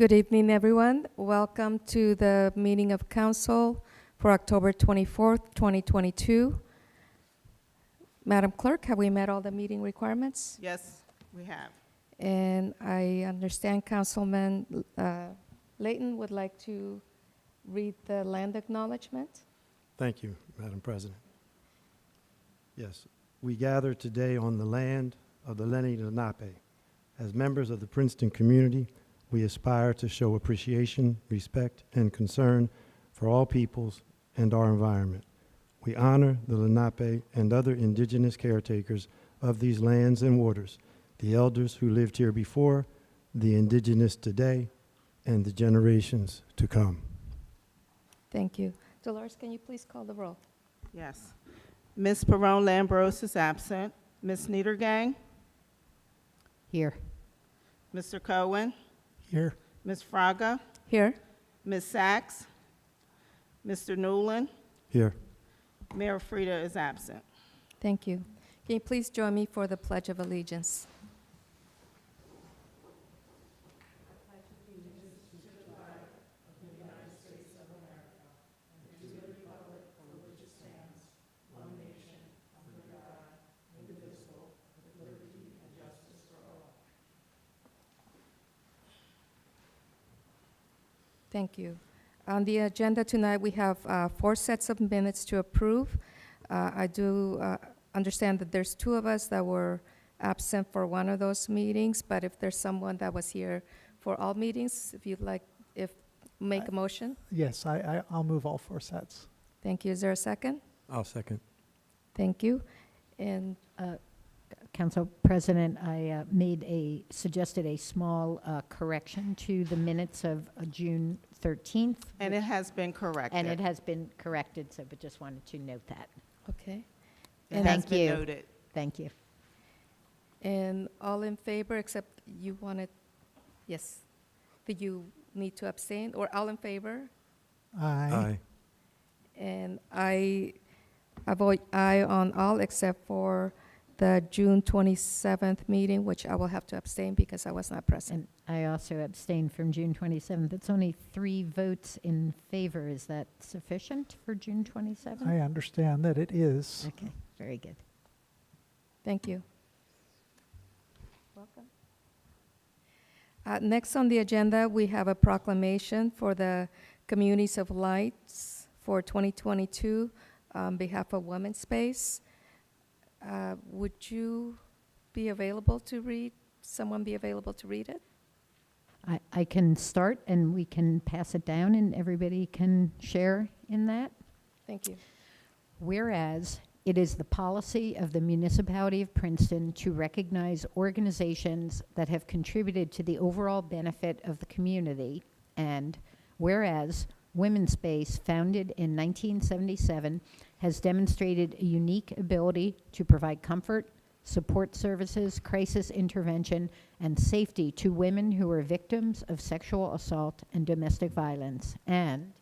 Good evening, everyone. Welcome to the meeting of council for October 24th, 2022. Madam Clerk, have we met all the meeting requirements? Yes, we have. And I understand Councilman Layton would like to read the land acknowledgement. Thank you, Madam President. Yes, we gather today on the land of the Lenni Lenape. As members of the Princeton community, we aspire to show appreciation, respect, and concern for all peoples and our environment. We honor the Lenape and other indigenous caretakers of these lands and waters, the elders who lived here before, the indigenous today, and the generations to come. Thank you. Dolores, can you please call the roll? Yes. Ms. Perone Lambros is absent. Ms. Niedergang? Here. Mr. Cohen? Here. Ms. Fraga? Here. Ms. Sachs? Mr. Newland? Here. Mayor Frida is absent. Thank you. Can you please join me for the Pledge of Allegiance? Thank you. On the agenda tonight, we have 4 sets of minutes to approve. I do understand that there's 2 of us that were absent for one of those meetings, but if there's someone that was here for all meetings, if you'd like, make a motion. Yes, I'll move all 4 sets. Thank you. Is there a second? I'll second. Thank you. And Council President, I suggested a small correction to the minutes of June 13th. And it has been corrected. And it has been corrected, but just wanted to note that. okay. It and has thank been you. noted. Thank you. And all in favor, except you wanted, yes. Did you need to abstain, or all in favor? Aye. And I vote aye on all except for the June 27th meeting, which I will have to abstain because I was not present. And I also abstained from June 27th. It's only 3 votes in favor. Is that sufficient for June 27th? I understand that it is. Okay, very good. Thank you. Welcome. Next on the agenda, we have a proclamation for the Communities of Lights for 2022 on behalf of Women's Space. Would you be available to read? Someone be available to read it? I can start and we can pass it down and everybody can share in that. Thank you. Whereas it is the policy of the municipality of Princeton to recognize organizations that have contributed to the overall benefit of the community, and whereas Women's Space, founded in 1977, has demonstrated a unique ability to provide comfort, support services, crisis intervention, and safety to women who are victims of sexual assault and domestic violence, and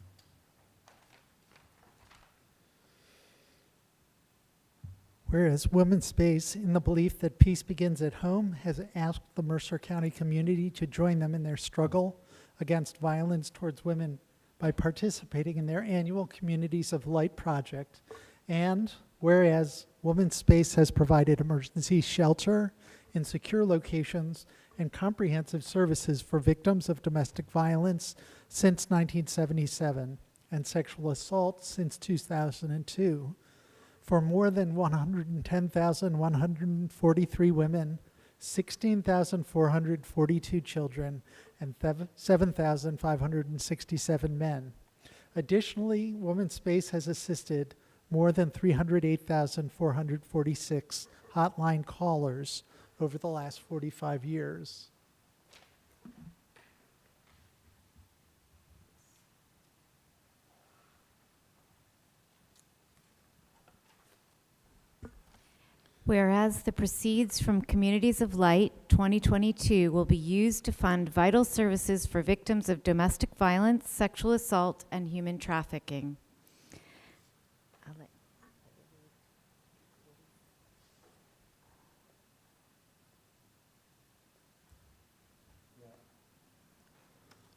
Whereas Women's Space, in the belief that peace begins at home, has asked the Mercer County community to join them in their struggle against violence towards women by participating in their annual Communities of Light project. And whereas Women's Space has provided emergency shelter in secure locations and comprehensive services for victims of domestic violence since 1977 and sexual assault since 2002. For more than 110,143 women, 16,442 children, and 7,567 men. Additionally, Women's Space has assisted more than 308,446 hotline callers over the last 45 years. Whereas the proceeds from Communities of Light 2022 will be used to fund vital services for victims of domestic violence, sexual assault, and human trafficking.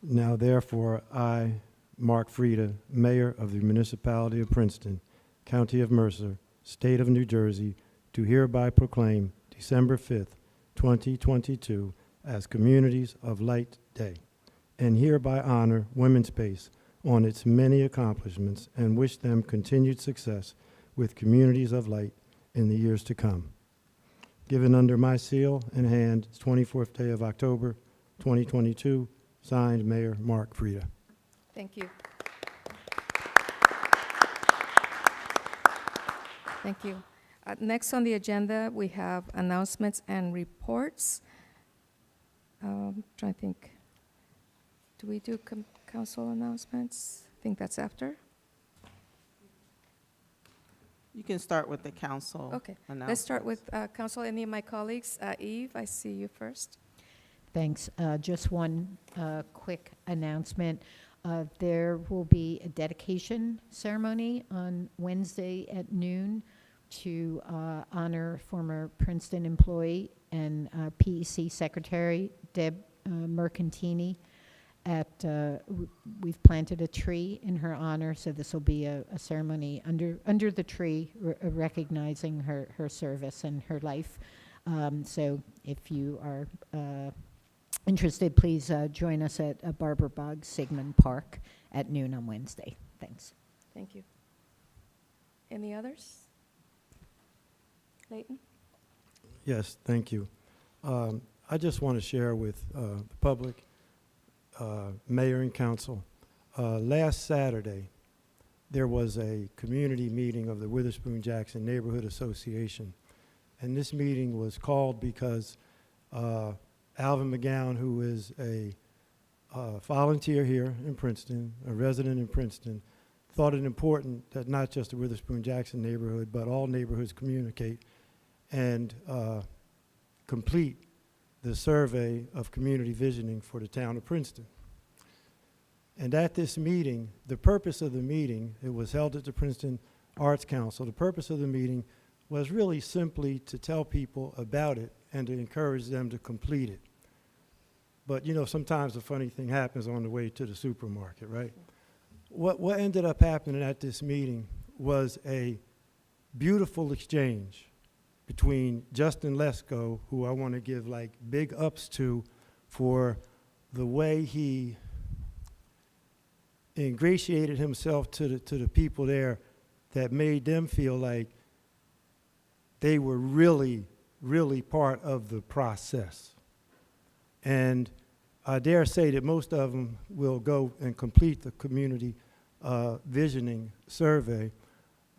Now therefore, I, Mark Frieda, Mayor of the Municipality of Princeton, County of Mercer, State of New Jersey, do hereby proclaim December 5th, 2022 as Communities of Light Day, and hereby honor Women's Space on its many accomplishments and wish them continued success with Communities of Light in the years to come. Given under my seal and hand, 24th day of October, 2022, signed Mayor Mark Frieda. Thank you. Thank you. Next on the agenda, we have announcements and reports. Trying to think. Do we do council announcements? I think that's after. You can start with the council Okay. announcements. Let's start with council. Any of my colleagues? Eve, I see you first. Thanks. Just one quick announcement. There will be a dedication ceremony on Wednesday at noon to honor former Princeton employee and PEC Secretary Deb Mercantini. We've planted a tree in her honor, so this will be a ceremony under the tree recognizing her service and her life. So if you are interested, please join us at Barbara Boggs Sigmund Park at noon on Wednesday. Thanks. Thank you. Any others? Leighton? Yes, thank you. I just want to share with the public, mayor and council, last Saturday, there was a community meeting of the Witherspoon Jackson Neighborhood Association. And this meeting was called because Alvin McGowan, who is a volunteer here in Princeton, a resident in Princeton, thought it important that not just the Witherspoon Jackson neighborhood, but all neighborhoods communicate and complete the survey of community visioning for the town of Princeton. And at this meeting, the purpose of the meeting, it was held at the Princeton Arts Council, the purpose of the meeting was really simply to tell people about it and to encourage them to complete it. But you know, sometimes a funny thing happens on the way to the supermarket, right? What ended up happening at this meeting was a beautiful exchange between Justin Lesko, who I want to give like big ups to for the way he ingratiated himself to the people there that made them feel like they were really, really part of the process. And I dare say that most of them will go and complete the community visioning survey.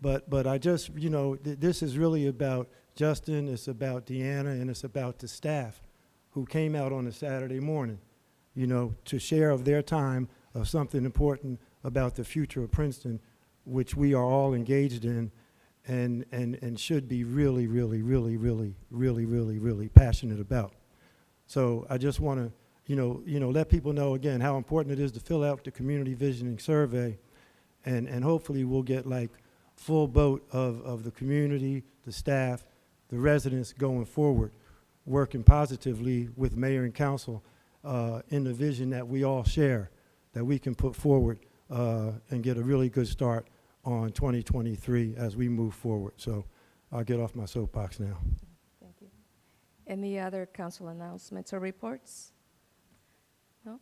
But I just, you know, this is really about Justin, it's about Deanna, and it's about the staff who came out on a Saturday morning, you know, to share of their time of something important about the future of Princeton, which we are all engaged in and should be really, really, really, really, really, really, really passionate about. So I just want to, you know, let people know again how important it is to fill out the community visioning survey, and hopefully we'll get like full boat of the community, the staff, the residents going forward, working positively with mayor and council in the vision that we all share, that we can put forward and get a really good start on 2023 as we move forward. So I'll get off my soapbox now. Thank you. Any other council announcements or reports? No?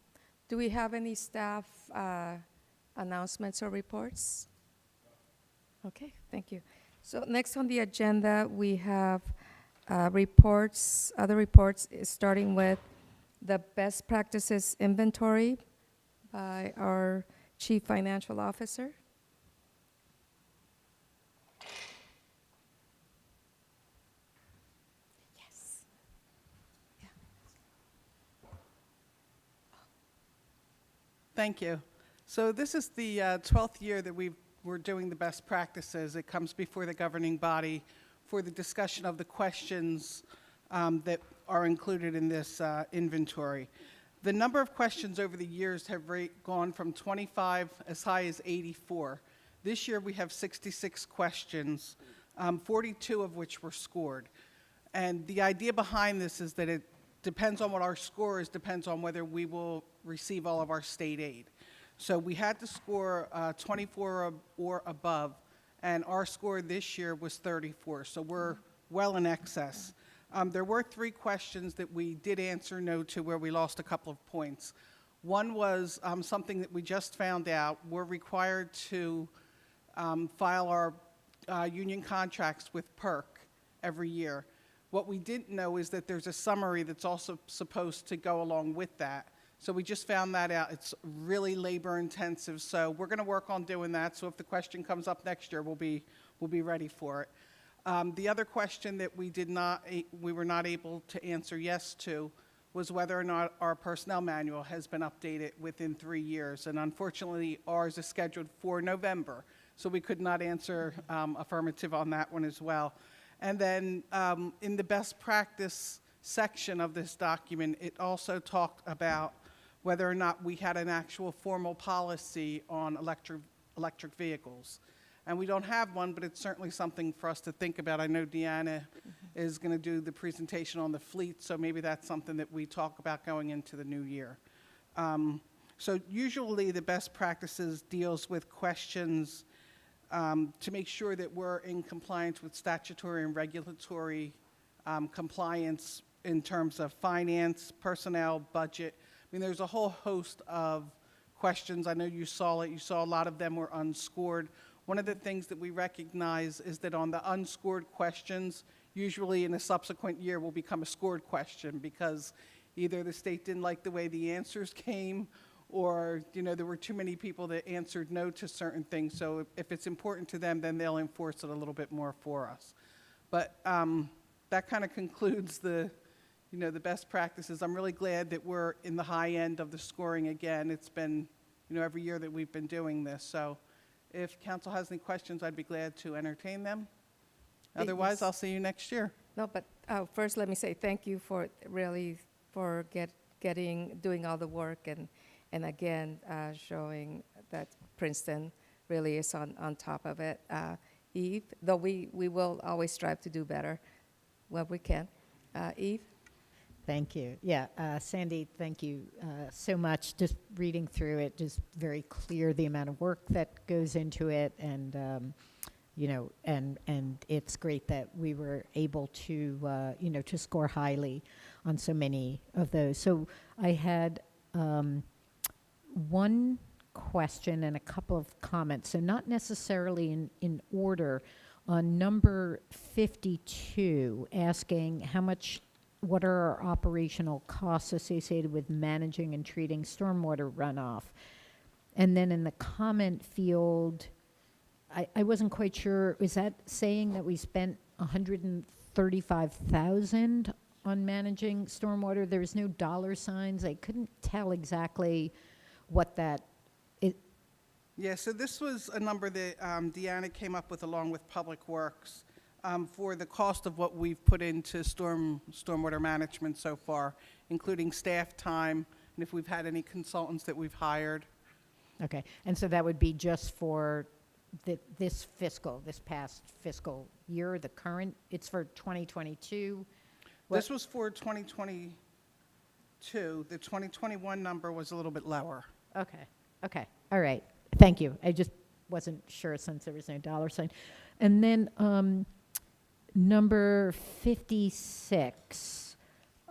Do we have any staff announcements or reports? Okay, thank you. So next on the agenda, we have reports, other reports, starting with the best practices inventory by our Chief Financial Officer. Yes. Yeah. Thank you. So this is the 12th year that we're doing the best practices. It comes before the governing body for the discussion of the questions that are included in this inventory. The number of questions over the years have gone from 25 as high as 84. This year we have 66 questions, 42 of which were scored. And the idea behind this is that it depends on what our score is, depends on whether we will receive all of our state aid. So we had to score 24 or above, and our score this year was 34, so we're well in excess. There were 3 questions that we did answer no to where we lost a couple of points. One was something that we just found out. We're required to file our union contracts with PERC every year. What we didn't know is that there's a summary that's also supposed to go along with that. So we just found that out. It's really labor intensive, so we're going to work on doing that. So if the question comes up next year, we'll be ready for it. The other question that we were not able to answer yes to was whether or not our personnel manual has been updated within 3 years. And unfortunately, ours is scheduled for November, so we could not answer affirmative on that one as well. And then in the best practice section of this document, it also talked about whether or not we had an actual formal policy on electric vehicles. And we don't have one, but it's certainly something for us to think about. I know Deanna is going to do the presentation on the fleet, so maybe that's something that we talk about going into the new year. So usually the best practices deals with questions to make sure that we're in compliance with statutory and regulatory compliance in terms of finance, personnel, budget. I mean, there's a whole host of questions. I know you saw it. You saw a lot of them were unscored. One of the things that we recognize is that on the unscored questions, usually in a subsequent year will become a scored question because either the state didn't like the way the answers came or, you know, there were too many people that answered no to certain things. So if it's important to them, then they'll enforce it a little bit more for us. But that kind of concludes the best practices. I'm really glad that we're in the high end of the scoring again. It's been, every year that we've been doing this. So if council has any questions, I'd be glad to entertain them. Otherwise, Yes. I'll see you next year. No, but first let me say thank you for doing all the work and again, showing that Princeton really is on top of it. Eve, though we will always strive to do better when we can. Eve? Thank you. Yeah, Sandy, thank you so much. Just reading through it, just very clear the amount of work that goes into it, and and it's great that we were able to to score highly on so many of those. So I had one question and a couple of comments. So not necessarily in order. On number 52, asking what are our operational costs associated with managing and treating stormwater runoff? And then in the comment field, I wasn't quite sure, is that saying that we spent $135,000 on managing stormwater? There was no dollar signs. I couldn't tell exactly what that is. Yeah, so this was a number that Deanna came up with along with Public Works for the cost of what we've put into stormwater management so far, including staff time and if we've had any consultants that we've hired. Okay, and so that would be just for this past fiscal year, the current, it's for 2022? This was for 2022. The 2021 number was a little bit lower. Okay, all right, thank you. I just wasn't sure since there was no dollar sign. And then number 56,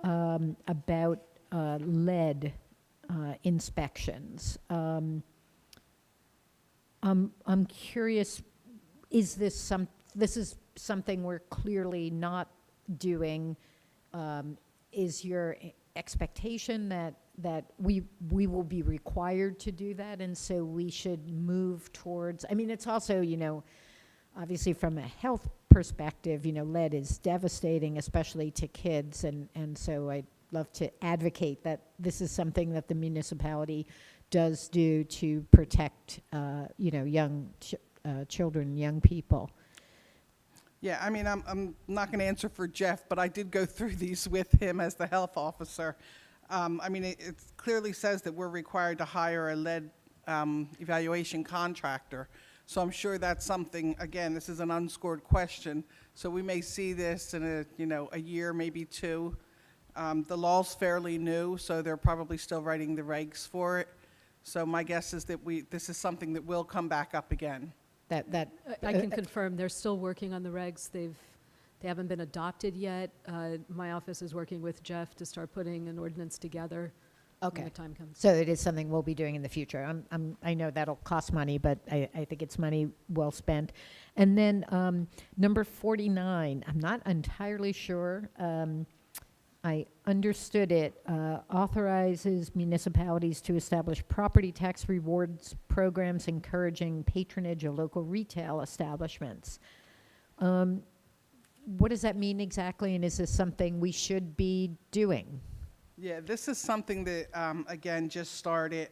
about lead inspections. I'm curious, is this is something we're clearly not doing? Is your expectation that we will be required to do that, and so we should move towards, I mean, it's also, obviously from a health perspective, lead is devastating, especially to kids, and so I'd love to advocate that this is something that the municipality does do to protect, young children, young people. Yeah, I mean, I'm not going to answer for Jeff, but I did go through these with him as the health officer. I mean, it clearly says that we're required to hire a lead evaluation contractor. So I'm sure that's something, again, this is an unscored question, so we may see this in a year, maybe two. The law's fairly new, so they're probably still writing the regs for it. So my guess is that this is something that will come back up again. I can confirm, they're still working on the regs. They haven't been adopted yet. My office is working with Jeff to start putting an ordinance together when Okay. the time comes. So it is something we'll be doing in the future. I know that'll cost money, but I think it's money well spent. And then number 49, I'm not entirely sure. I understood it authorizes municipalities to establish property tax rewards programs encouraging patronage of local retail establishments. What does that mean exactly, and is this something we should be doing? Yeah, this is something that, again, just started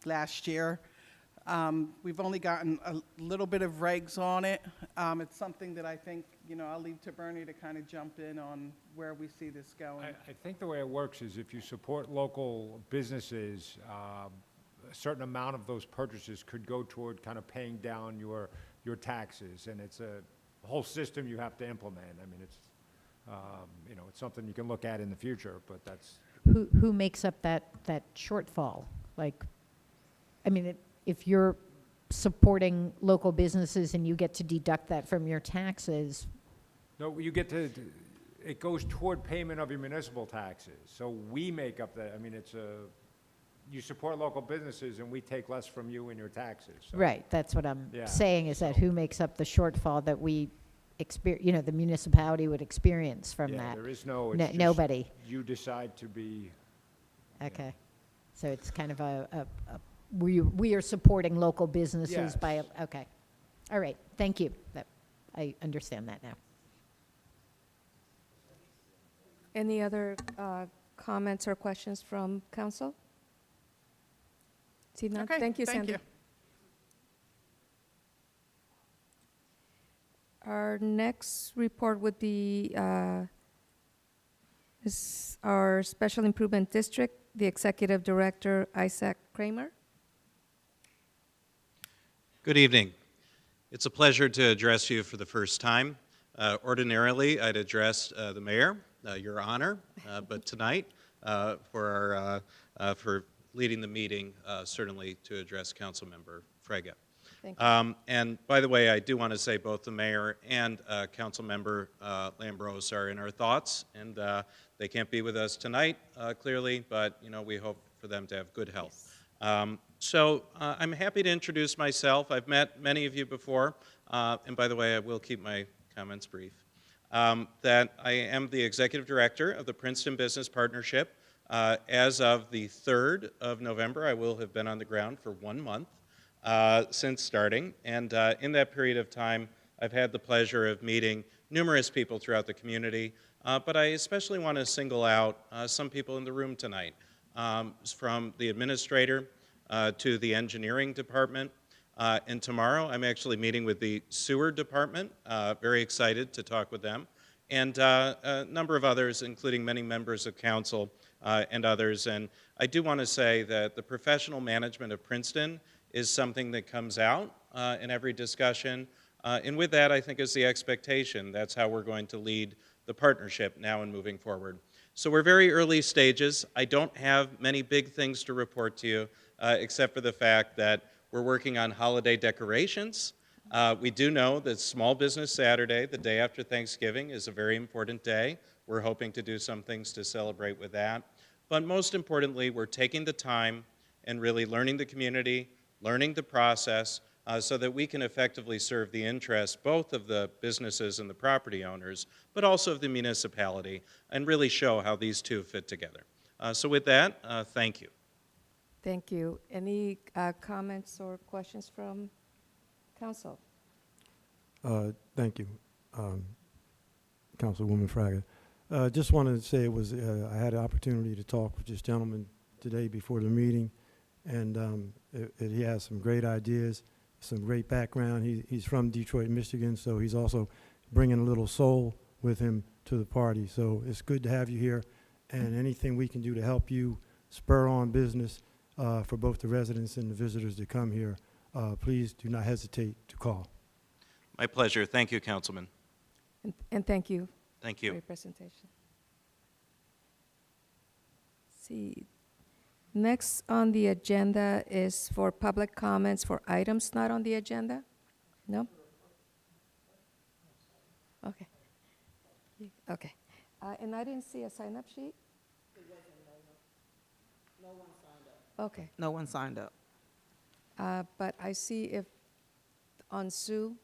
last year. We've only gotten a little bit of regs on it. It's something that I think, I'll leave to Bernie to kind of jump in on where we see this going. I think the way it works is if you support local businesses, a certain amount of those purchases could go toward kind of paying down your taxes, and it's a whole system you have to implement. I mean, it's it's something you can look at in the future, but that's. Who makes up that shortfall? Like, I mean, if you're supporting local businesses and you get to deduct that from your taxes, No, it goes toward payment of your municipal taxes. So we make up that, I mean, you support local businesses and we take less from you in your taxes. So- right, that's what I'm Yeah, saying, is that so- who makes up the shortfall that we the municipality would experience from Yeah, that? there is no, No- it's just nobody. you decide to be, Okay. So it's kind of we are supporting local businesses by, Yes. okay. All right, thank you. I understand that now. Any other comments or questions from council? See none? Okay, Thank you, thank Sandy. you. Our next report would be is our Special Improvement District, the Executive Director, Isaac Kramer. Good evening. It's a pleasure to address you for the first time. Ordinarily, I'd address the mayor, Your Honor, but tonight, for leading the meeting, certainly to address Councilmember Frega. Thank you. And by the way, I do want to say both the mayor and Councilmember Lambros are in our thoughts, and they can't be with us tonight, clearly, but we hope for them to have good health. So I'm happy to introduce myself. I've met many of you before, and by the way, I will keep my comments brief. That I am the executive director of the Princeton Business Partnership. As of the 3rd of November, I will have been on the ground for 1 month. Since starting, and in that period of time, I've had the pleasure of meeting numerous people throughout the community, but I especially want to single out some people in the room tonight, from the administrator to the engineering department, and tomorrow I'm actually meeting with the sewer department, very excited to talk with them, and a number of others, including many members of council and others, and I do want to say that the professional management of Princeton is something that comes out in every discussion. And with that, I think, is the expectation. That's how we're going to lead the partnership now and moving forward. So we're very early stages. I don't have many big things to report to you, except for the fact that we're working on holiday decorations. We do know that Small Business Saturday, the day after Thanksgiving, is a very important day. We're hoping to do some things to celebrate with that. But most importantly, we're taking the time and really learning the community, learning the process, so that we can effectively serve the interests both of the businesses and the property owners, but also of the municipality, and really show how these two fit together. So with that, thank you. Thank you. Any comments or questions from council? Thank you, Councilwoman Fraga. Just wanted to say I had an opportunity to talk with this gentleman today before the meeting, and he has some great ideas, some great background. He's from Detroit, Michigan, so he's also bringing a little soul with him to the party. So it's good to have you here, and anything we can do to help you spur on business for both the residents and the visitors that come here, please do not hesitate to call. My pleasure. Thank you, Councilman. And thank you Thank for you. your presentation. See, next on the agenda is for public comments for items not on the agenda? No? Okay. Okay. And I didn't see a sign-up sheet? Okay. No one signed up. But I see if on Zoom,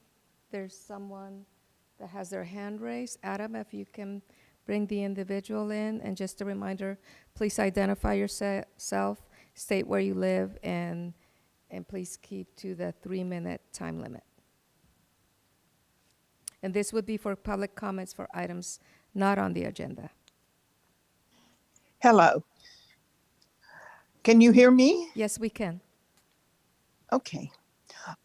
there's someone that has their hand raised. Adam, if you can bring the individual in, and just a reminder, please identify yourself, state where you live, and please keep to the 3-minute time limit. And this would be for public comments for items not on the agenda. Hello. Can you hear me? Yes, we can. Okay.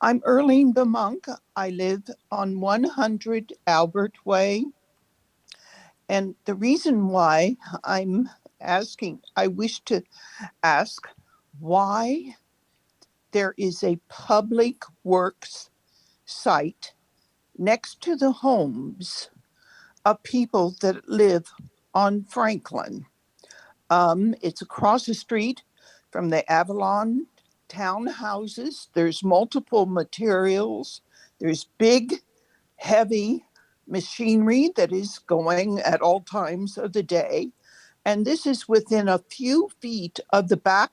I'm Earlene Bemonk. I live on 100 Albert Way. And the reason why I'm asking, I wish to ask why there is a public works site next to the homes of people that live on Franklin. It's across the street from the Avalon townhouses. There's multiple materials. There's big, heavy machinery that is going at all times of the day. And this is within a few feet of the back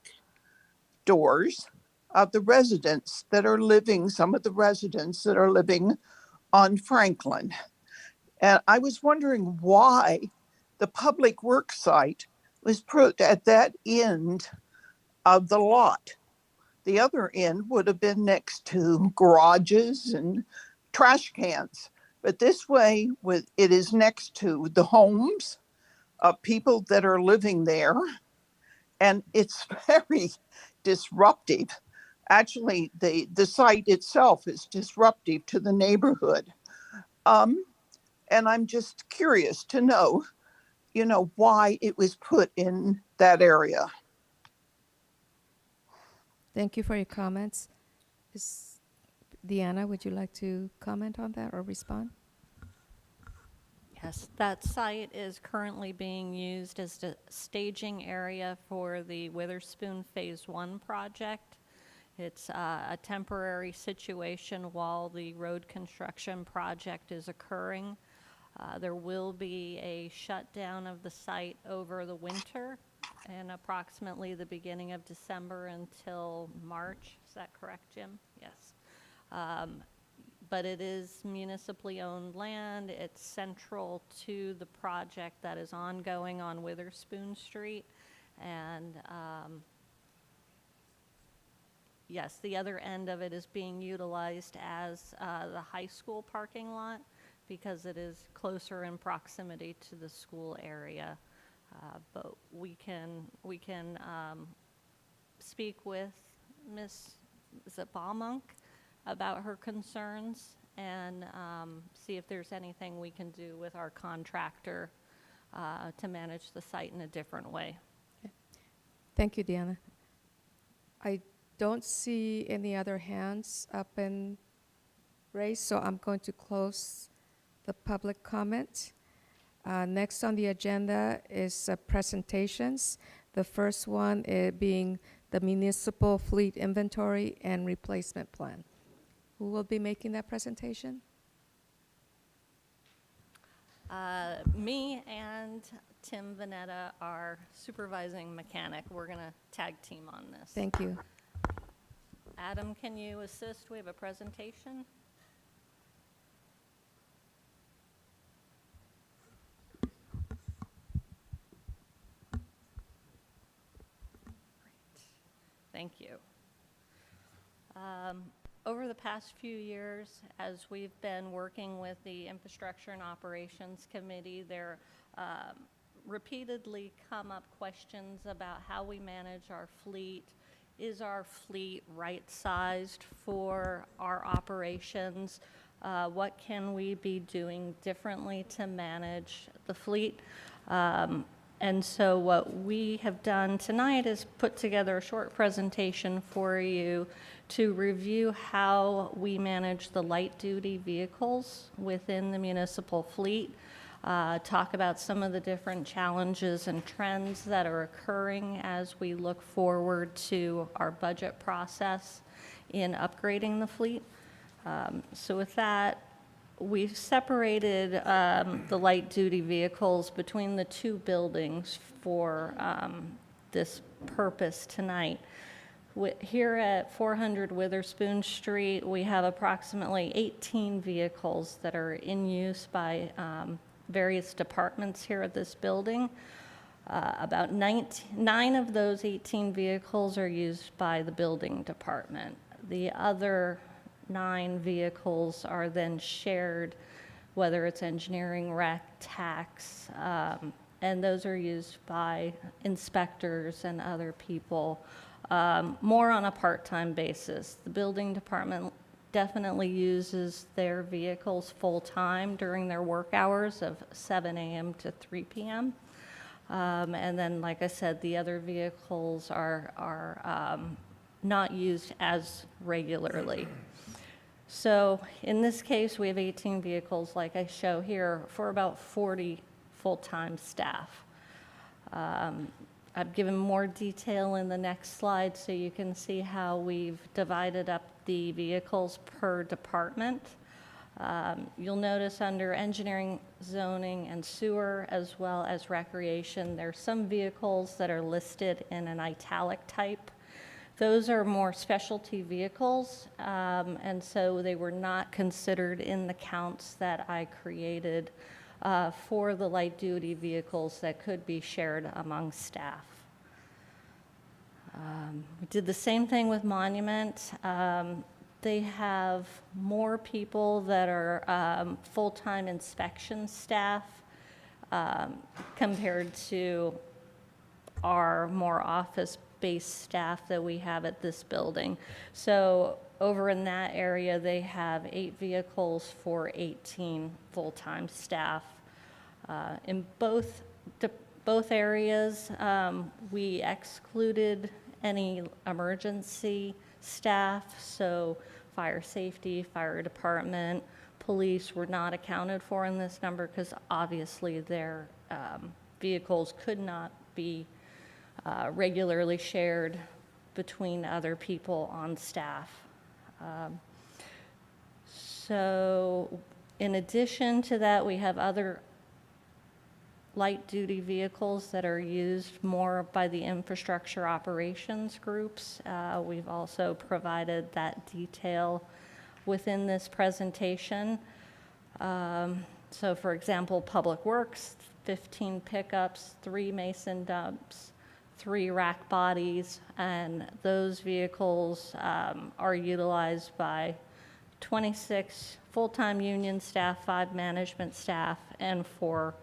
doors of the residents that are living, some of the residents that are living on Franklin. And I was wondering why the public works site was put at that end of the lot. The other end would have been next to garages and trash cans. But this way, it is next to the homes of people that are living there. And it's very disruptive. Actually, the site itself is disruptive to the neighborhood. And I'm just curious to know, why it was put in that area. Thank you for your comments. Deanna, would you like to comment on that or respond? Yes, that site is currently being used as the staging area for the Witherspoon Phase 1 project. It's a temporary situation while the road construction project is occurring. There will be a shutdown of the site over the winter and approximately the beginning of December until March. Is that correct, Jim? Yes. But it is municipally owned land. It's central to the project that is ongoing on Witherspoon Street. And yes, the other end of it is being utilized as the high school parking lot because it is closer in proximity to the school area. But we can speak with Ms. Baumunk about her concerns and see if there's anything we can do with our contractor to manage the site in a different way. Okay. Thank you, Deanna. I don't see any other hands up and raised, so I'm going to close the public comment. Next on the agenda is presentations. The first one being the municipal fleet inventory and replacement plan. Who will be making that presentation? Me and Tim Vanetta, our supervising mechanic. We're going to tag team on this. Thank you. Adam, can you assist? We have a presentation. Thank you. Over the past few years, as we've been working with the Infrastructure and Operations Committee, there repeatedly come up questions about how we manage our fleet. Is our fleet right-sized for our operations? What can we be doing differently to manage the fleet? And so what we have done tonight is put together a short presentation for you to review how we manage the light-duty vehicles within the municipal fleet. talk about some of the different challenges and trends that are occurring as we look forward to our budget process in upgrading the fleet. So with that, we've separated the light-duty vehicles between the two buildings for this purpose tonight. Here at 400 Witherspoon Street, we have approximately 18 vehicles that are in use by various departments here at this building. About 9 of those 18 vehicles are used by the building department. The other 9 vehicles are then shared, whether it's engineering, rec, tax, and those are used by inspectors and other people, more on a part-time basis. The building department definitely uses their vehicles full-time during their work hours of 7 a.m. to 3 p.m. And then, like I said, the other vehicles are not used as regularly. So in this case, we have 18 vehicles, like I show here, for about 40 full-time staff. I've given more detail in the next slide so you can see how we've divided up the vehicles per department. You'll notice under engineering, zoning, and sewer, as well as recreation, there's some vehicles that are listed in an italic type. Those are more specialty vehicles, and so they were not considered in the counts that I created for the light-duty vehicles that could be shared among staff. We did the same thing with Monument. They have more people that are full-time inspection staff compared to our more office-based staff that we have at this building. So over in that area, they have 8 vehicles for 18 full-time staff. In both areas, we excluded any emergency staff, so fire safety, fire department, police were not accounted for in this number because obviously their vehicles could not be regularly shared between other people on staff. So in addition to that, we have other light-duty vehicles that are used more by the infrastructure operations groups. We've also provided that detail within this presentation. So for example, Public Works, 15 pickups, 3 mason dumps, 3 rack bodies, and those vehicles are utilized by 26 full-time union staff, 5 management staff, and 4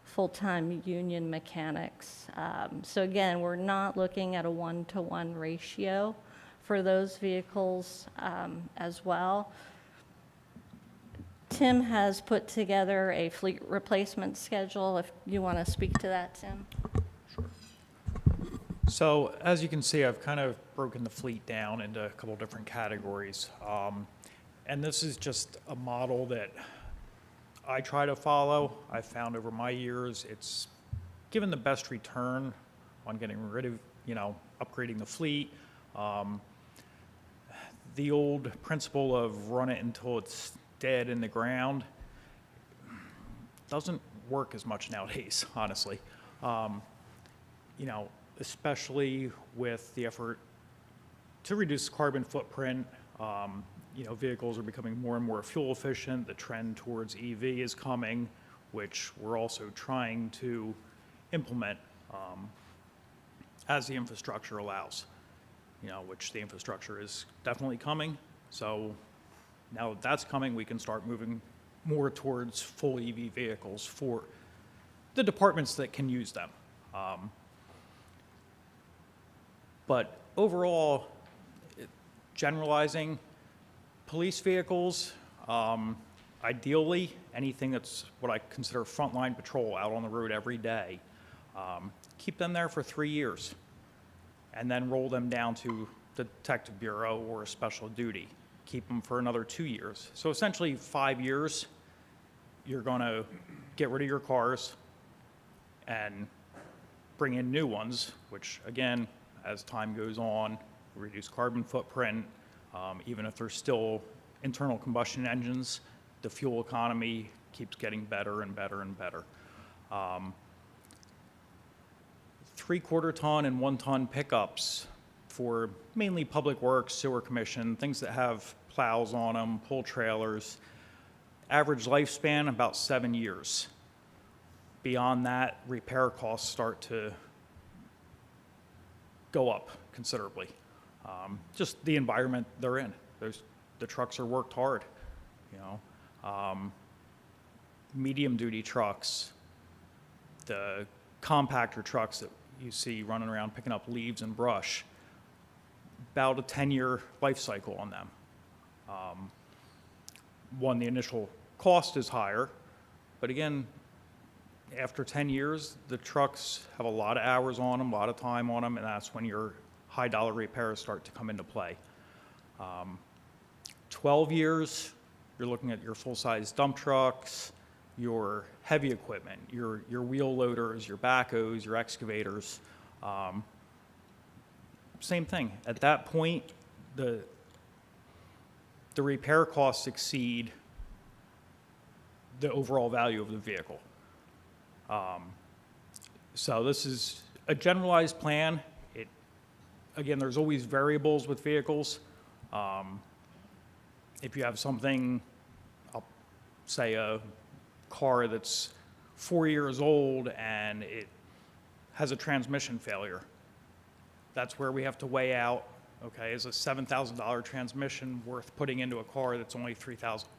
full-time union mechanics. So again, we're not looking at a 1-to-1 ratio for those vehicles as well. Tim has put together a fleet replacement schedule. If you want to speak to that, Tim. So as you can see, I've kind of broken the fleet down into a couple different categories. And this is just a model that I try to follow. I've found over my years, it's given the best return on getting rid of, upgrading the fleet. The old principle of run it until it's dead in the ground doesn't work as much nowadays, honestly. Especially with the effort to reduce carbon footprint. Vehicles are becoming more and more fuel efficient. The trend towards EV is coming, which we're also trying to implement as the infrastructure allows, which the infrastructure is definitely coming. So now that that's coming, we can start moving more towards full EV vehicles for the departments that can use them. But overall, generalizing, police vehicles, ideally, anything that's what I consider frontline patrol out on the road every day, keep them there for 3 years and then roll them down to the Detective Bureau or a special duty. Keep them for another 2 years. So essentially 5 years you're going to get rid of your cars and bring in new ones, which again, as time goes on, reduce carbon footprint. Even if there's still internal combustion engines, the fuel economy keeps getting better and better and better. 3/4 ton and 1 ton pickups for mainly public works, sewer commission, things that have plows on them, pull trailers. Average lifespan, about 7 years. Beyond that, repair costs start to go up considerably. Just the environment they're in. The trucks are worked hard, you know. Medium-duty trucks, the compactor trucks that you see running around picking up leaves and brush, about a 10-year life cycle on them. One, the initial cost is higher, but again, after 10 years, the trucks have a lot of hours on them, a lot of time on them, and that's when your high-dollar repairs start to come into play. 12 years, you're looking at your full-size dump trucks, your heavy equipment, your wheel loaders, your backhoes, your excavators. Same thing. At that point, the repair costs exceed the overall value of the vehicle. So this is a generalized plan. Again, there's always variables with vehicles. If you have something, I'll say a car that's 4 years old and it has a transmission failure, that's where we have to weigh out, okay, is a $7,000 transmission worth putting into a car that's only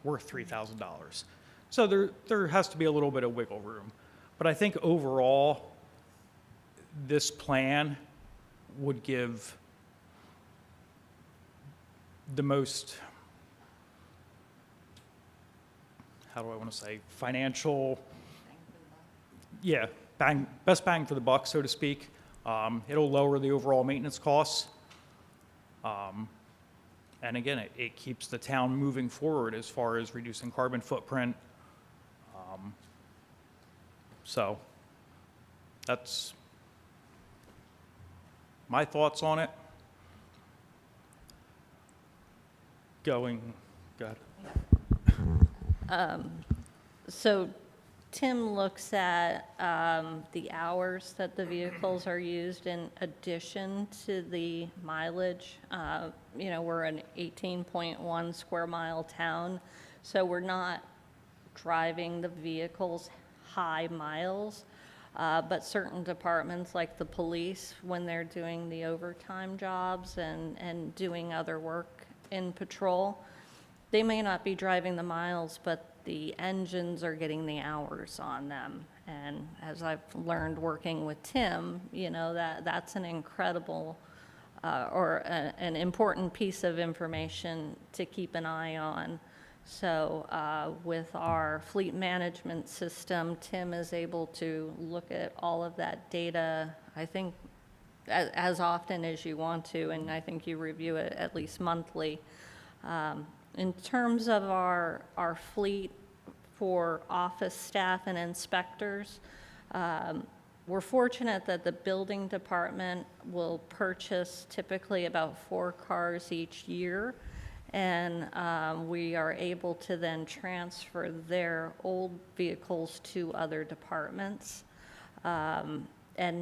worth $3,000? So there has to be a little bit of wiggle room. But I think overall, this plan would give the most, how do I want to say, financial, yeah, best bang for the buck, so to speak. It'll lower the overall maintenance costs. And again, it keeps the town moving forward as far as reducing carbon footprint. So that's my thoughts on it. Go ahead. So Tim looks at the hours that the vehicles are used in addition to the mileage. You know, we're an 18.1 square mile town, so we're not driving the vehicles high miles. But certain departments like the police, when they're doing the overtime jobs and doing other work in patrol, they may not be driving the miles, but the engines are getting the hours on them. And as I've learned working with Tim, you know, that's an incredible an important piece of information to keep an eye on. So with our fleet management system, Tim is able to look at all of that data, I think, as often as you want to, and I think you review it at least monthly. In terms of our fleet for office staff and inspectors, we're fortunate that the building department will purchase typically about 4 cars each year, and we are able to then transfer their old vehicles to other departments. And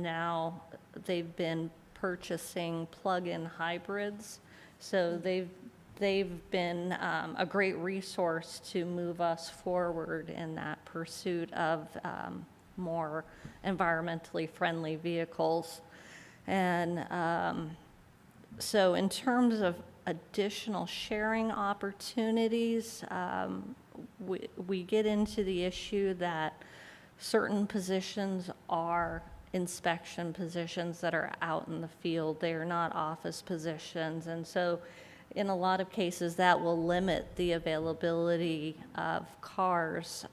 now they've been purchasing plug-in hybrids, so they've been a great resource to move us forward in that pursuit of more environmentally friendly vehicles. And so in terms of additional sharing opportunities, we get into the issue that certain positions are inspection positions that are out in the field. They are not office positions. And so in a lot of cases, that will limit the availability of cars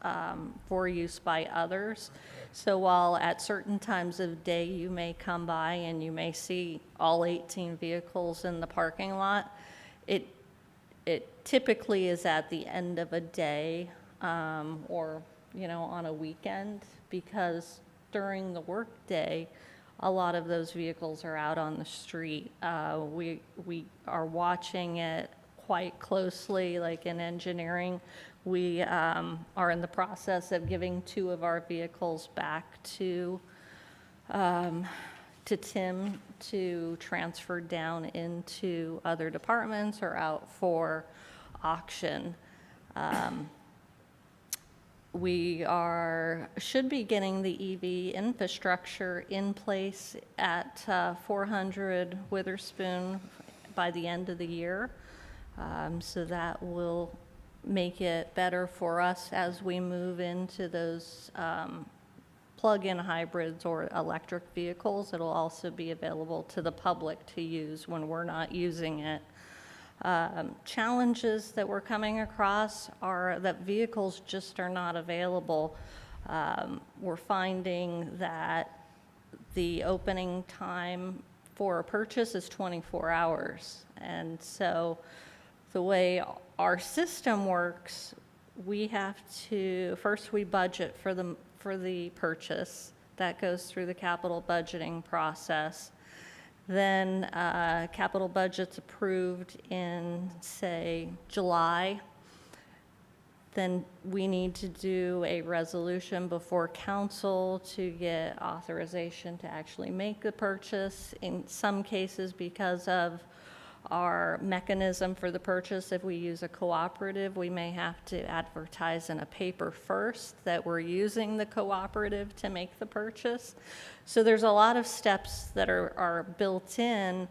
for use by others. So while at certain times of day you may come by and you may see all 18 vehicles in the parking lot, it typically is at the end of a day or on a weekend, because during the workday, a lot of those vehicles are out on the street. We are watching it quite closely, like in engineering. We are in the process of giving 2 of our vehicles back to Tim to transfer down into other departments or out for auction. We should be getting the EV infrastructure in place at 400 Witherspoon by the end of the year. So that will make it better for us as we move into those plug-in hybrids or electric vehicles. It'll also be available to the public to use when we're not using it. Challenges that we're coming across are that vehicles just are not available. We're finding that the opening time for a purchase is 24 hours. And so the way our system works, we have to, first we budget for the purchase. That goes through the capital budgeting process. Then capital budget's approved in, say, July. Then we need to do a resolution before council to get authorization to actually make the purchase. In some cases, because of our mechanism for the purchase, if we use a cooperative, we may have to advertise in a paper first that we're using the cooperative to make the purchase. So there's a lot of steps that are built in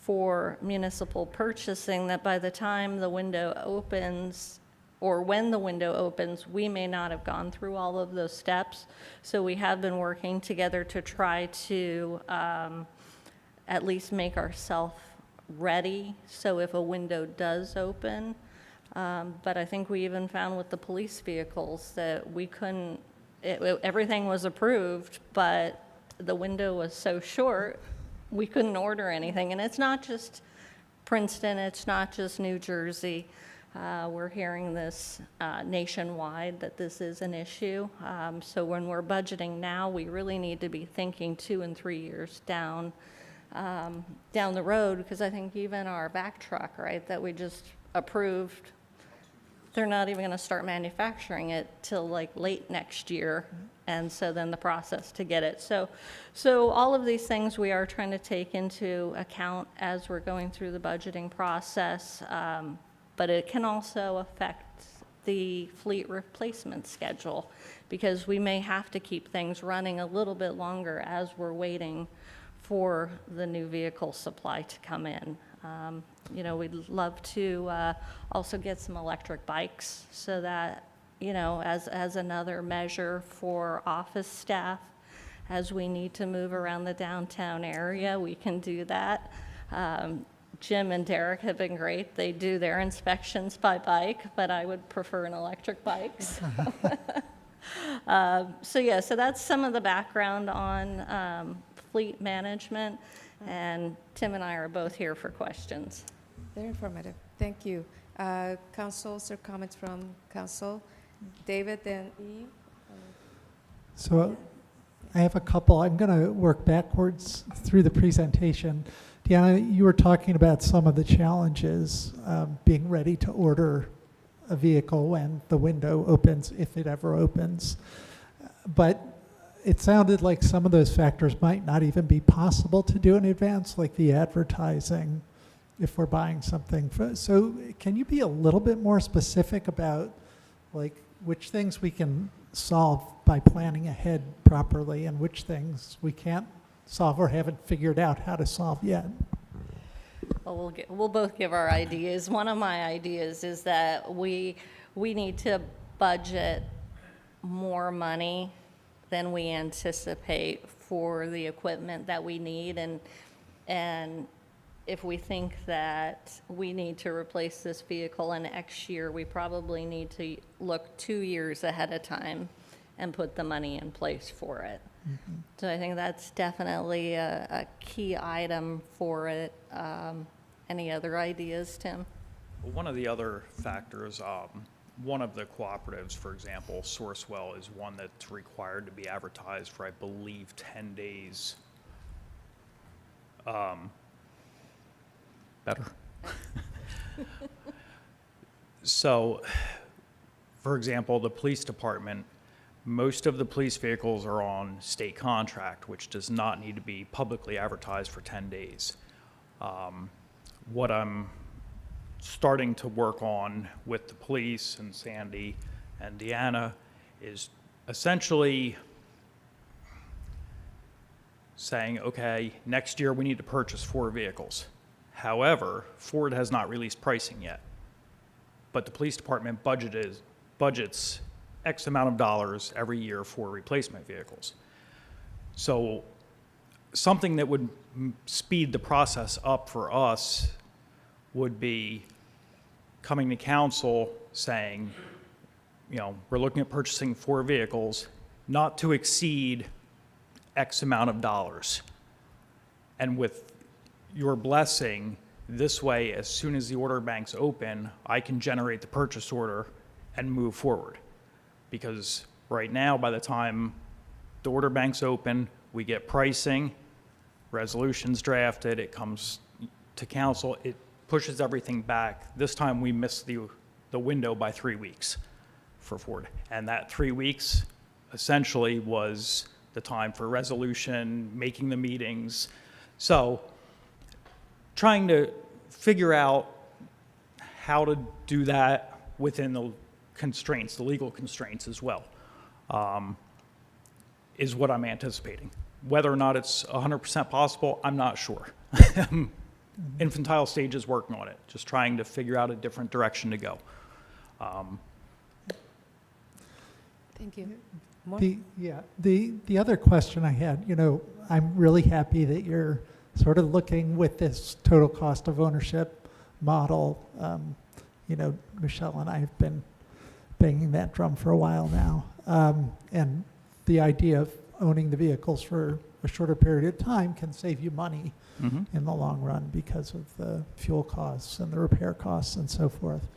for municipal purchasing that by the time the window opens, or when the window opens, we may not have gone through all of those steps. So we have been working together to try to at least make ourselves ready, so if a window does open. But I think we even found with the police vehicles that we couldn't, everything was approved, but the window was so short, we couldn't order anything. And it's not just Princeton, it's not just New Jersey. We're hearing this nationwide, that this is an issue. So when we're budgeting now, we really need to be thinking 2 and 3 years down the road, because I think even our back truck, right, that we just approved, they're not even going to start manufacturing it till like late next year, and so then the process to get it. So all of these things we are trying to take into account as we're going through the budgeting process, but it can also affect the fleet replacement schedule, because we may have to keep things running a little bit longer as we're waiting for the new vehicle supply to come in. We'd love to also get some electric bikes, so that, as another measure for office staff, as we need to move around the downtown area, we can do that. Jim and Derek have been great. They do their inspections by bike, but I would prefer an electric bike. So that's some of the background on fleet management, and Tim and I are both here for questions. Very informative. Thank you. Councils or comments from council? David, then Eve? So I have a couple. I'm going to work backwards through the presentation. Deanna, you were talking about some of the challenges being ready to order a vehicle when the window opens, if it ever opens. But it sounded like some of those factors might not even be possible to do in advance, like the advertising, if we're buying something. So can you be a little bit more specific about like which things we can solve by planning ahead properly and which things we can't solve or haven't figured out how to solve yet? Well, we'll both give our ideas. One of my ideas is that we need to budget more money than we anticipate for the equipment that we need, and if we think that we need to replace this vehicle in X year, we probably need to look 2 years ahead of time and put the money in place for it. Mm-hmm. So I think that's definitely a key item for it. Any other ideas, Tim? One of the other factors, one of the cooperatives, for example, Sourcewell, is one that's required to be advertised for, I believe, 10 days. Better. So, for example, the police department, most of the police vehicles are on state contract, which does not need to be publicly advertised for 10 days. What I'm starting to work on with the police and Sandy and Deanna is essentially saying, okay, next year we need to purchase 4 vehicles. However, Ford has not released pricing yet, but the police department budgets X amount of dollars every year for replacement vehicles. So something that would speed the process up for us would be coming to council saying, you know, we're looking at purchasing 4 vehicles, not to exceed X amount of dollars. And with your blessing, this way, as soon as the order banks open, I can generate the purchase order and move forward. Because right now, by the time the order bank's open, we get pricing, resolutions drafted, it comes to council, it pushes everything back. This time we missed the window by 3 weeks for Ford. And that 3 weeks essentially was the time for resolution, making the meetings. So trying to figure out how to do that within the constraints, the legal constraints as well, is what I'm anticipating. Whether or not it's 100% possible, I'm not sure. Infantile stages working on it, just trying to figure out a different direction to go. Thank you. The other question I had, you know, I'm really happy that you're sort of looking with this total cost of ownership model. You know, Michelle and I have been banging that drum for a while now. And the idea of owning the vehicles for a shorter period of time can save you money in the long run because of the fuel costs and the repair costs and so forth.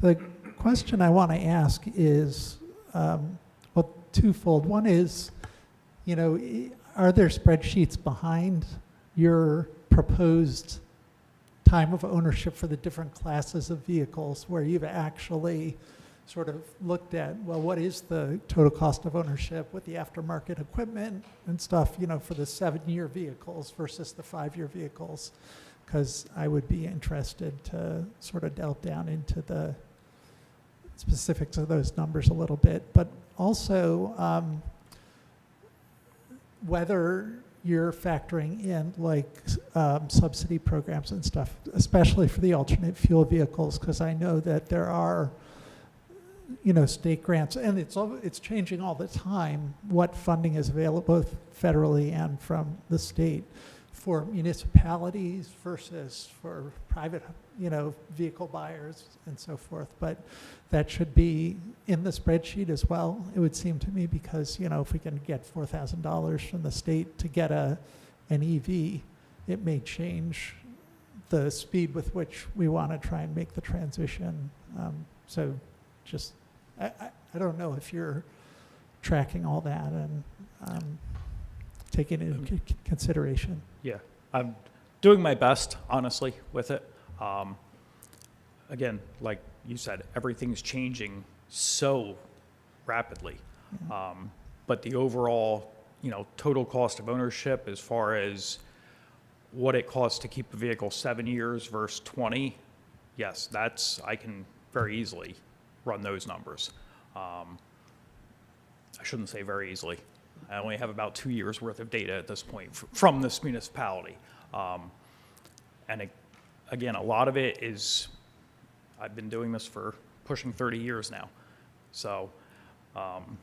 The question I want to ask is, well, twofold. One is, you know, are there spreadsheets behind your proposed time of ownership for the different classes of vehicles where you've actually sort of looked at, well, what is the total cost of ownership with the aftermarket equipment and stuff, you know, for the 7-year vehicles versus the 5-year vehicles? Because I would be interested to sort of delve down into the specifics of those numbers a little bit. But also, whether you're factoring in like subsidy programs and stuff, especially for the alternate fuel vehicles, because I know that there are, you know, state grants, and it's changing all the time what funding is available both federally and from the state for municipalities versus for private, you know, vehicle buyers and so forth. But that should be in the spreadsheet as well, it would seem to me, because, you know, if we can get $4,000 from the state to get an EV, it may change the speed with which we want to try and make the transition. So just, I don't know if you're tracking all that and taking it into consideration. Yeah, I'm doing my best, honestly, with it. Again, like you said, everything's changing so rapidly. But the overall, you know, total cost of ownership as far as what it costs to keep a vehicle 7 years versus 20, yes, I can very easily run those numbers. I shouldn't say very easily. I only have about 2 years worth of data at this point from this municipality. Again, a lot of it is, I've been doing this for pushing 30 years now. So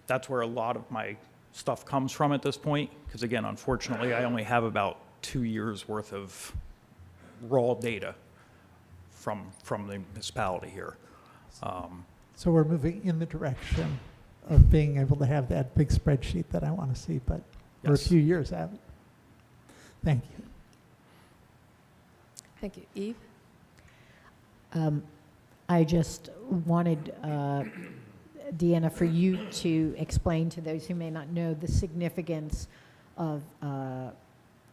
that's where a lot of my stuff comes from at this point. Because again, unfortunately, I only have about 2 years worth of raw data from the municipality here. So we're moving in the direction of being able to have that big spreadsheet that I want to see, but we're a Yes. few years out. Thank you. Thank you. Eve? I just wanted, Deanna, for you to explain to those who may not know the significance of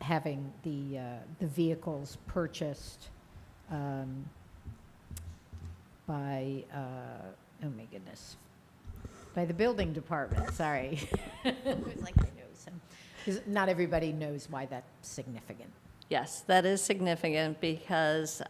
having the vehicles purchased by, oh my goodness, by the building department, sorry. It was like I know some, because not everybody knows why that's significant. Yes, that is significant because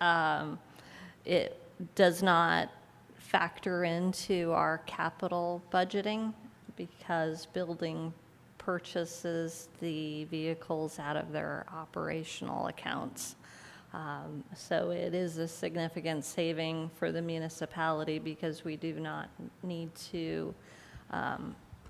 it does not factor into our capital budgeting because building purchases the vehicles out of their operational accounts. So it is a significant saving for the municipality because we do not need to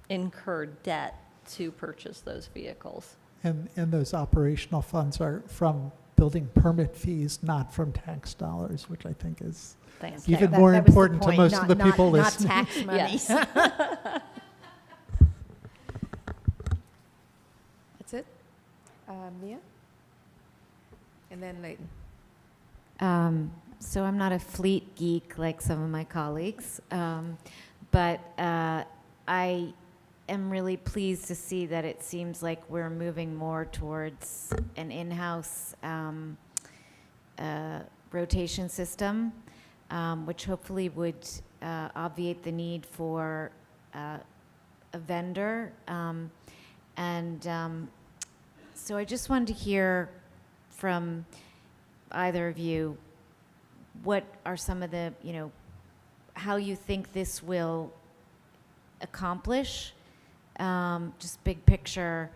incur debt to purchase those vehicles. And those operational funds are from building permit fees, not from tax dollars, which I think is Thanks. even That- more that was the important to point, most not- of the people not listening. tax money. Yes. That's it? Mia? And then Leighton. So I'm not a fleet geek like some of my colleagues, but I am really pleased to see that it seems like we're moving more towards an in-house rotation system, which hopefully would obviate the need for a vendor. So I just wanted to hear from either of you, what are some of the, how you think this will accomplish, just big picture,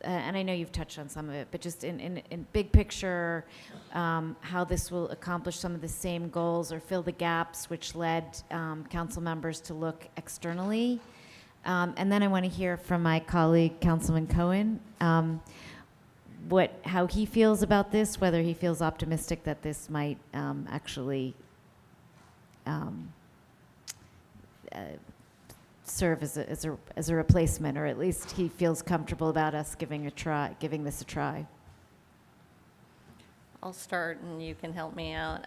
and I know you've touched on some of it, but just in big picture, how this will accomplish some of the same goals or fill the gaps which led council members to look externally. And then I want to hear from my colleague, Councilman Cohen, how he feels about this, whether he feels optimistic that this might actually serve as a replacement, or at least he feels comfortable about us giving this a try. I'll start and you can help me out.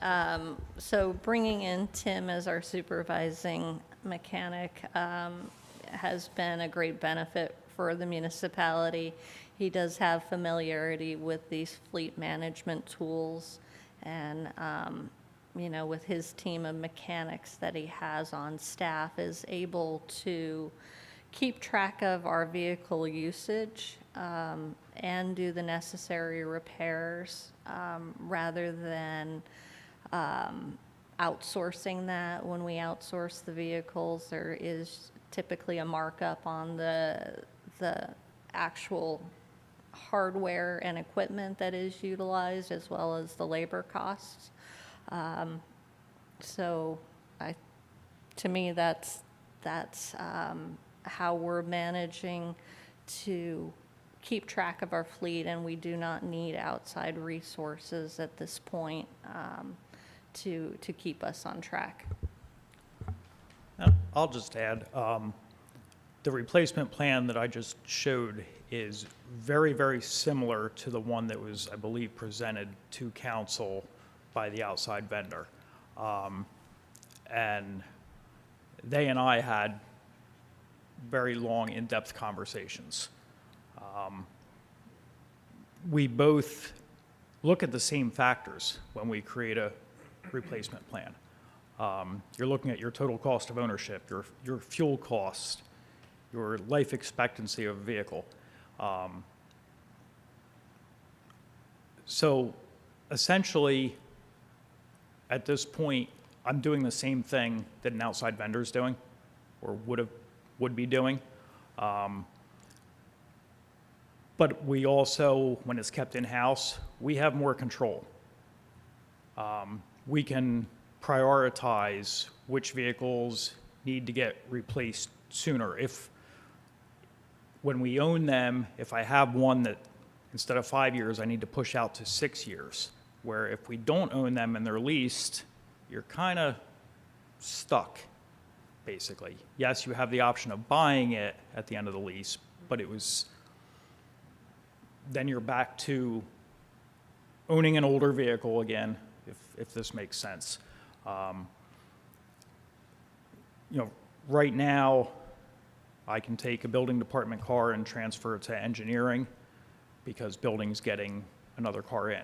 So bringing in Tim as our supervising mechanic has been a great benefit for the municipality. He does have familiarity with these fleet management tools and, with his team of mechanics that he has on staff, is able to keep track of our vehicle usage and do the necessary repairs rather than outsourcing that. When we outsource the vehicles, there is typically a markup on the actual hardware and equipment that is utilized, as well as the labor costs. So to me, that's how we're managing to keep track of our fleet, and we do not need outside resources at this point to keep us on track. I'll just add, the replacement plan that I just showed is very, very similar to the one that was, I believe, presented to council by the outside vendor. And they and I had very long, in-depth conversations. We both look at the same factors when we create a replacement plan. You're looking at your total cost of ownership, your fuel cost, your life expectancy of a vehicle. So essentially, at this point, I'm doing the same thing that an outside vendor is doing, or would be doing. But we also, when it's kept in-house, we have more control. We can prioritize which vehicles need to get replaced sooner. When we own them, if I have one that instead of 5 years, I need to push out to 6 years, where if we don't own them and they're leased, you're kind of stuck, basically. Yes, you have the option of buying it at the end of the lease, but then you're back to owning an older vehicle again, if this makes sense. right now, I can take a building department car and transfer it to engineering because building's getting another car in.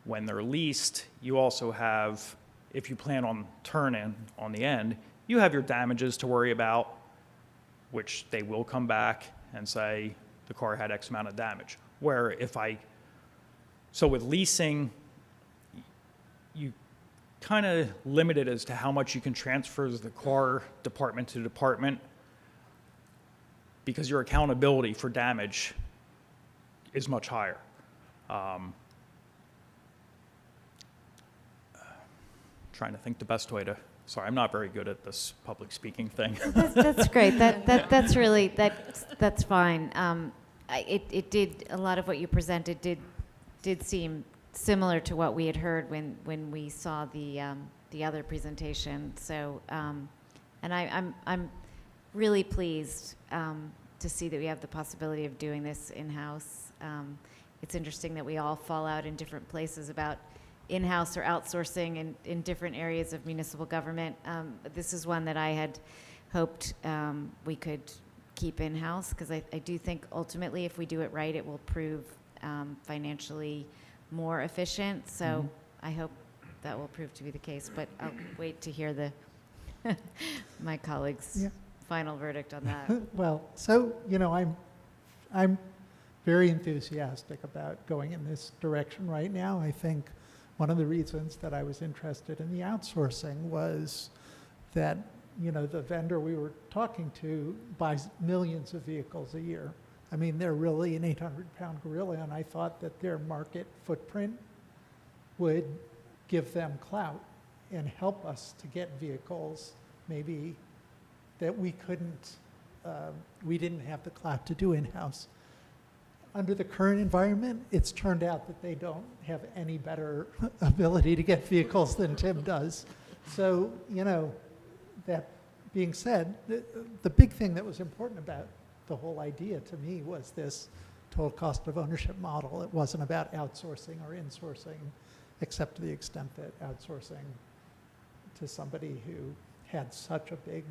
When they're leased, you also have, if you plan on turning on the end, you have your damages to worry about, which they will come back and say the car had X amount of damage. Where so with leasing, you kind of limited as to how much you can transfer the car department to department because your accountability for damage is much higher. Trying to think the best way to, sorry, I'm not very good at this public speaking thing. That's great. That's really, that's fine. It did, a lot of what you presented did seem similar to what we had heard when we saw the other presentation. So, and I'm really pleased to see that we have the possibility of doing this in-house. It's interesting that we all fall out in different places about in-house or outsourcing in different areas of municipal government. This is one that I had hoped we could keep in-house, because I do think ultimately if we do it right, it will prove financially more efficient. So I hope that will prove to be the case, but I'll wait to hear my colleagues' final verdict on that. Well, so, I'm very enthusiastic about going in this direction right now. I think one of the reasons that I was interested in the outsourcing was that, the vendor we were talking to buys millions of vehicles a year. I mean, they're really an 800-pound gorilla, and I thought that their market footprint would give them clout and help us to get vehicles maybe that we didn't have the clout to do in-house. Under the current environment, it's turned out that they don't have any better ability to get vehicles than Tim does. So, that being said, the big thing that was important about the whole idea to me was this total cost of ownership model. It wasn't about outsourcing or insourcing, except to the extent that outsourcing to somebody who had such a big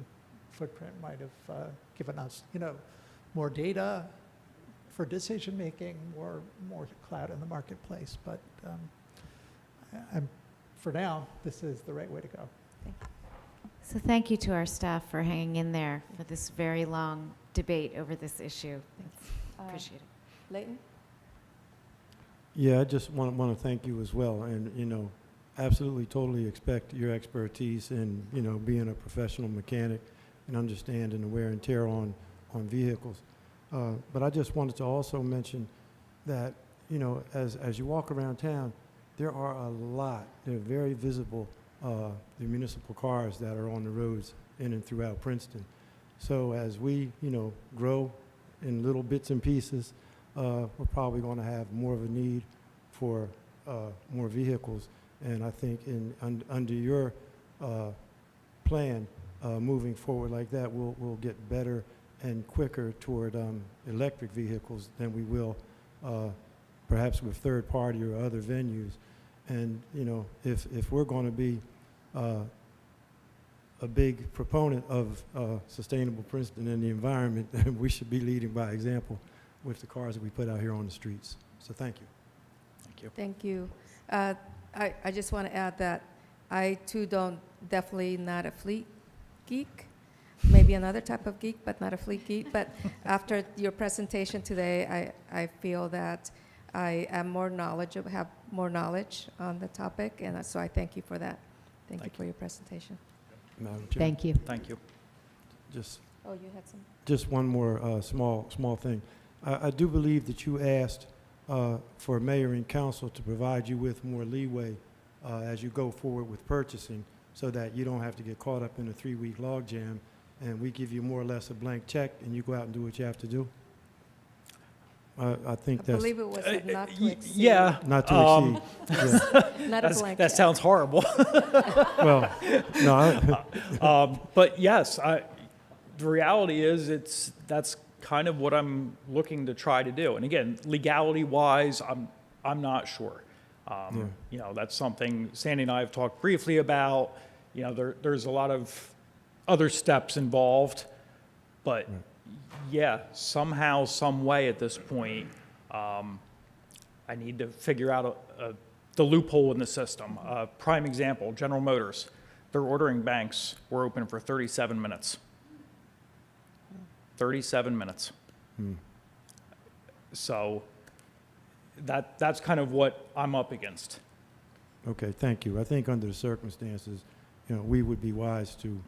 footprint might have given us, more data for decision making, more clout in the marketplace. But for now, this is the right way to go. So thank you to our staff for hanging in there for this very long debate over this issue. Appreciate it. Leighton? Yeah, I just want to thank you as well, and absolutely, totally expect your expertise in being a professional mechanic and understanding the wear and tear on vehicles. But I just wanted to also mention that as you walk around town, there are a lot. They're very visible. The municipal cars that are on the roads in and throughout Princeton. So as we grow in little bits and pieces, we're probably going to have more of a need for more vehicles. And I think under your plan, moving forward like that, we'll get better and quicker toward electric vehicles than we will perhaps with third party or other venues. And if we're going to be a big proponent of sustainable Princeton and the environment, we should be leading by example with the cars that we put out here on the streets. So thank you. Thank you. Thank you. I just want to add that I too definitely not a fleet geek, maybe another type of geek, but not a fleet geek. But after your presentation today, I feel that I am have more knowledge on the topic, and so I thank you for that. Thank you for your presentation. Madam Chair. Thank you. Thank you. Oh, you had some? Just one more small thing. I do believe that you asked for mayor and council to provide you with more leeway as you go forward with purchasing, so that you don't have to get caught up in a 3-week logjam, and we give you more or less a blank check, and you go out and do what you have to do. I think I believe it was not to exceed. Yeah. Not to exceed. Yeah. Not a blank That check. sounds horrible. Well, no. But yes, the reality is that's kind of what I'm looking to try to do. And again, legality-wise, I'm not sure. That's something Sandy and I have talked briefly about. There's a lot of other steps involved, but yeah, somehow, some way at this point, I need to figure out the loophole in the system. Prime example, General Motors, their ordering banks were open for 37 minutes. 37 minutes. So that's kind of what I'm up against. Okay, thank you. I think under the circumstances, we would be wise to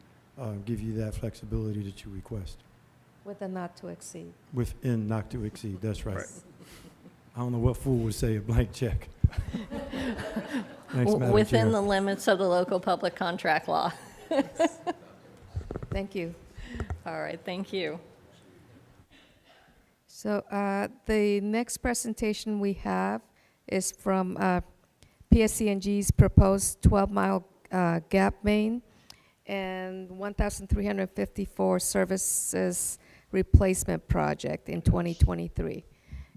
give you that flexibility that you request. With a not to exceed. Within not to exceed, that's right. I don't know what fool would say a blank check. Thanks, Madam Within Chair. the limits of the local public contract law. Thank you. All right, thank you. So the next presentation we have is from PSC&G's proposed 12-mile gap main and 1,354 services replacement project in 2023.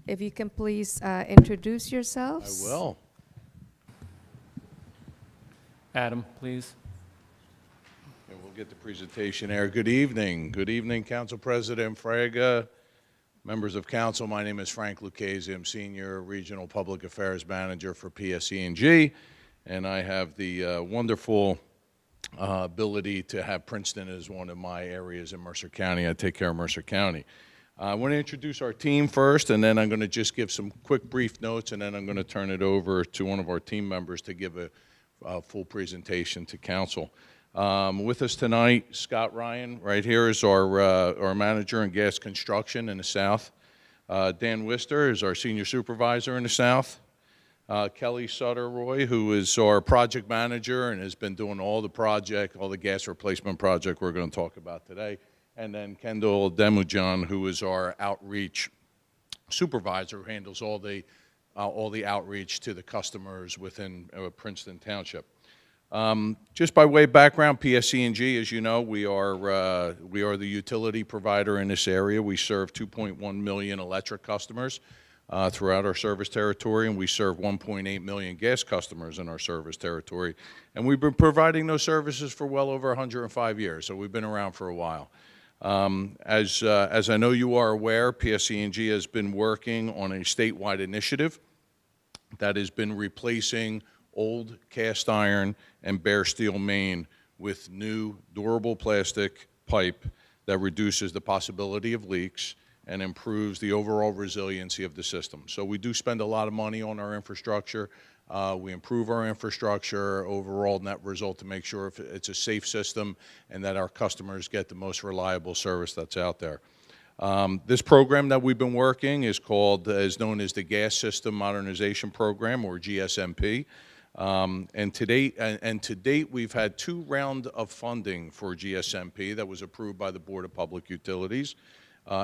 If you can please introduce yourselves. I will. Adam, please. And we'll get the presentation there. Good evening. Good evening, Council President Fraga, members of council. My name is Frank Lucchese. I'm Senior Regional Public Affairs Manager for PSC&G, and I have the wonderful ability to have Princeton as one of my areas in Mercer County. I take care of Mercer County. I want to introduce our team first, and then I'm going to just give some quick brief notes, and then I'm going to turn it over to one of our team members to give a full presentation to council. With us tonight, Scott Ryan, right here, is our manager in gas construction in the south. Dan Wister is our senior supervisor in the south. Kelly Sutter-Roy, who is our project manager and has been doing all the gas replacement project we're going to talk about today. And then Kendall Demujan, who is our outreach supervisor, who handles all the outreach to the customers within Princeton Township. Just by way of background, PSC&G, as you know, we are the utility provider in this area. We serve 2.1 million electric customers throughout our service territory, and we serve 1.8 million gas customers in our service territory. And we've been providing those services for well over 105 years, so we've been around for a while. As I know you are aware, PSC&G has been working on a statewide initiative that has been replacing old cast iron and bare steel main with new durable plastic pipe that reduces the possibility of leaks and improves the overall resiliency of the system. So we do spend a lot of money on our infrastructure. We improve our infrastructure, overall net result to make sure it's a safe system and that our customers get the most reliable service that's out there. This program that we've been working is known as the Gas System Modernization Program, or GSMP. And to date, we've had 2 rounds of funding for GSMP that was approved by the Board of Public Utilities,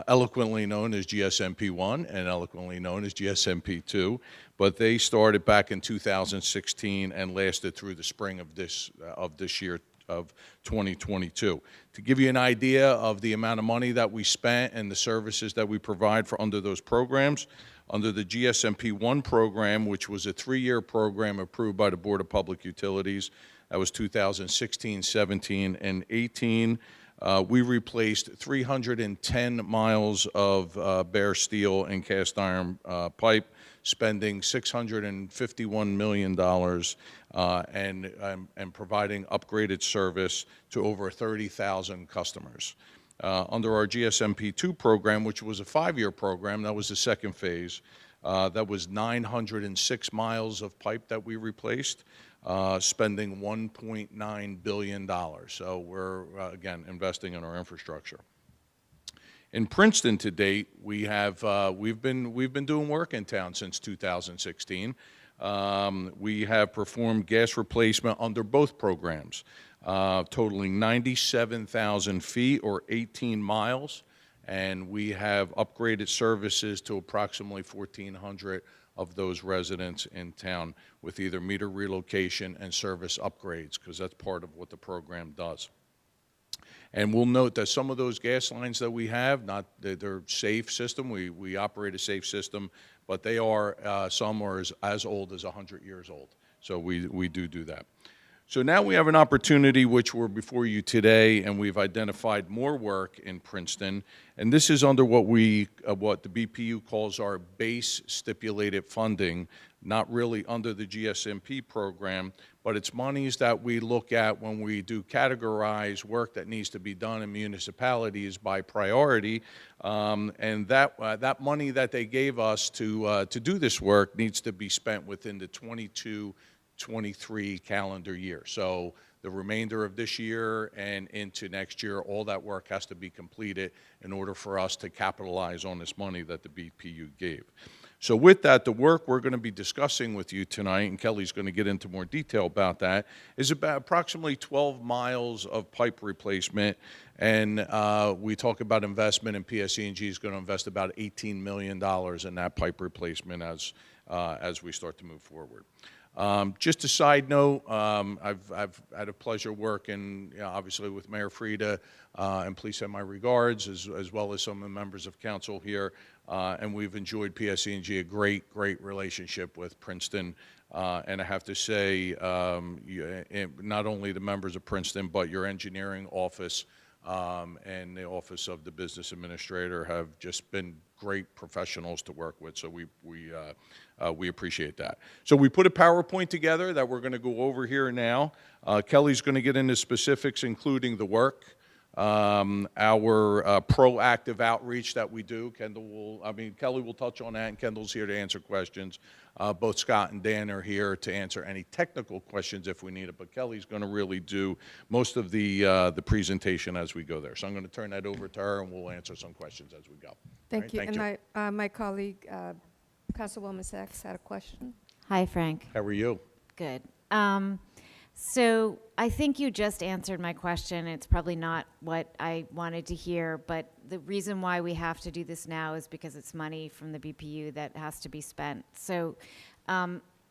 eloquently known as GSMP 1 and eloquently known as GSMP 2, but they started back in 2016 and lasted through the spring of this year of 2022. To give you an idea of the amount of money that we spent and the services that we provide for under those programs, under the GSMP 1 program, which was a 3-year program approved by the Board of Public Utilities, that was 2016, 17, and 18, we replaced 310 miles of bare steel and cast iron pipe, spending $651 million and providing upgraded service to over 30,000 customers. Under our GSMP 2 program, which was a 5-year program, that was the second phase, that was 906 miles of pipe that we replaced, spending $1.9 billion. So we're, again, investing in our infrastructure. In Princeton to date, we've been doing work in town since 2016. We have performed gas replacement under both programs, totaling 97,000 feet or 18 miles, and we have upgraded services to approximately 1,400 of those residents in town with either meter relocation and service upgrades, because that's part of what the program does. And we'll note that some of those gas lines that we have, they're safe system. We operate a safe system, but they are, some are as old as 100 years old. So we do that. So now we have an opportunity, which we're before you today, and we've identified more work in Princeton. And this is under what the BPU calls our base stipulated funding, not really under the GSMP program, but it's monies that we look at when we do categorize work that needs to be done in municipalities by priority. And that money that they gave us to do this work needs to be spent within the 22-23 calendar year. So the remainder of this year and into next year, all that work has to be completed in order for us to capitalize on this money that the BPU gave. So with that, the work we're going to be discussing with you tonight, and Kelly's going to get into more detail about that, is about approximately 12 miles of pipe replacement. And we talk about investment, and PSE&G is going to invest about $18 million in that pipe replacement as we start to move forward. Just a side note, I've had a pleasure working, obviously, with Mayor Frida, and please send my regards, as well as some of the members of council here. And we've enjoyed PSE&G, a great relationship with Princeton. And I have to say, not only the members of Princeton, but your engineering office and the Office of the Business Administrator have just been great professionals to work with, so we appreciate that. So we put a PowerPoint together that we're going to go over here now. Kelly's going to get into specifics, including the work, our proactive outreach that we do. Kelly will touch on that, and Kendall's here to answer questions. Both Scott and Dan are here to answer any technical questions if we need it, but Kelly's going to really do most of the presentation as we go there. So I'm going to turn that over to her, and we'll answer some questions as we go. Thank you. Thank And my colleague, Councilwoman Sachs, had a question. Hi, Frank. How are you? Good. So I think you just answered my question. It's probably not what I wanted to hear, but the reason why we have to do this now is because it's money from the BPU that has to be spent. So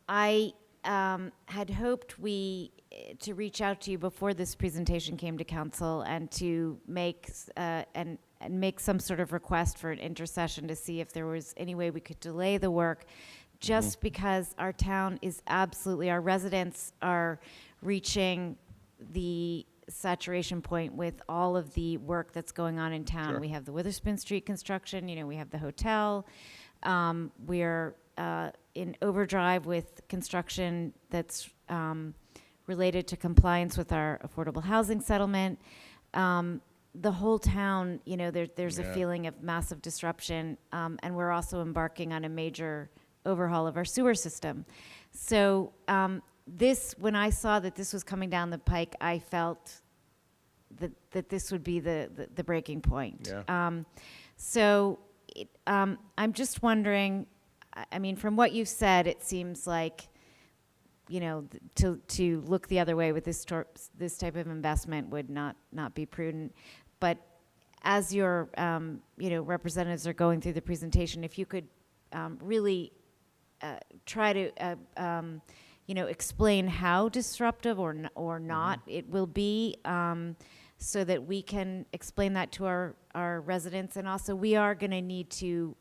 I had hoped to reach out to you before this presentation came to council and to make and make some sort of request for an intercession to see if there was any way we could delay the work, just because our town is absolutely, our residents are reaching the saturation point with all of the work that's going on in town. Sure. We have the Witherspoon Street construction, we have the hotel. We're in overdrive with construction that's related to compliance with our affordable housing settlement. The whole town, there's a feeling of massive disruption, and we're also embarking on a major overhaul of our sewer system. So when I saw that this was coming down the pike, I felt that this would be the breaking point. Yeah. I'm just wondering, from what you've said, it seems like, to look the other way with this type of investment would not be prudent. But as your representatives are going through the presentation, if you could really try to explain how disruptive or not it will be, so that we can explain that to our residents. And also, we are going to need to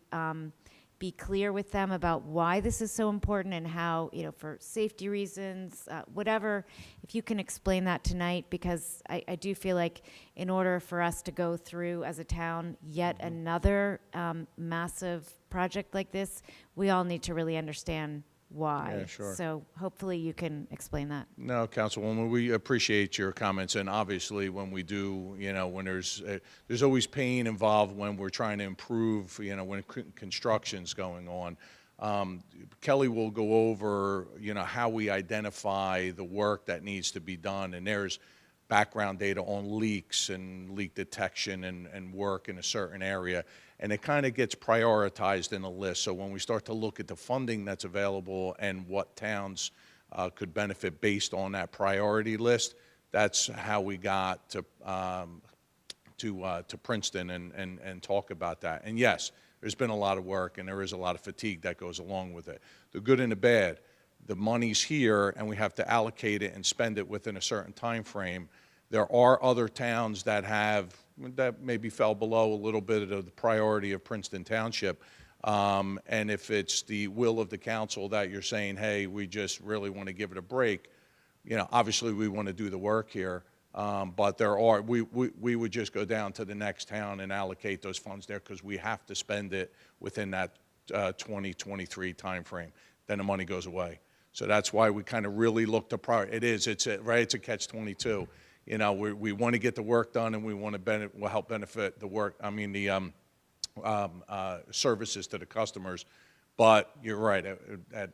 be clear with them about why this is so important and how, for safety reasons, whatever, if you can explain that tonight, because I do feel like in order for us to go through as a town yet another massive project like this, we all need to really understand why. Yeah, sure. So hopefully you can explain that. No, Councilwoman, we appreciate your comments, and obviously when we do, when there's always pain involved when we're trying to improve, when construction's going on. Kelly will go over, how we identify the work that needs to be done, and there's background data on leaks and leak detection and work in a certain area. And it kind of gets prioritized in a list. So when we start to look at the funding that's available and what towns could benefit based on that priority list, that's how we got to Princeton and talk about that. And yes, there's been a lot of work and there is a lot of fatigue that goes along with it. The good and the bad. The money's here and we have to allocate it and spend it within a certain time frame. There are other towns that maybe fell below a little bit of the priority of Princeton Township. And if it's the will of the council that you're saying, hey, we just really want to give it a break, obviously we want to do the work here, but we would just go down to the next town and allocate those funds there because we have to spend it within that 2023 timeframe. Then the money goes away. So that's why we kind of really look to it's a catch-22. We want to get the work done and we want to help benefit the services to the customers. But you're right, at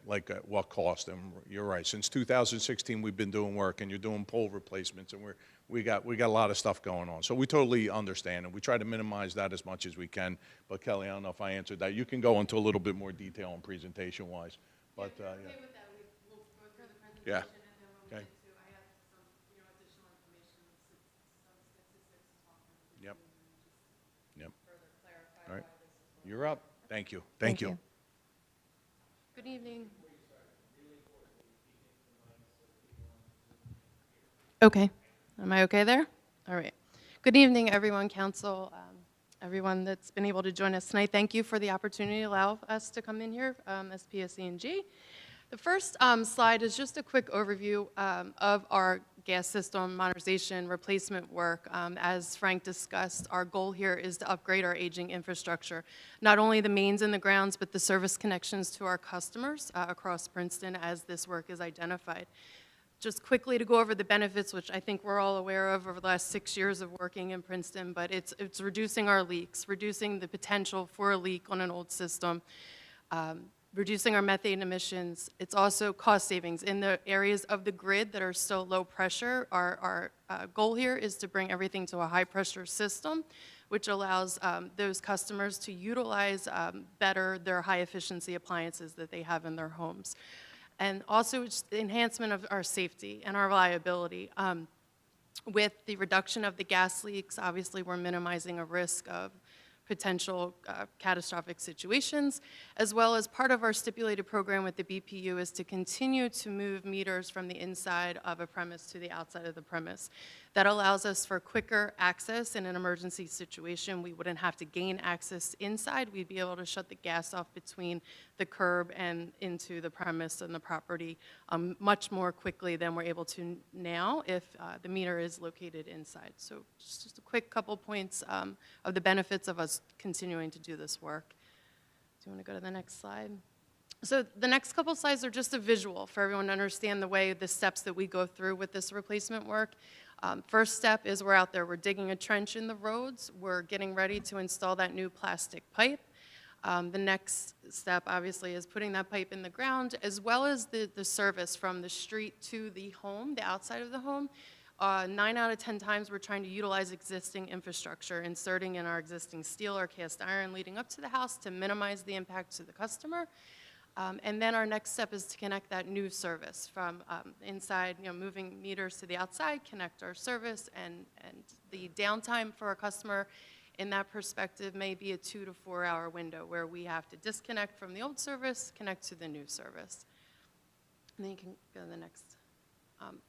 what cost? And you're right. Since 2016, we've been doing work, and you're doing pole replacements, and we got a lot of stuff going on. So we totally understand, and we try to minimize that as much as we can. But Kelly, I don't know if I answered that. You can go into a little bit more detail on presentation-wise. But yeah. Okay with that. We'll go through the presentation. Yeah. And then we'll get into, I have some additional information, some statistics to talk about. Yep. Yep. Further clarify. All right. You're up. Thank you. Thank you. Good evening. Okay. Am I okay there? All right. Good evening, everyone, council, everyone that's been able to join us tonight. Thank you for the opportunity to allow us to come in here as PSE&G. The first slide is just a quick overview of our gas system modernization replacement work. As Frank discussed, our goal here is to upgrade our aging infrastructure, not only the mains and the grounds, but the service connections to our customers across Princeton as this work is identified. Just quickly to go over the benefits, which I think we're all aware of over the last 6 years of working in Princeton, but it's reducing our leaks, reducing the potential for a leak on an old system, reducing our methane emissions. It's also cost savings in the areas of the grid that are still low pressure. Our goal here is to bring everything to a high pressure system, which allows those customers to utilize better their high efficiency appliances that they have in their homes. And also it's the enhancement of our safety and our reliability. With the reduction of the gas leaks, obviously we're minimizing a risk of potential catastrophic situations, as well as part of our stipulated program with the BPU is to continue to move meters from the inside of a premise to the outside of the premise. That allows us for quicker access in an emergency situation. We wouldn't have to gain access inside. We'd be able to shut the gas off between the curb and into the premise and the property much more quickly than we're able to now if the meter is located inside. So just a quick couple points of the benefits of us continuing to do this work. Do you want to go to the next slide? So the next couple slides are just a visual for everyone to understand the steps that we go through with this replacement work. First step is we're out there, we're digging a trench in the roads, we're getting ready to install that new plastic pipe. The next step, obviously, is putting that pipe in the ground, as well as the service from the street to the home, the outside of the home. 9 out of 10 times we're trying to utilize existing infrastructure, inserting in our existing steel or cast iron leading up to the house to minimize the impact to the customer. And then our next step is to connect that new service from inside, moving meters to the outside, connect our service, and the downtime for a customer in that perspective may be a 2 to 4 hour window where we have to disconnect from the old service, connect to the new service. And then you can go to the next.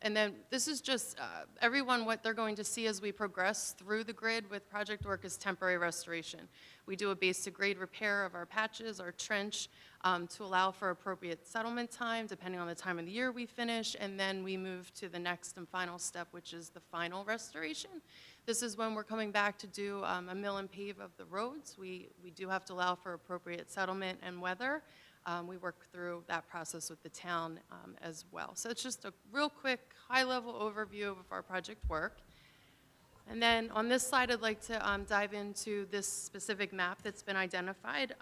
And then this is just everyone, what they're going to see as we progress through the grid with project work is temporary restoration. We do a base to grade repair of our patches, our trench, to allow for appropriate settlement time, depending on the time of the year we finish, and then we move to the next and final step, which is the final restoration. This is when we're coming back to do a mill and pave of the roads. We do have to allow for appropriate settlement and weather. We work through that process with the town as well. So it's just a real quick, high-level overview of our project work. And then on this slide, I'd like to dive into this specific map that's been identified.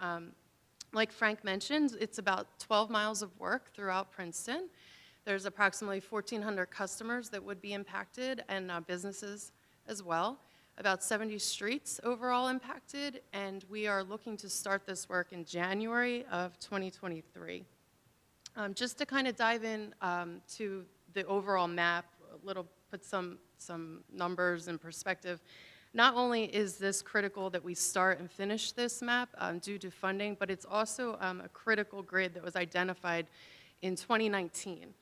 Like Frank mentioned, it's about 12 miles of work throughout Princeton. There's approximately 1,400 customers that would be impacted and businesses as well. About 70 streets overall impacted, and we are looking to start this work in January of 2023. Just to kind of dive in to the overall map, put some numbers in perspective. Not only is this critical that we start and finish this map due to funding, but it's also a critical grid that was identified in 2019.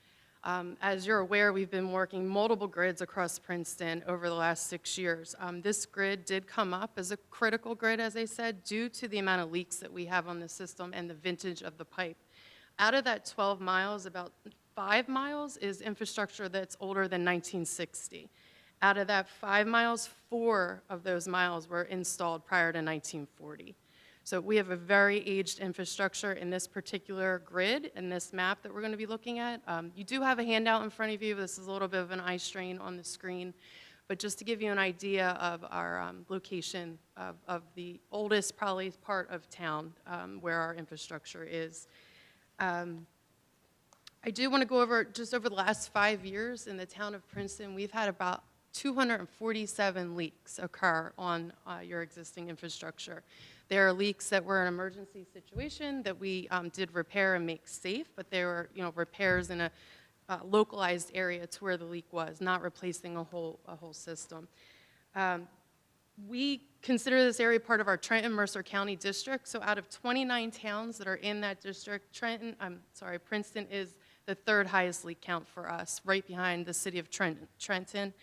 As you're aware, we've been working multiple grids across Princeton over the last 6 years. This grid did come up as a critical grid, as I said, due to the amount of leaks that we have on the system and the vintage of the pipe. Out of that 12 miles, about 5 miles is infrastructure that's older than 1960. Out of that 5 miles, 4 of those miles were installed prior to 1940. So we have a very aged infrastructure in this particular grid, in this map that we're going to be looking at. You do have a handout in front of you. This is a little bit of an eye strain on the screen. But just to give you an idea of our location of the oldest, probably, part of town where our infrastructure is. I do want to go over, just over the last 5 years in the town of Princeton, we've had about 247 leaks occur on your existing infrastructure. There are leaks that were an emergency situation that we did repair and make safe, but they were, repairs in a localized area to where the leak was, not replacing a whole system. We consider this area part of our Trenton-Mercer County district. So out of 29 towns that are in that district, Princeton is the 3rd highest leak count for us, right behind the city of Trenton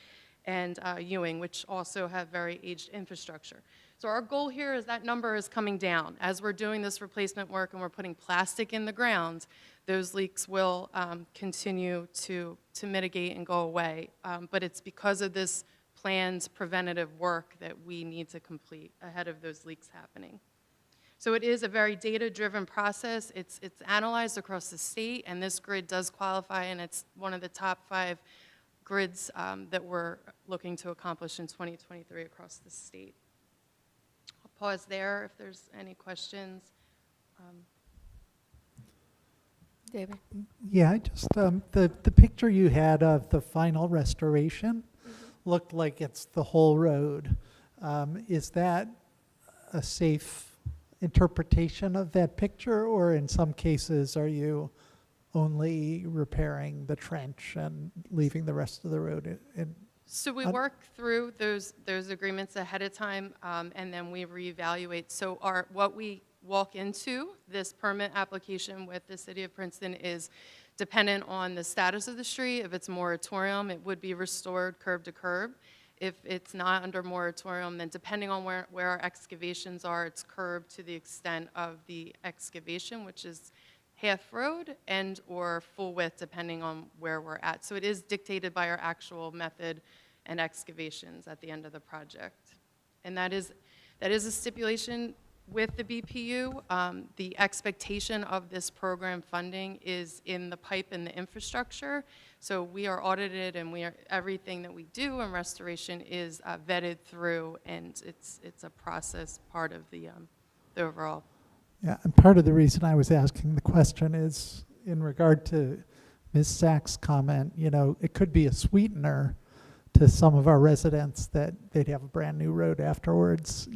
and Ewing, which also have very aged infrastructure. So our goal here is that number is coming down. As we're doing this replacement work and we're putting plastic in the ground, those leaks will continue to mitigate and go away. But it's because of this planned preventative work that we need to complete ahead of those leaks happening. So it is a very data-driven process. It's analyzed across the state, and this grid does qualify, and it's one of the top 5 grids that we're looking to accomplish in 2023 across the state. I'll pause there if there's any questions. David? Yeah, I just, the picture you had of the final restoration looked like it's the whole road. Is that a safe interpretation of that picture, or in some cases are you only repairing the trench and leaving the rest of the road in? So we work through those agreements ahead of time, and then we reevaluate. So what we walk into this permit application with the City of Princeton is dependent on the status of the street. If it's moratorium, it would be restored curb to curb. If it's not under moratorium, then depending on where our excavations are, it's curbed to the extent of the excavation, which is half road and or full width, depending on where we're at. So it is dictated by our actual method and excavations at the end of the project. And that is a stipulation with the BPU. The expectation of this program funding is in the pipe and the infrastructure. So we are audited, and everything that we do in restoration is vetted through, and it's a process part of the overall. Yeah, and part of the reason I was asking the question is in regard to Ms. Sachs' comment, it could be a sweetener to some of our residents that they'd have a brand new road afterwards,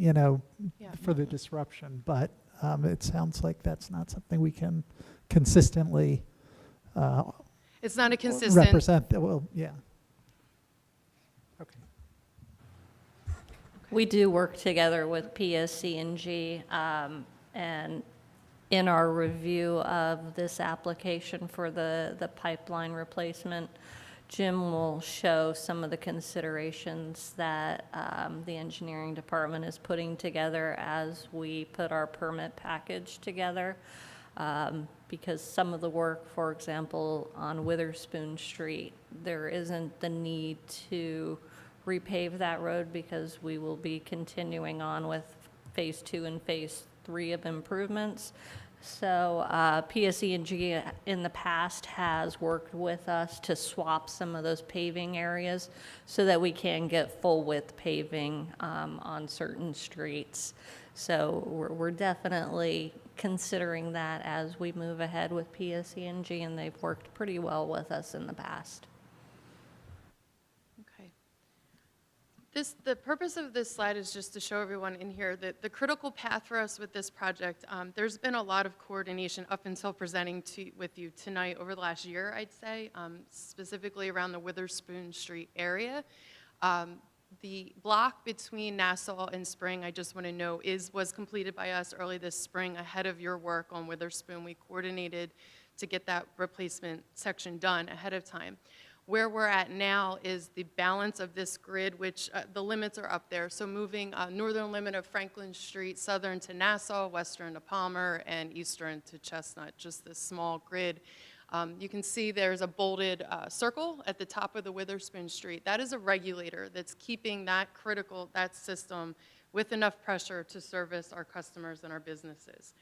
for the disruption. But it sounds like that's not something we can consistently it's not a consistent represent. Well, yeah. Okay. We do work together with PSC&G, and in our review of this application for the pipeline replacement, Jim will show some of the considerations that the engineering department is putting together as we put our permit package together. Because some of the work, for example, on Witherspoon Street, there isn't the need to repave that road because we will be continuing on with phase 2 and phase 3 of improvements. So PSC&G in the past has worked with us to swap some of those paving areas so that we can get full width paving on certain streets. So we're definitely considering that as we move ahead with PSC&G, and they've worked pretty well with us in the past. Okay. The purpose of this slide is just to show everyone in here that the critical path for us with this project, there's been a lot of coordination up until presenting with you tonight over the last year, I'd say, specifically around the Witherspoon Street area. The block between Nassau and Spring, I just want to note, was completed by us early this spring ahead of your work on Witherspoon. We coordinated to get that replacement section done ahead of time. Where we're at now is the balance of this grid, which the limits are up there. So moving northern limit of Franklin Street, southern to Nassau, western to Palmer, and eastern to Chestnut, just this small grid. You can see there's a bolded circle at the top of the Witherspoon Street. That is a regulator that's keeping that system with enough pressure to service our customers and our businesses.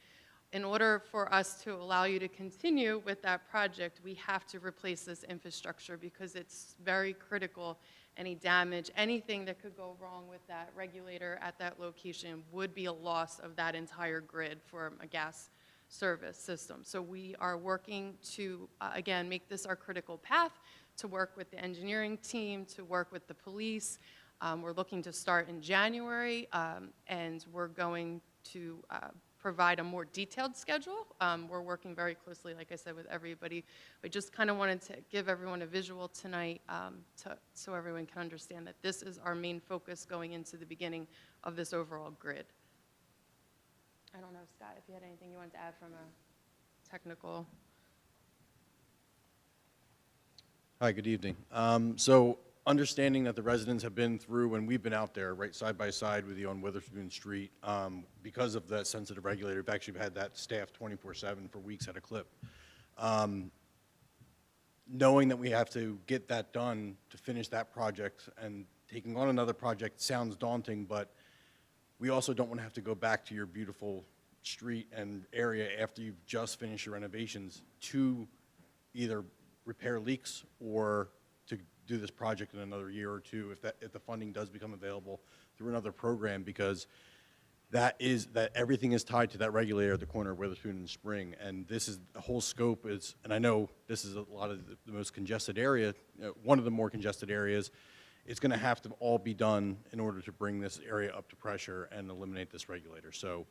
In order for us to allow you to continue with that project, we have to replace this infrastructure because it's very critical. Any damage, anything that could go wrong with that regulator at that location would be a loss of that entire grid for a gas service system. So we are working to, again, make this our critical path, to work with the engineering team, to work with the police. We're looking to start in January, and we're going to provide a more detailed schedule. We're working very closely, like I said, with everybody. I just kind of wanted to give everyone a visual tonight so everyone can understand that this is our main focus going into the beginning of this overall grid. I don't know, Scott, if you had anything you wanted to add from a technical. Hi, good evening. So understanding that the residents have been through, and we've been out there, right, side by side with you on Witherspoon Street, because of that sensitive regulator. We've actually had that staffed 24/7 for weeks at a clip. Knowing that we have to get that done to finish that project, and taking on another project sounds daunting, but we also don't want to have to go back to your beautiful street and area after you've just finished your renovations to either repair leaks or to do this project in another year or two if the funding does become available through another program, because that everything is tied to that regulator at the corner of Witherspoon and Spring. And this is, the whole scope is, and I know this is a lot of the most congested area, one of the more congested areas. It's going to have to all be done in order to bring this area up to pressure and eliminate this regulator. So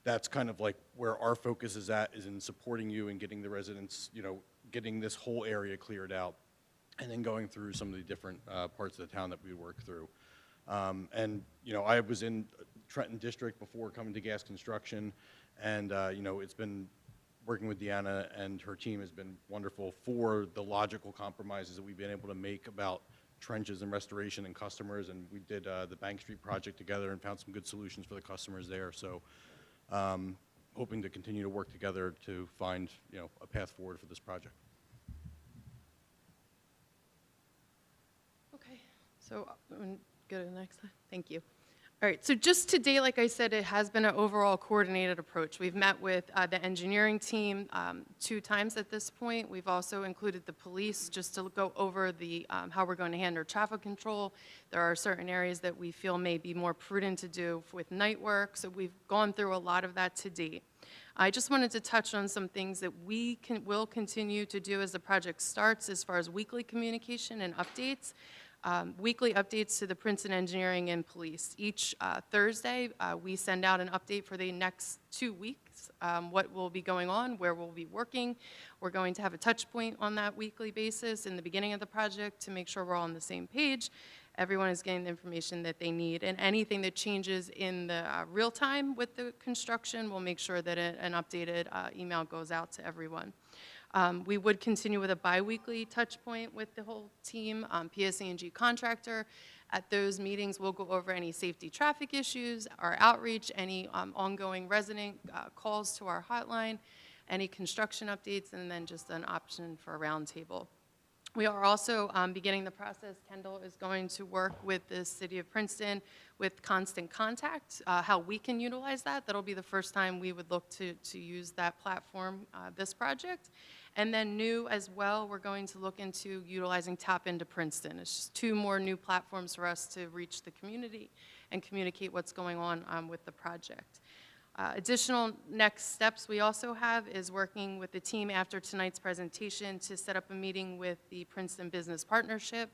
that's kind of like where our focus is at, is in supporting you and getting the residents, getting this whole area cleared out, and then going through some of the different parts of the town that we work through. And I was in Trenton District before coming to gas construction, and it's been working with Deanna and her team has been wonderful for the logical compromises that we've been able to make about trenches and restoration and customers. And we did the Bank Street project together and found some good solutions for the customers there. So hoping to continue to work together to find a path forward for this project. Okay, so go to the next slide. Thank you. All right, so just today, like I said, it has been an overall coordinated approach. We've met with the engineering team 2 times at this point. We've also included the police just to go over the how we're going to handle traffic control. There are certain areas that we feel may be more prudent to do with night work, so we've gone through a lot of that to date. I just wanted to touch on some things that we will continue to do as the project starts, as far as weekly communication and updates. Weekly updates to the Princeton Engineering and Police. Each Thursday, we send out an update for the next 2 weeks, what will be going on, where we'll be working. We're going to have a touch point on that weekly basis in the beginning of the project to make sure we're all on the same page. Everyone is getting the information that they need, and anything that changes in the real time with the construction, we'll make sure that an updated email goes out to everyone. We would continue with a bi-weekly touch point with the whole team, PSE&G contractor. At those meetings, we'll go over any safety traffic issues, our outreach, any ongoing resident calls to our hotline, any construction updates, and then just an option for a roundtable. We are also beginning the process. Kendall is going to work with the City of Princeton with Constant Contact, how we can utilize that. That'll be the first time we would look to use that platform, this project. And then new as well, we're going to look into utilizing Tap Into Princeton. It's just 2 more new platforms for us to reach the community and communicate what's going on with the project. Additional next steps we also have is working with the team after tonight's presentation to set up a meeting with the Princeton Business Partnership,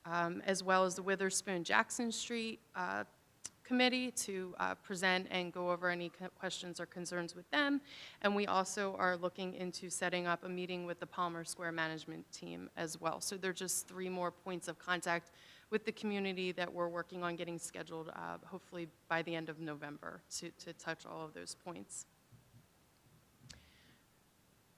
as well as the Witherspoon Jackson Street Committee to present and go over any questions or concerns with them. And we also are looking into setting up a meeting with the Palmer Square Management Team as well. So there are just 3 more points of contact with the community that we're working on getting scheduled, hopefully by the end of November, to touch all of those points.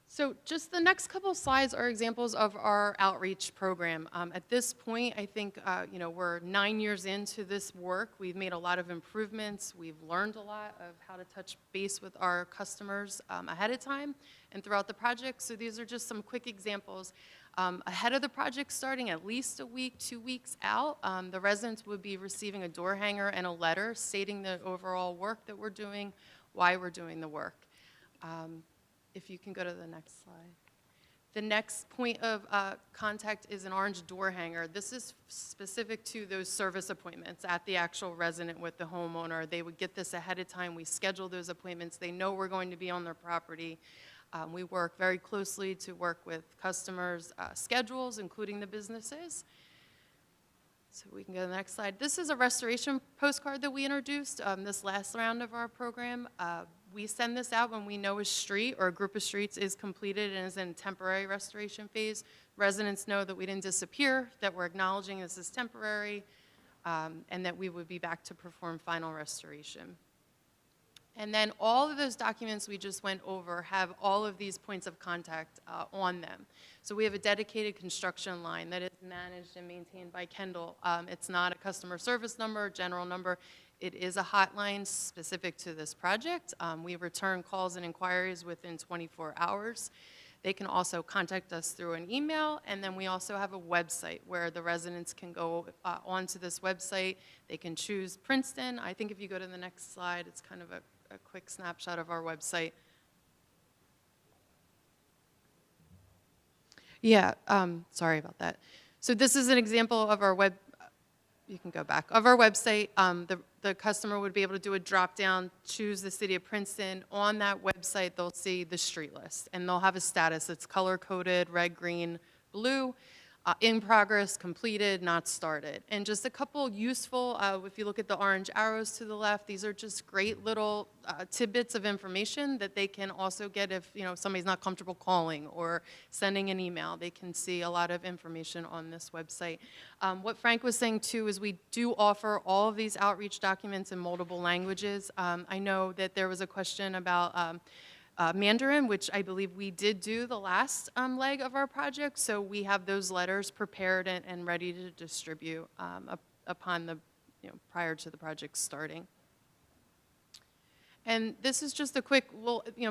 So just the next couple slides are examples of our outreach program. At this point, I think, we're 9 years into this work. We've made a lot of improvements. We've learned a lot of how to touch base with our customers ahead of time and throughout the project. So these are just some quick examples. Ahead of the project starting, at least a week, 2 weeks out, the residents would be receiving a door hanger and a letter stating the overall work that we're doing, why we're doing the work. If you can go to the next slide. The next point of contact is an orange door hanger. This is specific to those service appointments at the actual resident with the homeowner. They would get this ahead of time. We schedule those appointments. They know we're going to be on their property. We work very closely to work with customers' schedules, including the businesses. So we can go to the next slide. This is a restoration postcard that we introduced this last round of our program. We send this out when we know a street or a group of streets is completed and is in temporary restoration phase. Residents know that we didn't disappear, that we're acknowledging this is temporary, and that we would be back to perform final restoration. And then all of those documents we just went over have all of these points of contact on them. So we have a dedicated construction line that is managed and maintained by Kendall. It's not a customer service number, general number. It is a hotline specific to this project. We return calls and inquiries within 24 hours. They can also contact us through an email, and then we also have a website where the residents can go onto this website. They can choose Princeton. I think if you go to the next slide, it's kind of a quick snapshot of our website. Yeah, sorry about that. So this is an example of our you can go back, of our website. The customer would be able to do a drop down, choose the city of Princeton. On that website, they'll see the street list, and they'll have a status. It's color coded, red, green, blue. In progress, completed, not started. And just a couple useful, if you look at the orange arrows to the left, these are just great little tidbits of information that they can also get if somebody's not comfortable calling or sending an email. They can see a lot of information on this website. What Frank was saying too is we do offer all of these outreach documents in multiple languages. I know that there was a question about Mandarin, which I believe we did do the last leg of our project, so we have those letters prepared and ready to distribute upon the, prior to the project starting. And this is just a quick,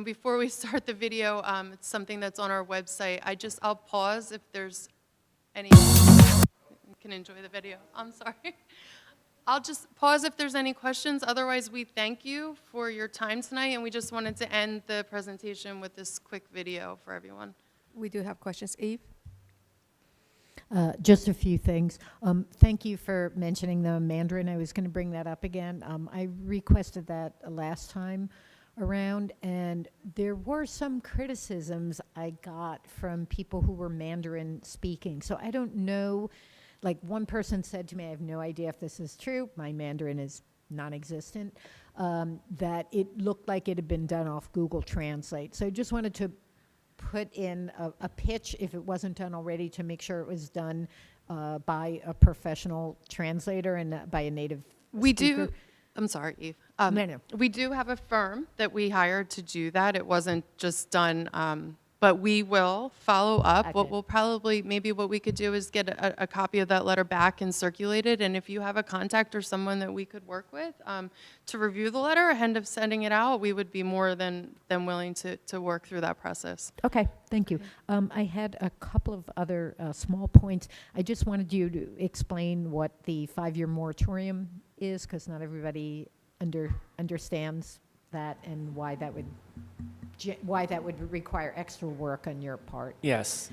before we start the video, it's something that's on our website. I'll pause if there's any, you can enjoy the video. I'm sorry. I'll just pause if there's any questions. Otherwise, we thank you for your time tonight, and we just wanted to end the presentation with this quick video for everyone. We do have questions. Eve? Just a few things. Thank you for mentioning the Mandarin. I was going to bring that up again. I requested that last time around, and there were some criticisms I got from people who were Mandarin speaking. So I don't know. Like one person said to me, I have no idea if this is true, my Mandarin is non-existent, that it looked like it had been done off Google Translate. So I just wanted to put in a pitch, if it wasn't done already, to make sure it was done by a professional translator and by a native speaker. I'm sorry, Eve. No. We do have a firm that we hired to do that. It wasn't just done, but we will follow up. Okay. Maybe what we could do is get a copy of that letter back and circulate it. And if you have a contact or someone that we could work with to review the letter ahead of sending it out, we would be more than willing to work through that process. Okay, thank you. I had a couple of other small points. I just wanted you to explain what the 5-year moratorium is, because not everybody understands that and why that would require extra work on your part. Yes.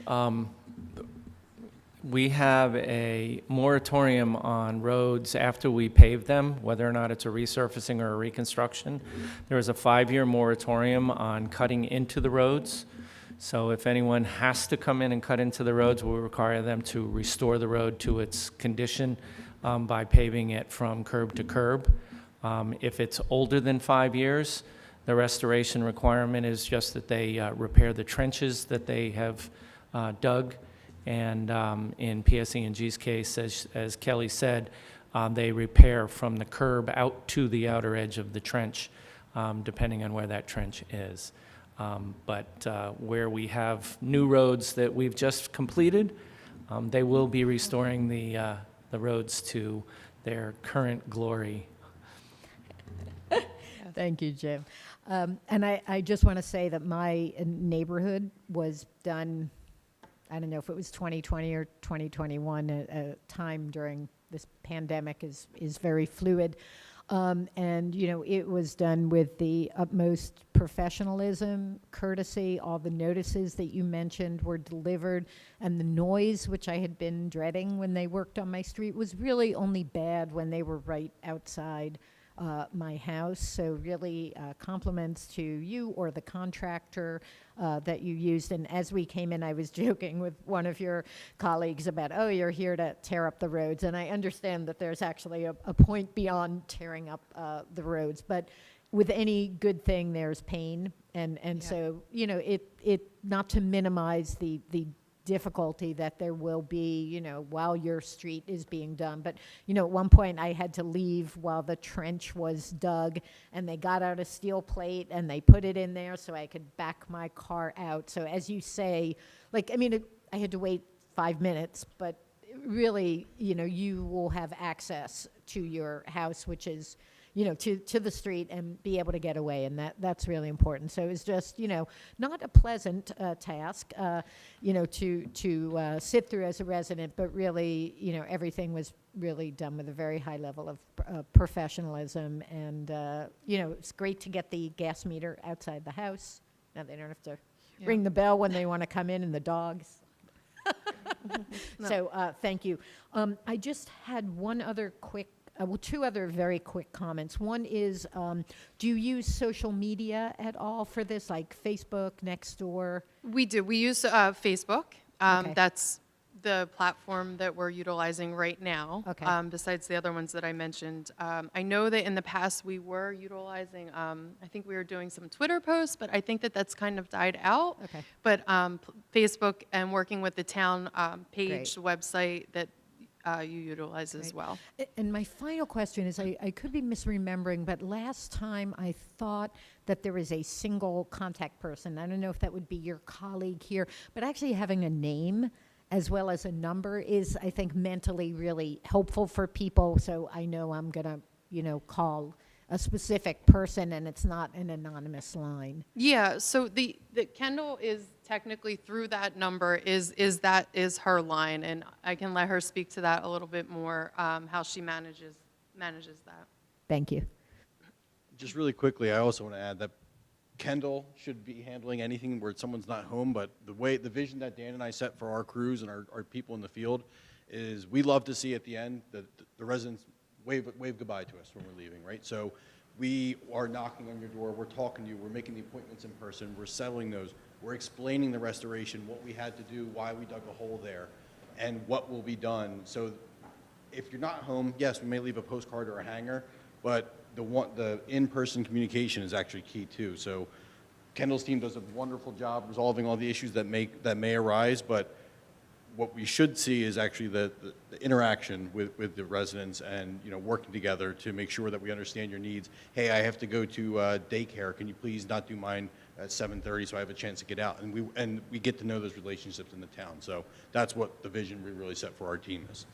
We have a moratorium on roads after we pave them, whether or not it's a resurfacing or a reconstruction. There is a 5-year moratorium on cutting into the roads. So if anyone has to come in and cut into the roads, we'll require them to restore the road to its condition by paving it from curb to curb. If it's older than 5 years, the restoration requirement is just that they repair the trenches that they have dug. And in PSE&G's case, as Kelly said, they repair from the curb out to the outer edge of the trench, depending on where that trench is. But where we have new roads that we've just completed, they will be restoring the roads to their current glory. Thank you, Jim. And I just want to say that my neighborhood was done, I don't know if it was 2020 or 2021, a time during this pandemic is very fluid. And, you know, it was done with the utmost professionalism, courtesy. All the notices that you mentioned were delivered, and the noise, which I had been dreading when they worked on my street, was really only bad when they were right outside my house. So really compliments to you or the contractor that you used. And as we came in, I was joking with one of your colleagues about, oh, you're here to tear up the roads. And I understand that there's actually a point beyond tearing up the roads. But with any good thing, there's pain. And so, you know, it not to minimize the difficulty that there will be, you know, while your street is being done. But, you know, at one point I had to leave while the trench was dug, and they got out a steel plate and they put it in there so I could back my car out. So as you say, like, I mean, I had to wait 5 minutes, but really, you know, you will have access to your house, which is, you know, to the street, and be able to get away, and that's really important. So it's just, you know, not a pleasant task, you know, to sit through as a resident, but really, you know, everything was really done with a very high level of professionalism, and, you know, it's great to get the gas meter outside the house. Now they don't have to ring the bell when they want to come in, and the dogs. No. So thank you. I just had one other quick well, two other very quick comments. One is, do you use social media at all for this, like Facebook, Nextdoor? We do. We use Facebook. Okay. That's the platform that we're utilizing right now, Okay. Besides the other ones that I mentioned. I know that in the past we were utilizing, I think we were doing some Twitter posts, but I think that that's kind of died out. Okay. But Facebook and working with the town page, Great. the website that you utilize as Right. well. And my final question is, I could be misremembering, but last time I thought that there was a single contact person. I don't know if that would be your colleague here, but actually having a name as well as a number is, I think, mentally really helpful for people. So I know I'm going to, you know, call a specific person and it's not an anonymous line. Yeah, so the Kendall is technically through that number is her line, and I can let her speak to that a little bit more, how she manages that. Thank you. Just really quickly, I also want to add that Kendall should be handling anything where someone's not home, but the vision that Dan and I set for our crews and our people in the field is we love to see at the end the residents wave goodbye to us when we're leaving, right? So we are knocking on your door, we're talking to you, we're making the appointments in person, we're settling those, we're explaining the restoration, what we had to do, why we dug a hole there, and what will be done. So if you're not home, yes, we may leave a postcard or a hanger, but the in-person communication is actually key too. So Kendall's team does a wonderful job resolving all the issues that may arise, but what we should see is actually the interaction with the residents, and, you know, working together to make sure that we understand your needs. Hey, I have to go to daycare. Can you please not do mine at 7:30 so I have a chance to get out? And we get to know those relationships in the town. So that's what the vision we really set for our team is.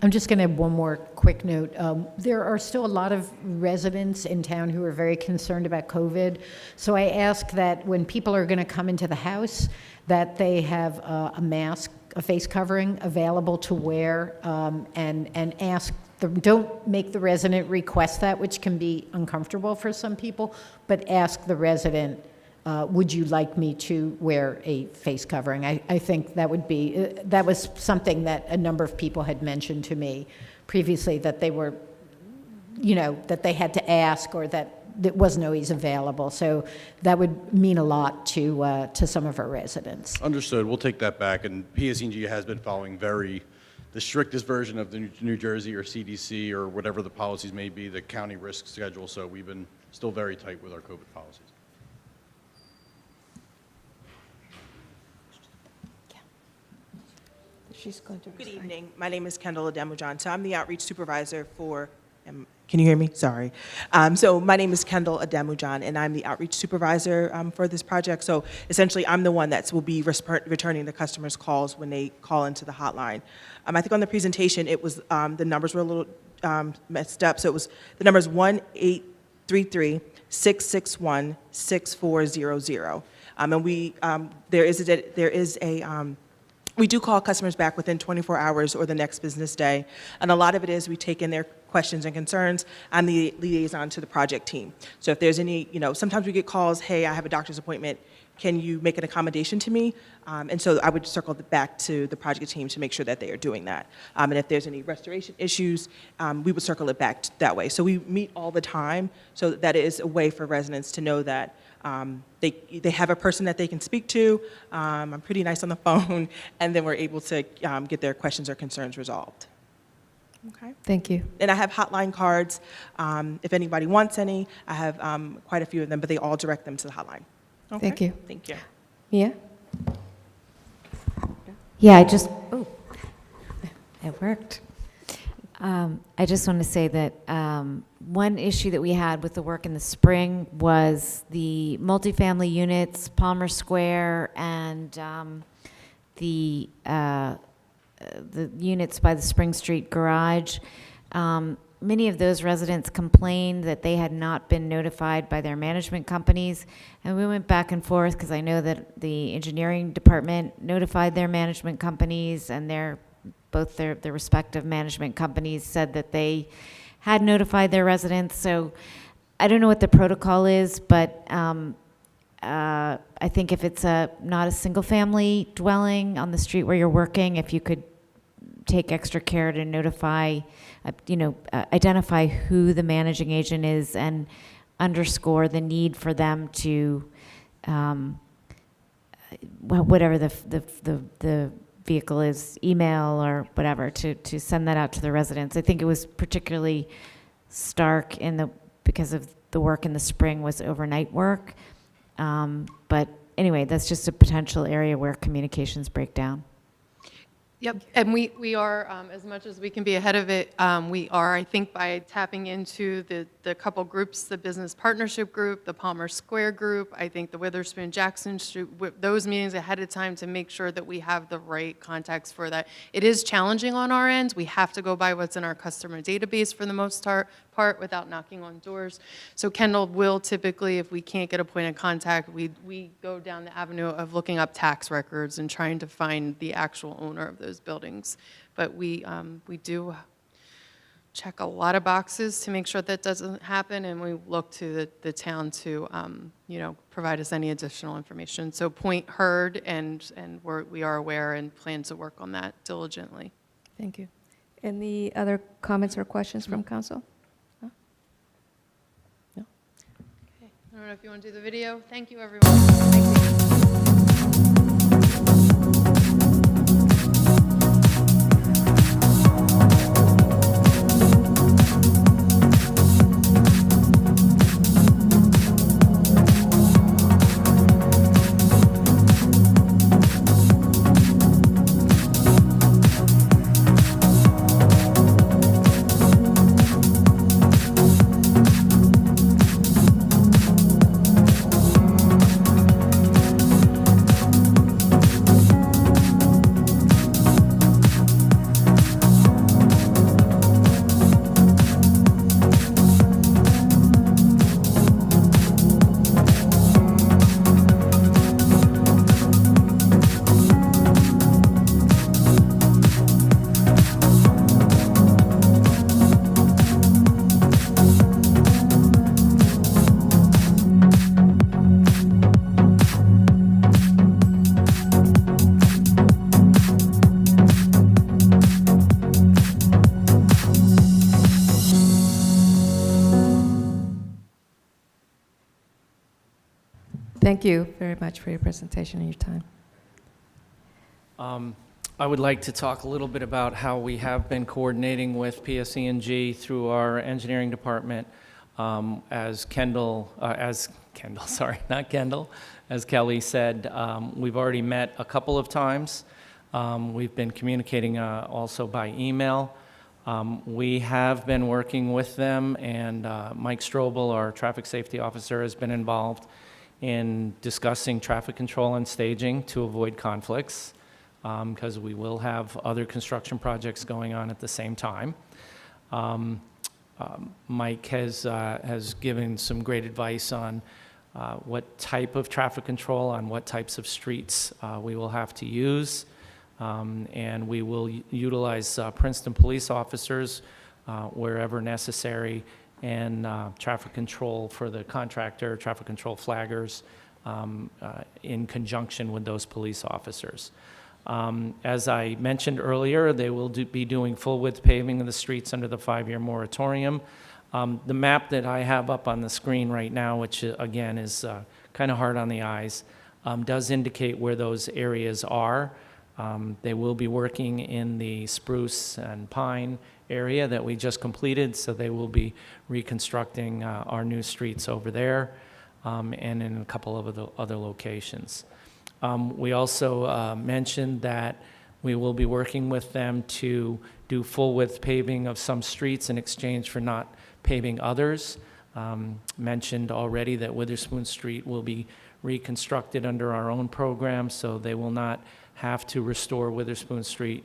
I'm just going to have one more quick note. There are still a lot of residents in town who are very concerned about COVID. So I ask that when people are going to come into the house, that they have a mask, a face covering available to wear, and ask don't make the resident request that, which can be uncomfortable for some people, but ask the resident, would you like me to wear a face covering? I think that would be, that was something that a number of people had mentioned to me previously, that they were, you know, that they had to ask, or that it wasn't always available. So that would mean a lot to some of our residents. Understood. We'll take that back. And PSE&G has been following the strictest version of the New Jersey or CDC or whatever the policies may be, the county risk schedule. So we've been still very tight with our COVID policies. Good evening. My name is Kendall Ademujan. So I'm the outreach supervisor for Can you hear me? Sorry. So my name is Kendall Adamujan, and I'm the outreach supervisor for this project. So essentially, I'm the one that will be returning the customers' calls when they call into the hotline. I think on the presentation, it was the numbers were a little messed up. So it was the numbers 1-833-661-6400. And we do call customers back within 24 hours or the next business day. And a lot of it is we take in their questions and concerns. I'm the liaison to the project team. So if there's any, sometimes we get calls, hey, I have a doctor's appointment. Can you make an accommodation to me? And so I would circle back to the project team to make sure that they are doing that. And if there's any restoration issues, we would circle it back that way. So we meet all the time. So that is a way for residents to know that they have a person that they can speak to. I'm pretty nice on the phone, and then we're able to get their questions or concerns resolved. Okay. Thank you. And I have hotline cards. If anybody wants any, I have quite a few of them, but they all direct them to the hotline. Okay? Thank you. Thank you. Mia? Yeah, it worked. I just want to say that one issue that we had with the work in the spring was the multifamily units, Palmer Square, and the units by the Spring Street garage. Many of those residents complained that they had not been notified by their management companies, and we went back and forth because I know that the engineering department notified their management companies, and both their respective management companies said that they had notified their residents. So I don't know what the protocol is, but I think if it's not a single-family dwelling on the street where you're working, if you could take extra care to notify, identify who the managing agent is and underscore the need for them to, whatever the vehicle is, email or whatever, to send that out to the residents. I think it was particularly stark because of the work in the spring was overnight work. But anyway, that's just a potential area where communications break down. Yep, and we are, as much as we can be ahead of it, we are, I think, by tapping into the couple groups, the business partnership group, the Palmer Square group, I think the Witherspoon Jackson Street, those meetings ahead of time to make sure that we have the right contacts for that. It is challenging on our end. We have to go by what's in our customer database for the most part without knocking on doors. So Kendall will typically, if we can't get a point of contact, we go down the avenue of looking up tax records and trying to find the actual owner of those buildings. But we do check a lot of boxes to make sure that doesn't happen, and we look to the town to provide us any additional information. So point heard, and we are aware and plan to work on that diligently. Thank you. Any other comments or questions from council? No? No? Okay. I don't know if you want to do the video. Thank you, everyone. Thank you. Thank you very much for your presentation and your time. I would like to talk a little bit about how we have been coordinating with PSE&G through our engineering department. As Kendall, sorry, not Kendall, as Kelly said, we've already met a couple of times. We've been communicating also by email. We have been working with them, and Mike Strobel, our traffic safety officer, has been involved in discussing traffic control and staging to avoid conflicts, because we will have other construction projects going on at the same time. Mike has given some great advice on what type of traffic control on what types of streets we will have to use. And we will utilize Princeton police officers wherever necessary, and traffic control for the contractor, traffic control flaggers, in conjunction with those police officers. As I mentioned earlier, they will be doing full-width paving of the streets under the 5-year moratorium. The map that I have up on the screen right now, which again is kind of hard on the eyes, does indicate where those areas are. They will be working in the spruce and pine area that we just completed, so they will be reconstructing our new streets over there, and in a couple of other locations. We also mentioned that we will be working with them to do full-width paving of some streets in exchange for not paving others. Mentioned already that Witherspoon Street will be reconstructed under our own program, so they will not have to restore Witherspoon Street,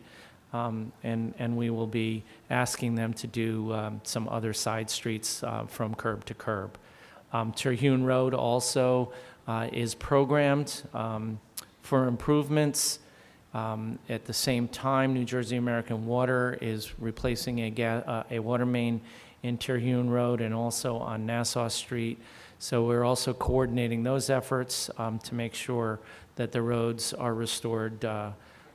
and we will be asking them to do some other side streets from curb to curb. Terhune Road also is programmed for improvements. At the same time, New Jersey American Water is replacing a water main in Terhune Road and also on Nassau Street. So we're also coordinating those efforts to make sure that the roads are restored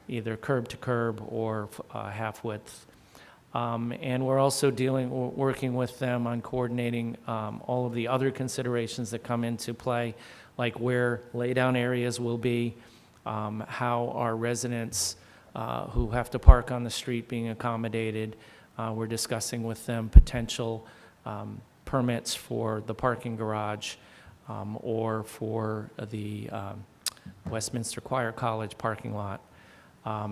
either curb to curb or half width. And we're also working with them on coordinating all of the other considerations that come into play, like where laydown areas will be, how our residents who have to park on the street being accommodated. We're discussing with them potential permits for the parking garage or for the Westminster Choir College parking lot,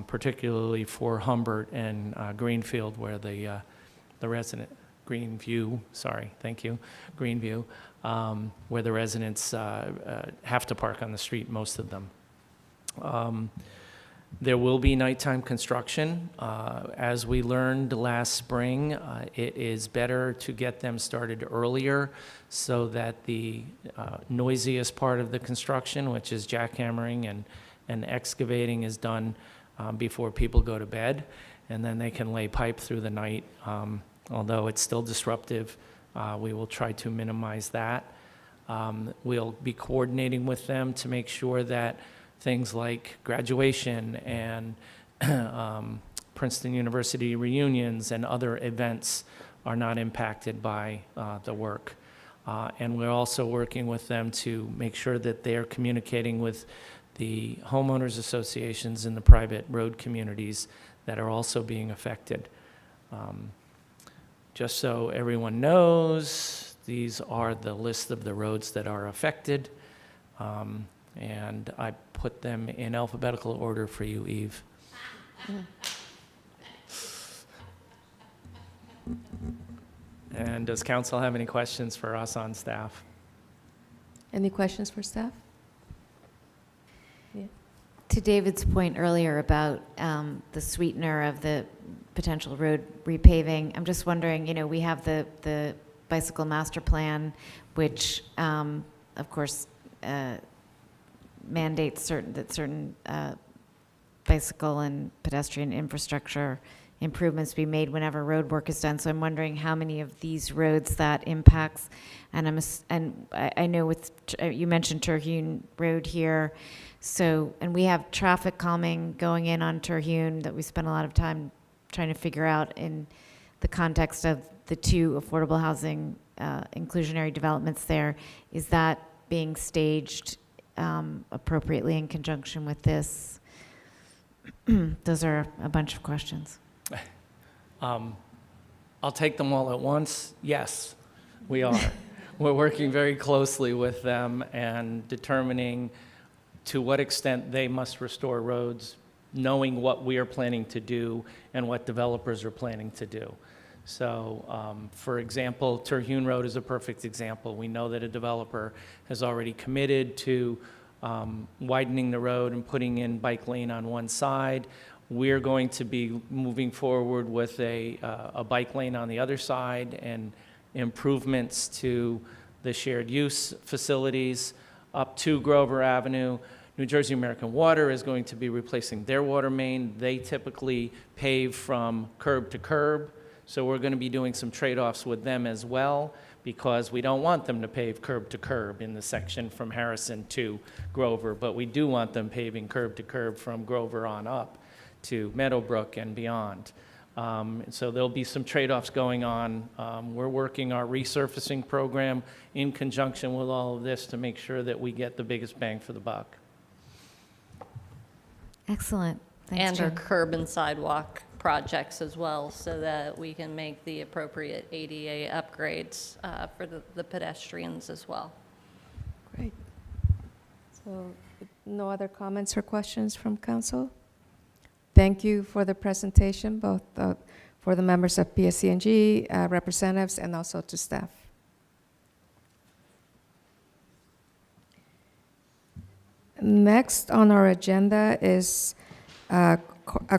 particularly for Humbert and Greenfield, where the resident, Greenview, sorry, thank you, Greenview, where the residents have to park on the street, most of them. There will be nighttime construction. As we learned last spring, it is better to get them started earlier so that the noisiest part of the construction, which is jackhammering and excavating, is done before people go to bed, and then they can lay pipe through the night. Although it's still disruptive, we will try to minimize that. We'll be coordinating with them to make sure that things like graduation and Princeton University reunions and other events are not impacted by the work. And we're also working with them to make sure that they're communicating with the homeowners associations in the private road communities that are also being affected. Just so everyone knows, these are the list of the roads that are affected. And I put them in alphabetical order for you, Eve. And does council have any questions for us on staff? Any questions for staff? Yeah. To David's point earlier about the sweetener of the potential road repaving, I'm just wondering, you know, we have the bicycle master plan, which, of course, mandates certain bicycle and pedestrian infrastructure improvements be made whenever road work is done. So I'm wondering how many of these roads that impacts. And I know with you mentioned Terhune Road here, so and we have traffic calming going in on Terhune that we spent a lot of time trying to figure out in the context of the 2 affordable housing inclusionary developments there. Is that being staged appropriately in conjunction with this? Those are a bunch of questions. I'll take them all at once. Yes, we are. We're working very closely with them and determining to what extent they must restore roads knowing what we are planning to do and what developers are planning to do. So, for example, Terhune Road is a perfect example. We know that a developer has already committed to widening the road and putting in bike lane on one side. We're going to be moving forward with a bike lane on the other side and improvements to the shared use facilities up to Grover Avenue. New Jersey American Water is going to be replacing their water main. They typically pave from curb to curb. So we're going to be doing some trade-offs with them as well, because we don't want them to pave curb to curb in the section from Harrison to Grover, but we do want them paving curb to curb from Grover on up to Meadowbrook and beyond. So there'll be some trade-offs going on. We're working our resurfacing program in conjunction with all of this to make sure that we get the biggest bang for the buck. Excellent. Thanks, And our Jen. curb and sidewalk projects as well, so that we can make the appropriate ADA upgrades for the pedestrians as well. Great. So, no other comments or questions from council? Thank you for the presentation, both for the members of PSC&G, representatives, and also to staff. Next on our agenda is a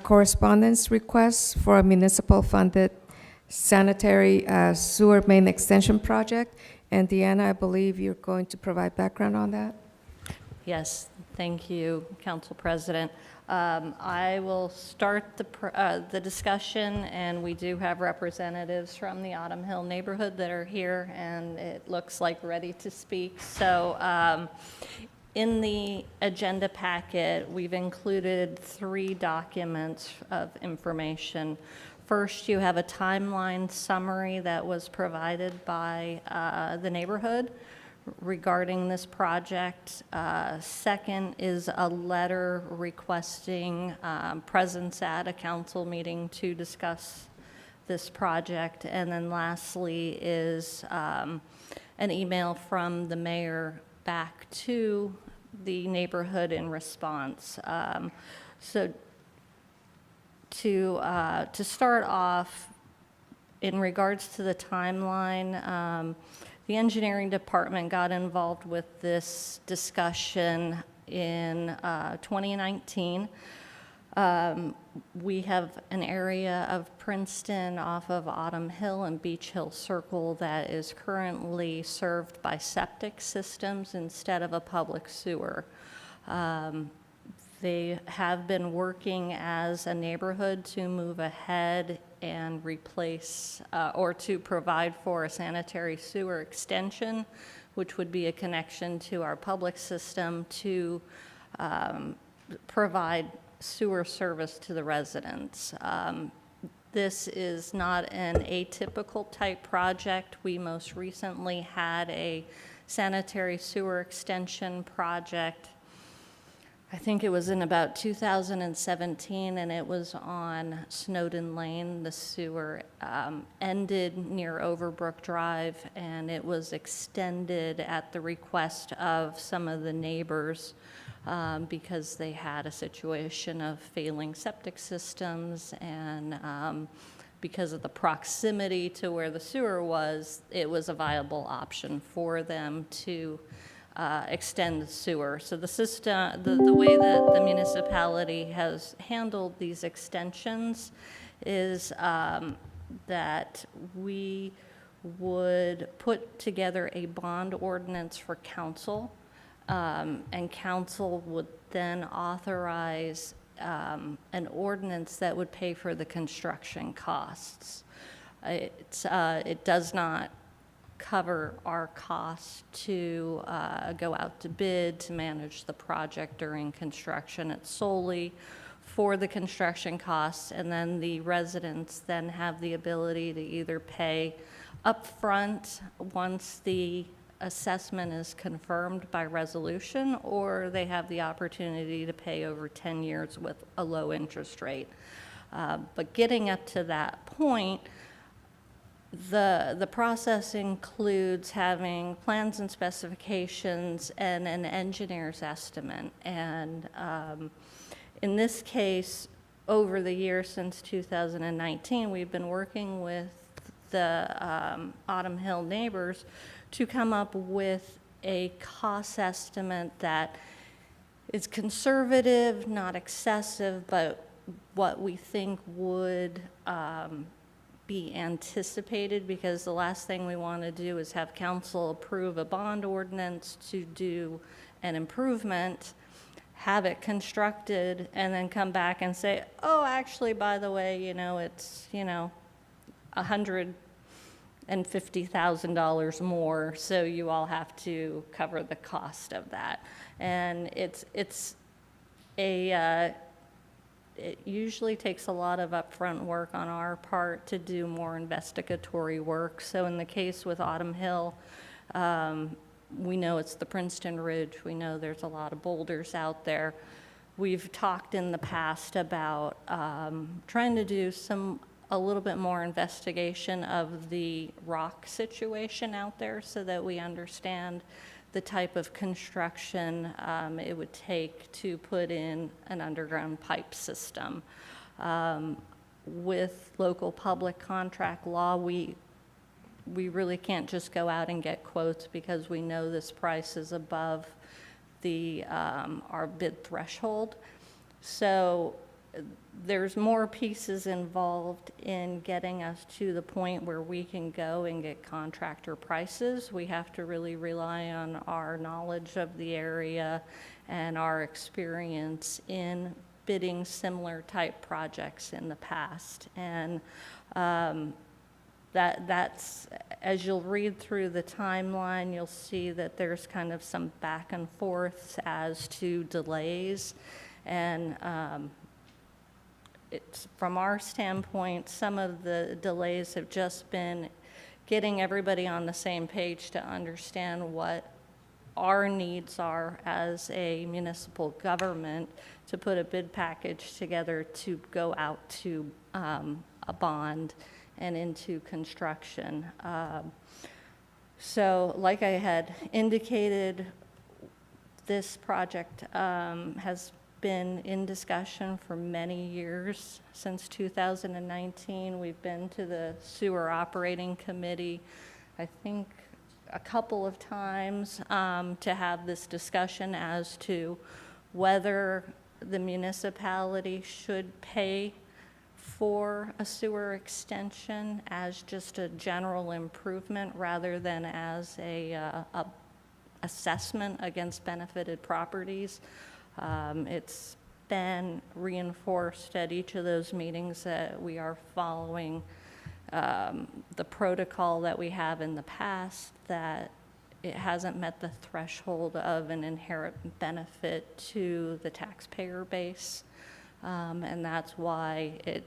correspondence request for a municipal-funded sanitary sewer main extension project. And Deanna, I believe you're going to provide background on that? Yes, thank you, Council President. I will start the discussion, and we do have representatives from the Autumn Hill neighborhood that are here, and it looks like ready to speak. So in the agenda packet, we've included 3 documents of information. First, you have a timeline summary that was provided by the neighborhood regarding this project. Second is a letter requesting presence at a council meeting to discuss this project. And then lastly is an email from the mayor back to the neighborhood in response. So to start off, in regards to the timeline, the engineering department got involved with this discussion in 2019. We have an area of Princeton off of Autumn Hill and Beach Hill Circle that is currently served by septic systems instead of a public sewer. They have been working as a neighborhood to move ahead and replace or to provide for a sanitary sewer extension, which would be a connection to our public system to provide sewer service to the residents. This is not an atypical type project. We most recently had a sanitary sewer extension project. I think it was in about 2017, and it was on Snowden Lane. The sewer ended near Overbrook Drive, and it was extended at the request of some of the neighbors because they had a situation of failing septic systems, and because of the proximity to where the sewer was, it was a viable option for them to extend the sewer. So the system, the way that the municipality has handled these extensions is that we would put together a bond ordinance for council, and council would then authorize an ordinance that would pay for the construction costs. It does not cover our costs to go out to bid to manage the project during construction. It's solely for the construction costs, and then the residents then have the ability to either pay upfront once the assessment is confirmed by resolution, or they have the opportunity to pay over 10 years with a low interest rate. But getting up to that point, the process includes having plans and specifications and an engineer's estimate. And In this case, over the years since 2019, we've been working with the Autumn Hill neighbors to come up with a cost estimate that is conservative, not excessive, but what we think would be anticipated, because the last thing we want to do is have council approve a bond ordinance to do an improvement, have it constructed, and then come back and say, oh, actually, by the way, it's, $150,000 more, so you all have to cover the cost of that. And it usually takes a lot of upfront work on our part to do more investigatory work. So in the case with Autumn Hill, we know it's the Princeton Ridge. We know there's a lot of boulders out there. We've talked in the past about trying to do a little bit more investigation of the rock situation out there so that we understand the type of construction it would take to put in an underground pipe system. With local public contract law, we really can't just go out and get quotes because we know this price is above our bid threshold. So there's more pieces involved in getting us to the point where we can go and get contractor prices. We have to really rely on our knowledge of the area and our experience in bidding similar type projects in the past. And that's, as you'll read through the timeline, you'll see that there's kind of some back and forth as to delays. And from our standpoint, some of the delays have just been getting everybody on the same page to understand what our needs are as a municipal government to put a bid package together to go out to a bond and into construction. So like I had indicated, this project has been in discussion for many years. Since 2019, we've been to the Sewer Operating Committee, I think a couple of times, to have this discussion as to whether the municipality should pay for a sewer extension as just a general improvement rather than as a assessment against benefited properties. It's been reinforced at each of those meetings that we are following the protocol that we have in the past, that it hasn't met the threshold of an inherent benefit to the taxpayer base. And that's why it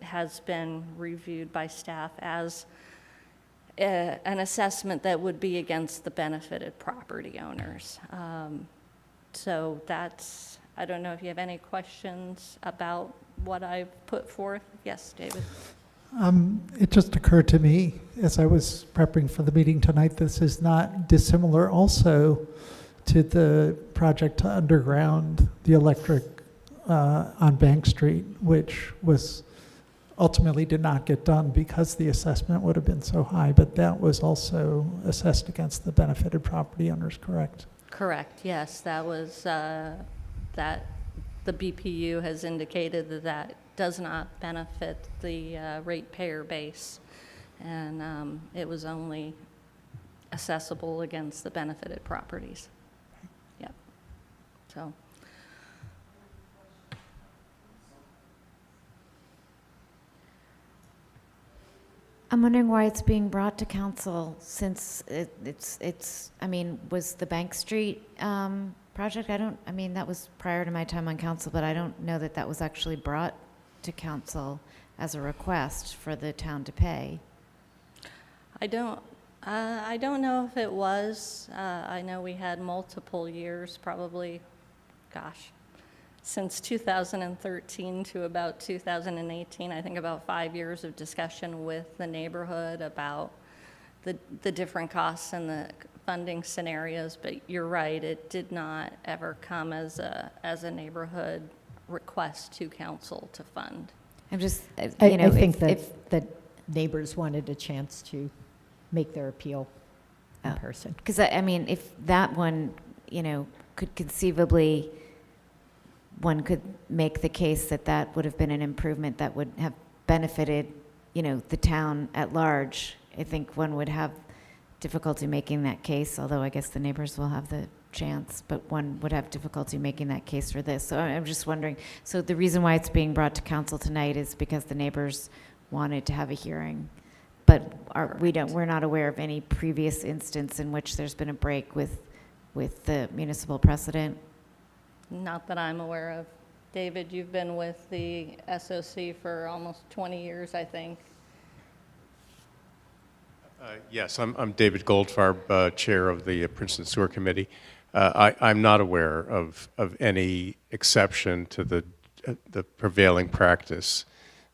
has been reviewed by staff as an assessment that would be against the benefited property owners. So that's, I don't know if you have any questions about what I've put forth. Yes, David. It just occurred to me as I was prepping for the meeting tonight, this is not dissimilar also to the project to underground the electric on Bank Street, which was ultimately did not get done because the assessment would have been so high, but that was also assessed against the benefited property owners, correct? Correct, yes. That was, that the BPU has indicated that that does not benefit the ratepayer base. And it was only accessible against the benefited properties. Yep. So. I'm wondering why it's being brought to council since it's, I mean, was the Bank Street project, I mean, that was prior to my time on council, but I don't know that that was actually brought to council as a request for the town to pay. I don't know if it was. I know we had multiple years, probably, gosh, since 2013 to about 2018, I think about 5 years of discussion with the neighborhood about the different costs and the funding scenarios. But you're right, it did not ever come as a neighborhood request to council to fund. I'm just, I think that neighbors wanted a chance to make their appeal in person. Because, I mean, if that one, could conceivably, one could make the case that that would have been an improvement that would have benefited, the town at large. I think one would have difficulty making that case, although I guess the neighbors will have the chance, but one would have difficulty making that case for this. So I'm just wondering, so the reason why it's being brought to council tonight is because the neighbors wanted to have a hearing, but we're not aware of any previous instance in which there's been a break with the municipal precedent? Not that I'm aware of. David, you've been with the SOC for almost 20 years, I think. Yes, I'm David Goldfarb, Chair of the Princeton Sewer Committee. I'm not aware of any exception to the prevailing practice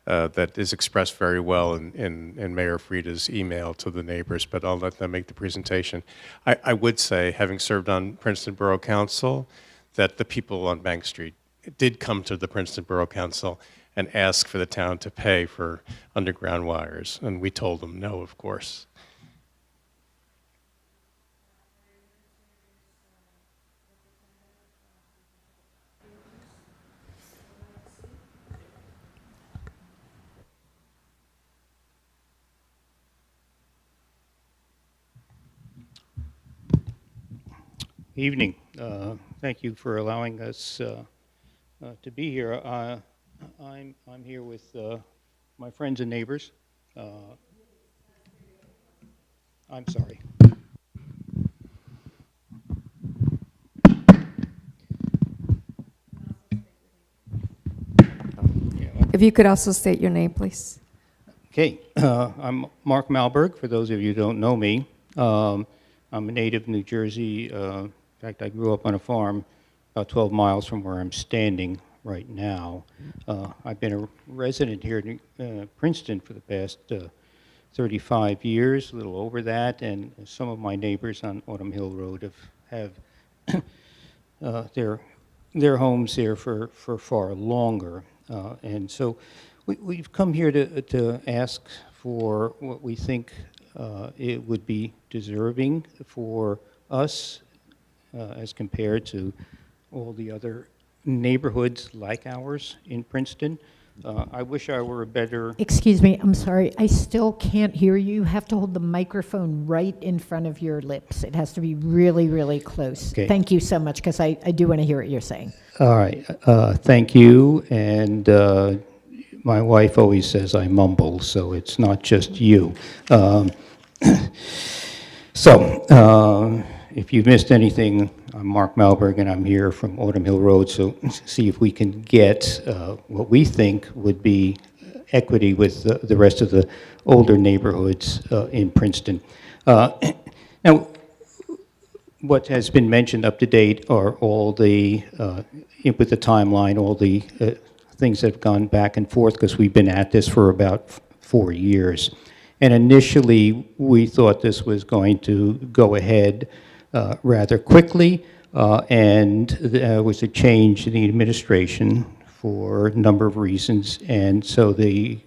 that is expressed very well in Mayor Frieda's email to the neighbors, but I'll let them make the presentation. I would say, having served on Princeton Borough Council, that the people on Bank Street did come to the Princeton Borough Council and ask for the town to pay for underground wires, and we told them no, of course. Evening. Thank you for allowing us to be here. I'm here with my friends and neighbors. I'm sorry. If you could also state your name, please. Okay. I'm Mark Malberg, for those of you who don't know me. I'm a native of New Jersey. In fact, I grew up on a farm about 12 miles from where I'm standing right now. I've been a resident here in Princeton for the past 35 years, a little over that, and some of my neighbors on Autumn Hill Road have their homes there for far longer. And so we've come here to ask for what we think it would be deserving for us as compared to all the other neighborhoods like ours in Princeton. I wish I were a better... Excuse me, I'm sorry. I still can't hear you. You have to hold the microphone right in front of your lips. It has to be really, really close. Okay. Thank you so much, because I do want to hear what you're saying. All right. Thank you. And my wife always says I mumble, so it's not just you. If you've missed anything, I'm Mark Malberg, and I'm here from Autumn Hill Road, so see if we can get what we think would be equity with the rest of the older neighborhoods in Princeton. Now, what has been mentioned up to date are all the, with the timeline, all the things that have gone back and forth, because we've been at this for about 4 years. And initially, we thought this was going to go ahead rather quickly, and there was a change in the administration for a number of reasons, and so the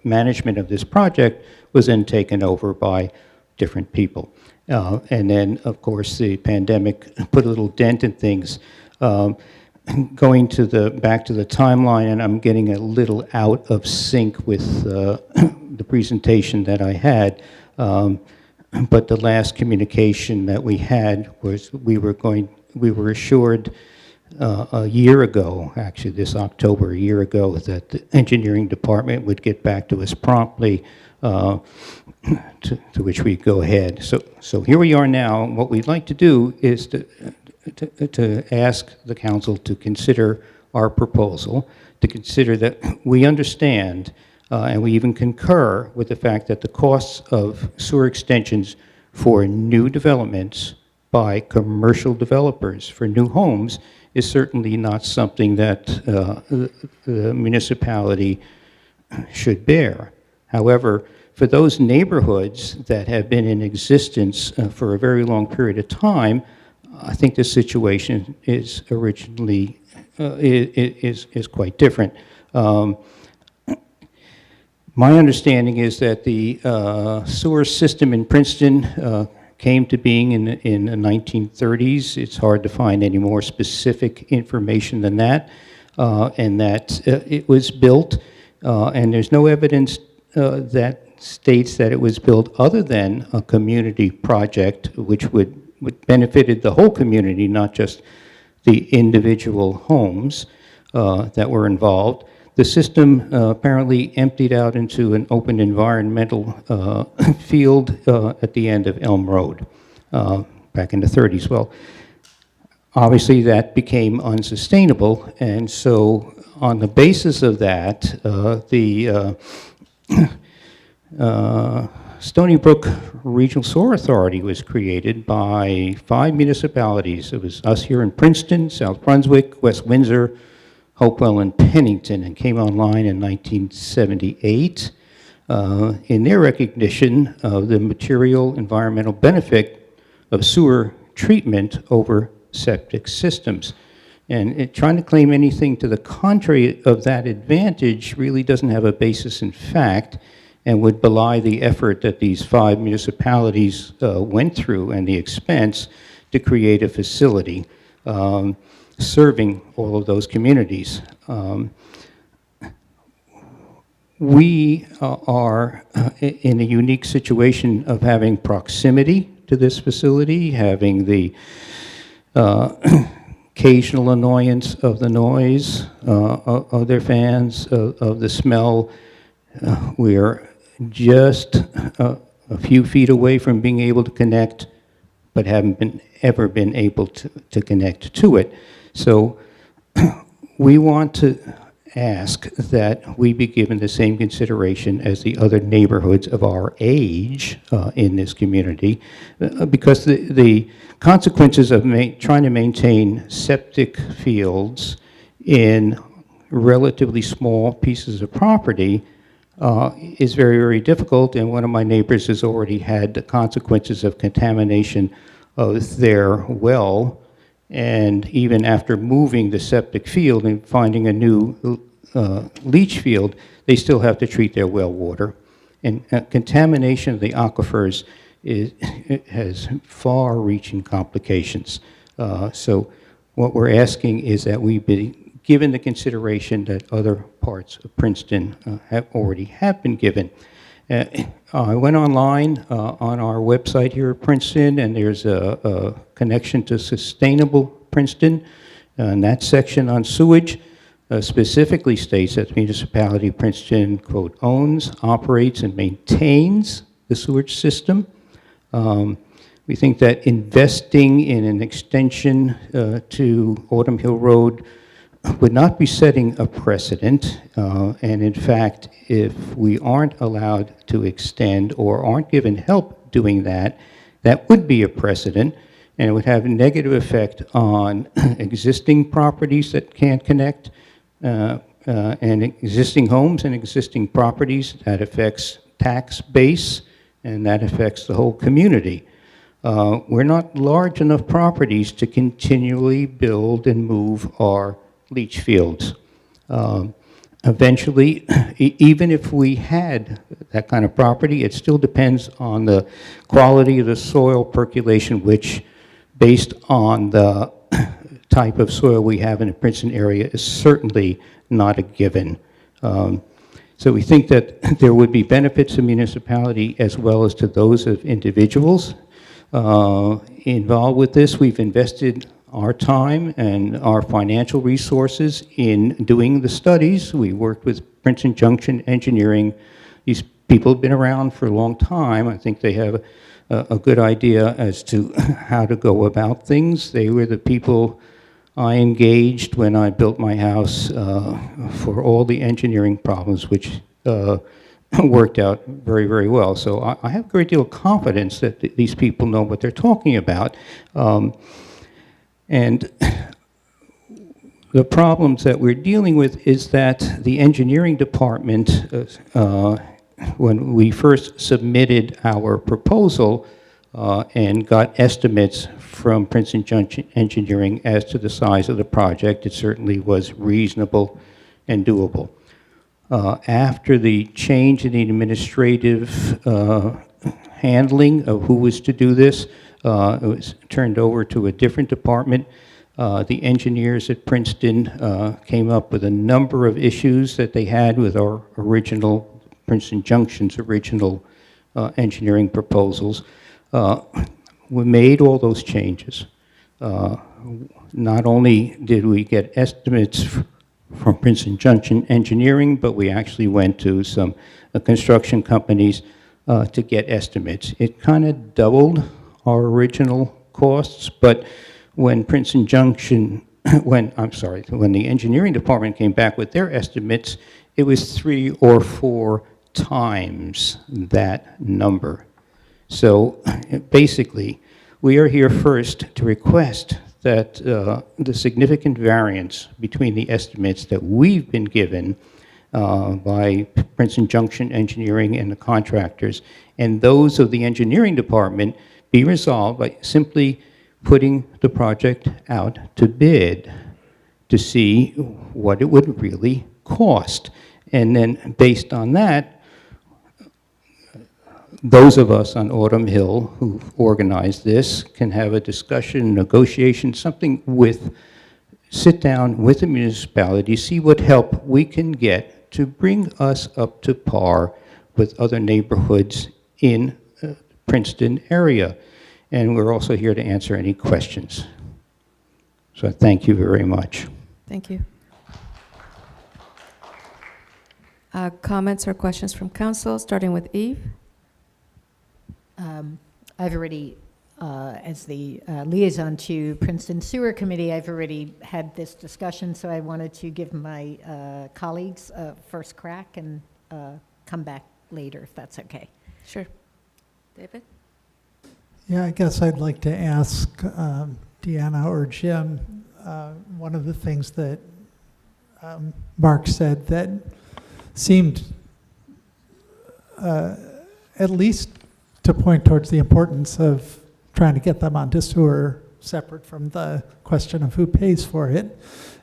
management of this project was then taken over by different people. And then, of course, the pandemic put a little dent in things. Going back to the timeline, and I'm getting a little out of sync with the presentation that I had, but the last communication that we had was we were assured a year ago, actually this October, a year ago, that the engineering department would get back to us promptly, to which we go ahead. So here we are now. What we'd like to do is to ask the council to consider our proposal, to consider that we understand and we even concur with the fact that the costs of sewer extensions for new developments by commercial developers for new homes is certainly not something that the municipality should bear. However, for those neighborhoods that have been in existence for a very long period of time, I think the situation is originally, is quite different. My understanding is that the sewer system in Princeton came to being in the 1930s. It's hard to find any more specific information than that, and that it was built, and there's no evidence that states that it was built other than a community project, which would benefited the whole community, not just the individual homes that were involved. The system apparently emptied out into an open environmental field at the end of Elm Road back in the 30s. Well, obviously that became unsustainable, and so on the basis of that, the Stony Brook Regional Sewer Authority was created by 5 municipalities. It was us here in Princeton, South Brunswick, West Windsor, Hopewell, and Pennington, and came online in 1978 in their recognition of the material environmental benefit of sewer treatment over septic systems. And trying to claim anything to the contrary of that advantage really doesn't have a basis in fact, and would belie the effort that these 5 municipalities went through and the expense to create a facility serving all of those communities. We are in a unique situation of having proximity to this facility, having the occasional annoyance of the noise, of their fans, of the smell. We are just a few feet away from being able to connect, but haven't ever been able to connect to it. So we want to ask that we be given the same consideration as the other neighborhoods of our age in this community, because the consequences of trying to maintain septic fields in relatively small pieces of property is very, very difficult, and one of my neighbors has already had the consequences of contamination of their well, and even after moving the septic field and finding a new leach field, they still have to treat their well water. And contamination of the aquifers has far-reaching complications. So what we're asking is that we be given the consideration that other parts of Princeton have been given. I went online on our website here at Princeton, and there's a connection to Sustainable Princeton, and that section on sewage specifically states that the municipality of Princeton, quote, owns, operates, and maintains the sewage system. We think that investing in an extension to Autumn Hill Road would not be setting a precedent, and in fact, if we aren't allowed to extend or aren't given help doing that, that would be a precedent, and it would have a negative effect on existing properties that can't connect, and existing homes and existing properties. That affects tax base, and that affects the whole community. We're not large enough properties to continually build and move our leach fields. Eventually, even if we had that kind of property, it still depends on the quality of the soil percolation, which, based on the type of soil we have in the Princeton area, is certainly not a given. So we think that there would be benefits to municipality as well as to those of individuals involved with this. We've invested our time and our financial resources in doing the studies. We worked with Princeton Junction Engineering. These people have been around for a long time. I think they have a good idea as to how to go about things. They were the people I engaged when I built my house for all the engineering problems, which worked out very, very well. So I have a great deal of confidence that these people know what they're talking about. And the problems that we're dealing with is that the engineering department, when we first submitted our proposal, and got estimates from Princeton Junction Engineering as to the size of the project. It certainly was reasonable and doable. After the change in the administrative handling of who was to do this, it was turned over to a different department. The engineers at Princeton came up with a number of issues that they had with our original, Princeton Junction's original engineering proposals. We made all those changes. Not only did we get estimates from Princeton Junction Engineering, but we actually went to some construction companies to get estimates. It kind of doubled our original costs, but when Princeton Junction, when the engineering department came back with their estimates, it was 3 or 4 times that number. So basically, we are here first to request that the significant variance between the estimates that we've been given by Princeton Junction Engineering and the contractors and those of the engineering department be resolved by simply putting the project out to bid to see what it would really cost. And then based on that, those of us on Autumn Hill who organized this can have a discussion, negotiation, something with, sit down with the municipality, see what help we can get to bring us up to par with other neighborhoods in Princeton area. And we're also here to answer any questions. So thank you very much. Thank you. Comments or questions from council, starting with Eve? I've already, as the liaison to Princeton Sewer Committee, I've already had this discussion, so I wanted to give my colleagues a first crack and come back later, if that's okay. Sure. David? Yeah, I guess I'd like to ask Deanna or Jim, one of the things that Mark said that seemed at least to point towards the importance of trying to get them onto sewer, separate from the question of who pays for it,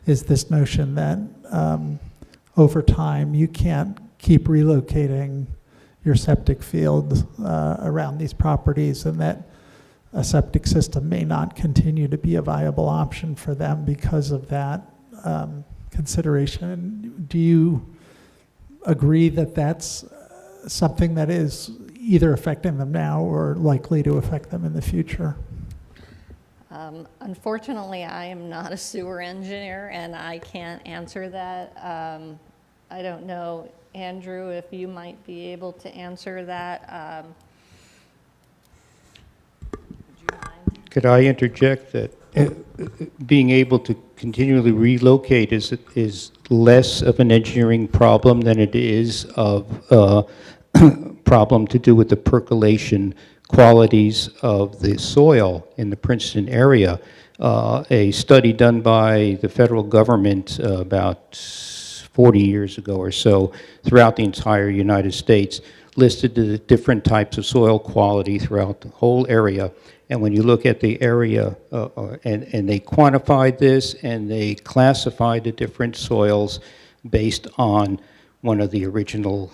is this notion that over time you can't keep relocating your septic field around these properties, and that a septic system may not continue to be a viable option for them because of that consideration. Do you agree that that's something that is either affecting them now or likely to affect them in the future? Unfortunately, I am not a sewer engineer, and I can't answer that. I don't know, Andrew, if you might be able to answer that. Could I interject that being able to continually relocate is less of an engineering problem than it is of problem to do with the percolation qualities of the soil in the Princeton area. A study done by the federal government about 40 years ago or so throughout the entire United States listed the different types of soil quality throughout the whole area. And when you look at the area, and they quantified this and they classified the different soils based on one of the original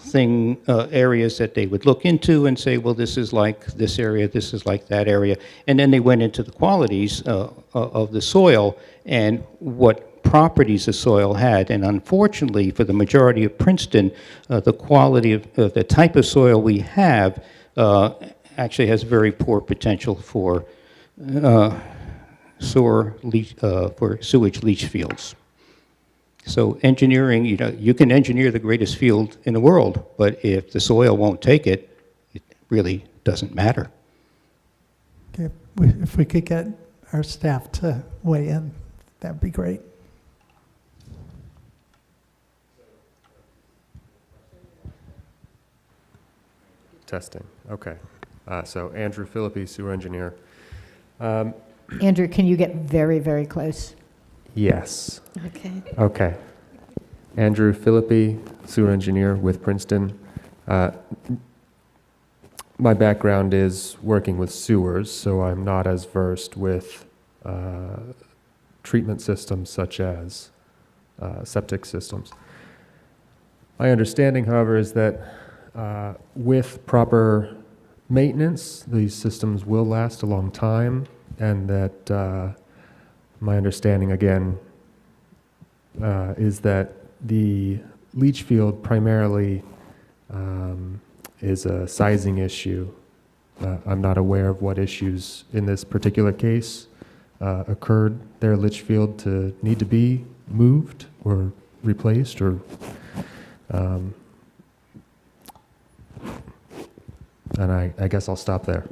areas that they would look into and say, well, this is like this area, this is like that area. And then they went into the qualities of the soil and what properties the soil had. And unfortunately, for the majority of Princeton, the quality of the type of soil we have actually has very poor potential for sewage leach fields. So engineering, you can engineer the greatest field in the world, but if the soil won't take it, it really doesn't matter. Okay, if we could get our staff to weigh in, that'd be great. Testing, okay. So Andrew Philippi, sewer engineer. Andrew, can you get very, very close? Yes. Okay. Okay. Andrew Philippi, sewer engineer with Princeton. my background is working with sewers, so I'm not as versed with treatment systems such as septic systems. My understanding, however, is that with proper maintenance, these systems will last a long time, and that my understanding, again, is that the leach field primarily is a sizing issue. I'm not aware of what issues in this particular case occurred their leach field to need to be moved or replaced, or and I guess I'll stop there.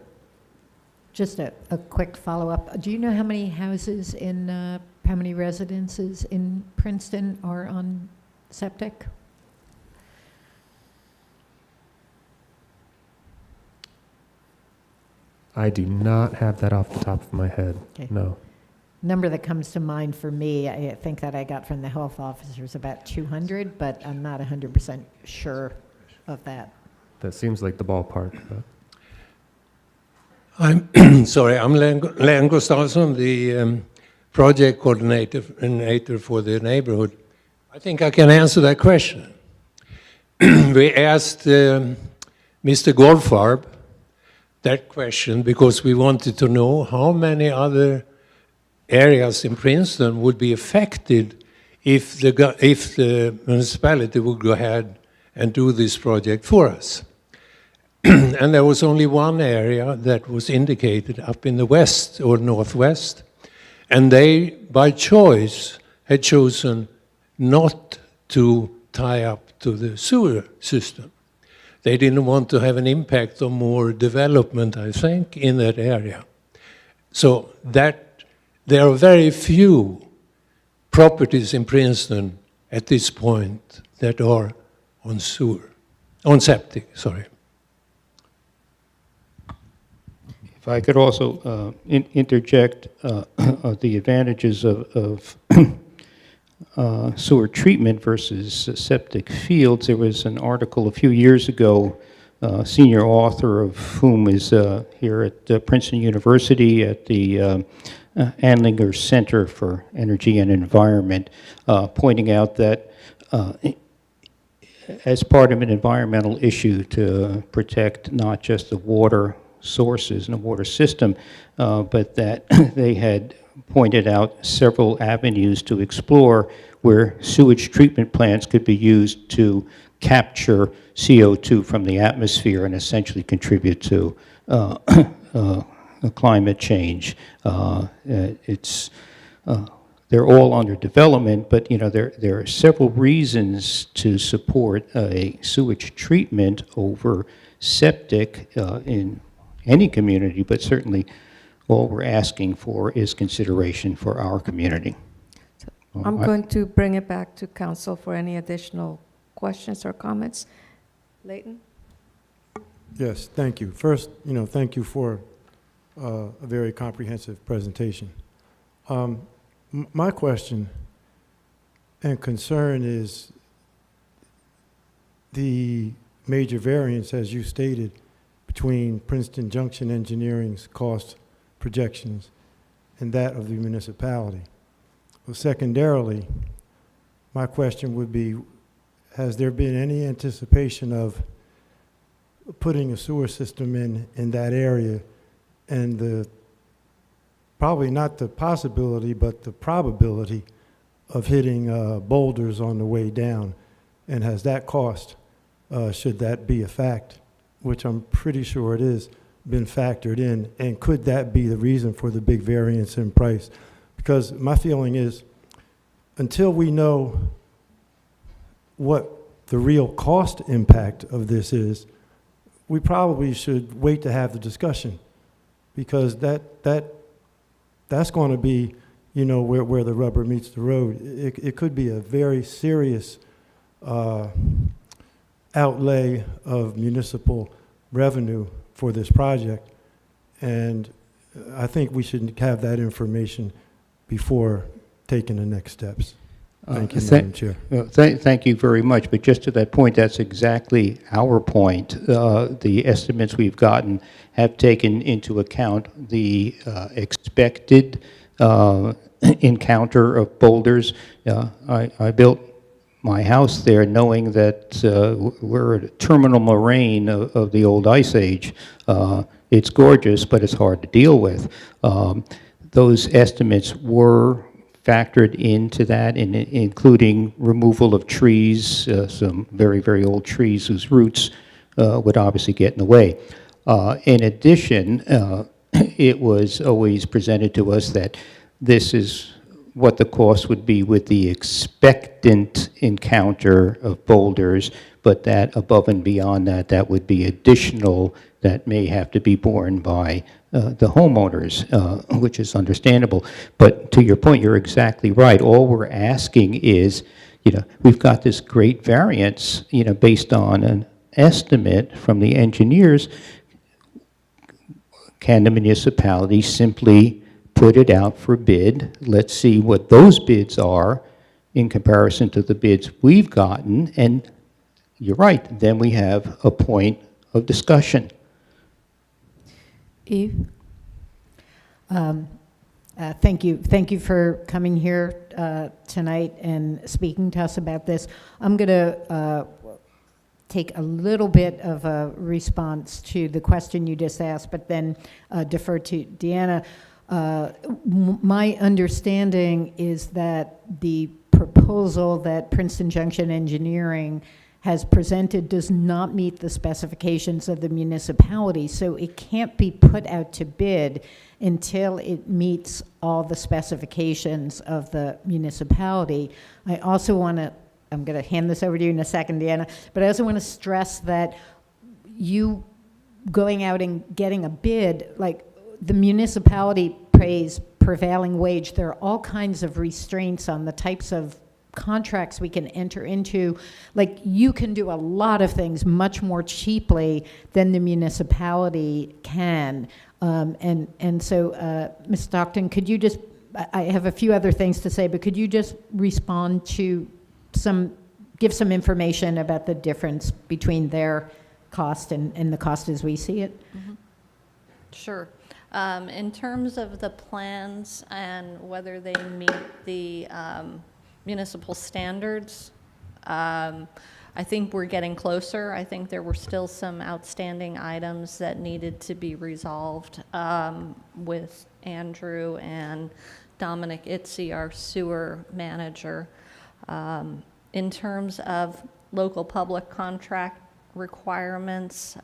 Just a quick follow-up. Do you know how many houses in, how many residences in Princeton are on septic? I do not have that off the top of my head. Okay. No. Number that comes to mind for me, I think that I got from the health officer, is about 200, but I'm not 100% sure of that. That seems like the ballpark. But. I'm sorry, I'm Len Gustafsson, the project coordinator for the neighborhood. I think I can answer that question. We asked Mr. Goldfarb that question because we wanted to know how many other areas in Princeton would be affected if the municipality would go ahead and do this project for us. And there was only one area that was indicated up in the west or northwest, and they, by choice, had chosen not to tie up to the sewer system. They didn't want to have an impact on more development, I think, in that area. So that there are very few properties in Princeton at this point that are on sewer, on septic, sorry. If I could also interject the advantages of sewer treatment versus septic fields. There was an article a few years ago, senior author of whom is here at Princeton University at the Andlinger Center for Energy and Environment, pointing out that as part of an environmental issue to protect not just the water sources and the water system, but that they had pointed out several avenues to explore where sewage treatment plants could be used to capture CO2 from the atmosphere and essentially contribute to climate change. They're all under development, but there are several reasons to support a sewage treatment over septic in any community, but certainly all we're asking for is consideration for our community. I'm going to bring it back to council for any additional questions or comments. Leighton? Yes, thank you. First, thank you for a very comprehensive presentation. My question and concern is the major variance, as you stated, between Princeton Junction Engineering's cost projections and that of the municipality. Well, secondarily, my question would be, has there been any anticipation of putting a sewer system in that area, and probably not the possibility, but the probability of hitting boulders on the way down? And has that cost, should that be a fact, which I'm pretty sure it is, been factored in, and could that be the reason for the big variance in price? Because my feeling is, until we know what the real cost impact of this is, we probably should wait to have the discussion, because that's going to be, where the rubber meets the road. It could be a very serious outlay of municipal revenue for this project, and I think we should have that information before taking the next steps. Thank you, Madam Chair. Thank you very much. But just to that point, that's exactly our point. The estimates we've gotten have taken into account the expected encounter of boulders. I built my house there knowing that we're at a terminal moraine of the old Ice Age. It's gorgeous, but it's hard to deal with. Those estimates were factored into that, including removal of trees, some very, very old trees whose roots would obviously get in the way. In addition, it was always presented to us that this is what the cost would be with the expectant encounter of boulders, but that above and beyond that, that would be additional that may have to be borne by the homeowners, which is understandable. But to your point, you're exactly right. All we're asking is, we've got this great variance, based on an estimate from the engineers. Can the municipality simply put it out for bid? Let's see what those bids are in comparison to the bids we've gotten, and you're right, then we have a point of discussion. Eve? Thank you. Thank you for coming here tonight and speaking to us about this. I'm going to take a little bit of a response to the question you just asked, but then defer to Deanna. My understanding is that the proposal that Princeton Junction Engineering has presented does not meet the specifications of the municipality, so it can't be put out to bid until it meets all the specifications of the municipality. I also want to, I'm going to hand this over to you in a second, Deanna, but I also want to stress that you going out and getting a bid, like the municipality pays prevailing wage. There are all kinds of restraints on the types of contracts we can enter into. Like, you can do a lot of things much more cheaply than the municipality can. And so, Ms. Stockton, could you just, I have a few other things to say, but could you just respond to give some information about the difference between their cost and the cost as we see it? Mm-hmm. Sure. In terms of the plans and whether they meet the municipal standards, I think we're getting closer. I think there were still some outstanding items that needed to be resolved with Andrew and Dominic Itzy, our sewer manager. In terms of local public contract requirements,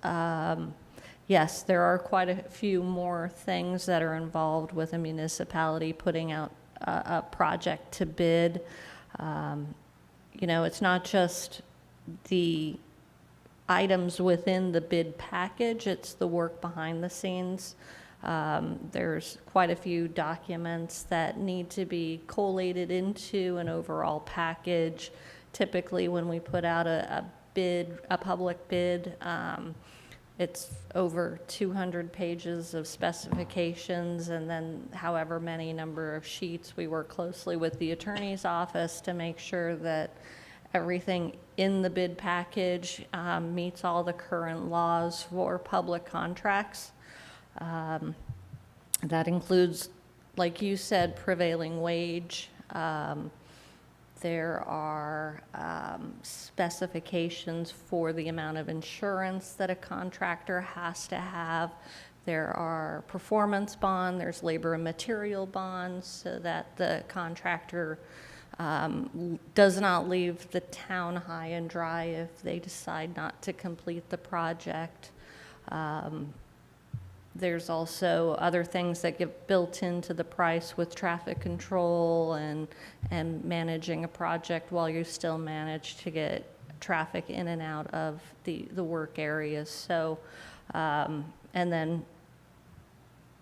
yes, there are quite a few more things that are involved with a municipality putting out a project to bid. It's not just the items within the bid package, it's the work behind the scenes. There's quite a few documents that need to be collated into an overall package. Typically, when we put out a public bid, it's over 200 pages of specifications, and then however many number of sheets. We work closely with the attorney's office to make sure that everything in the bid package meets all the current laws for public contracts. That includes, like you said, prevailing wage. There are specifications for the amount of insurance that a contractor has to have. There are performance bonds, there's labor and material bonds, so that the contractor does not leave the town high and dry if they decide not to complete the project. There's also other things that get built into the price with traffic control and managing a project while you still manage to get traffic in and out of the work areas. So, and then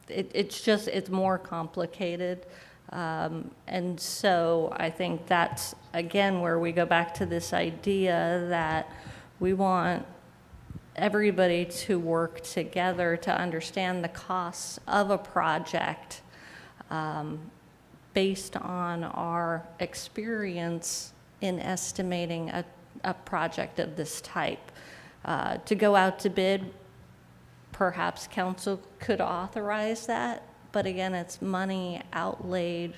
it's more complicated. And so I think that's, again, where we go back to this idea that we want everybody to work together to understand the costs of a project, based on our experience in estimating a project of this type. To go out to bid, perhaps council could authorize that, but again, it's money outlaid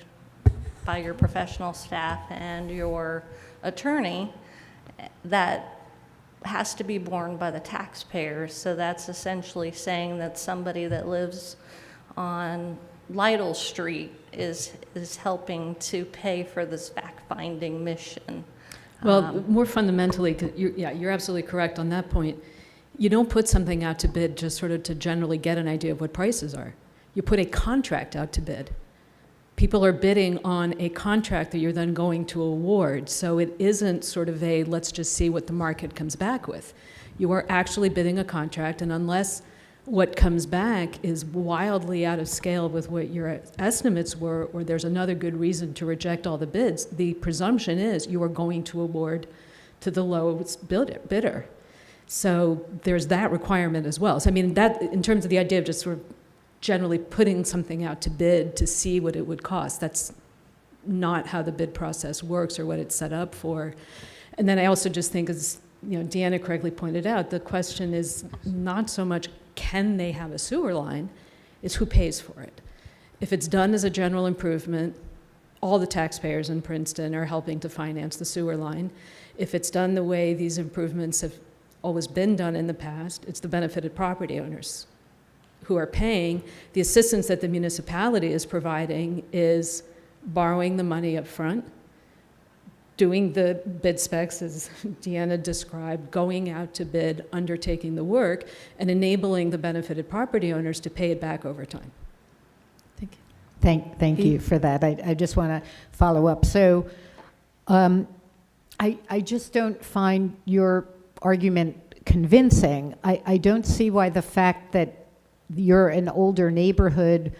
by your professional staff and your attorney that has to be borne by the taxpayers. So that's essentially saying that somebody that lives on Lytle Street is helping to pay for this fact-finding mission. Well, more fundamentally, 'cause you're absolutely correct on that point. You don't put something out to bid just sort of to generally get an idea of what prices are. You put a contract out to bid. People are bidding on a contract that you're then going to award. So it isn't sort of a, let's just see what the market comes back with. You are actually bidding a contract, and unless what comes back is wildly out of scale with what your estimates were, or there's another good reason to reject all the bids, the presumption is you are going to award to the lowest bidder. So there's that requirement as well. So I mean, that, in terms of the idea of just sort of generally putting something out to bid to see what it would cost, that's not how the bid process works or what it's set up for. And then I also just think, as Deanna correctly pointed out, the question is not so much can they have a sewer line, it's who pays for it. If it's done as a general improvement, all the taxpayers in Princeton are helping to finance the sewer line. If it's done the way these improvements have always been done in the past, it's the benefited property owners who are paying. The assistance that the municipality is providing is borrowing the money up front, doing the bid specs, as Deanna described, going out to bid, undertaking the work, and enabling the benefited property owners to pay it back over time. Thank you. Thank you for that. I just want to follow up. So I just don't find your argument convincing. I don't see why the fact that you're an older neighborhood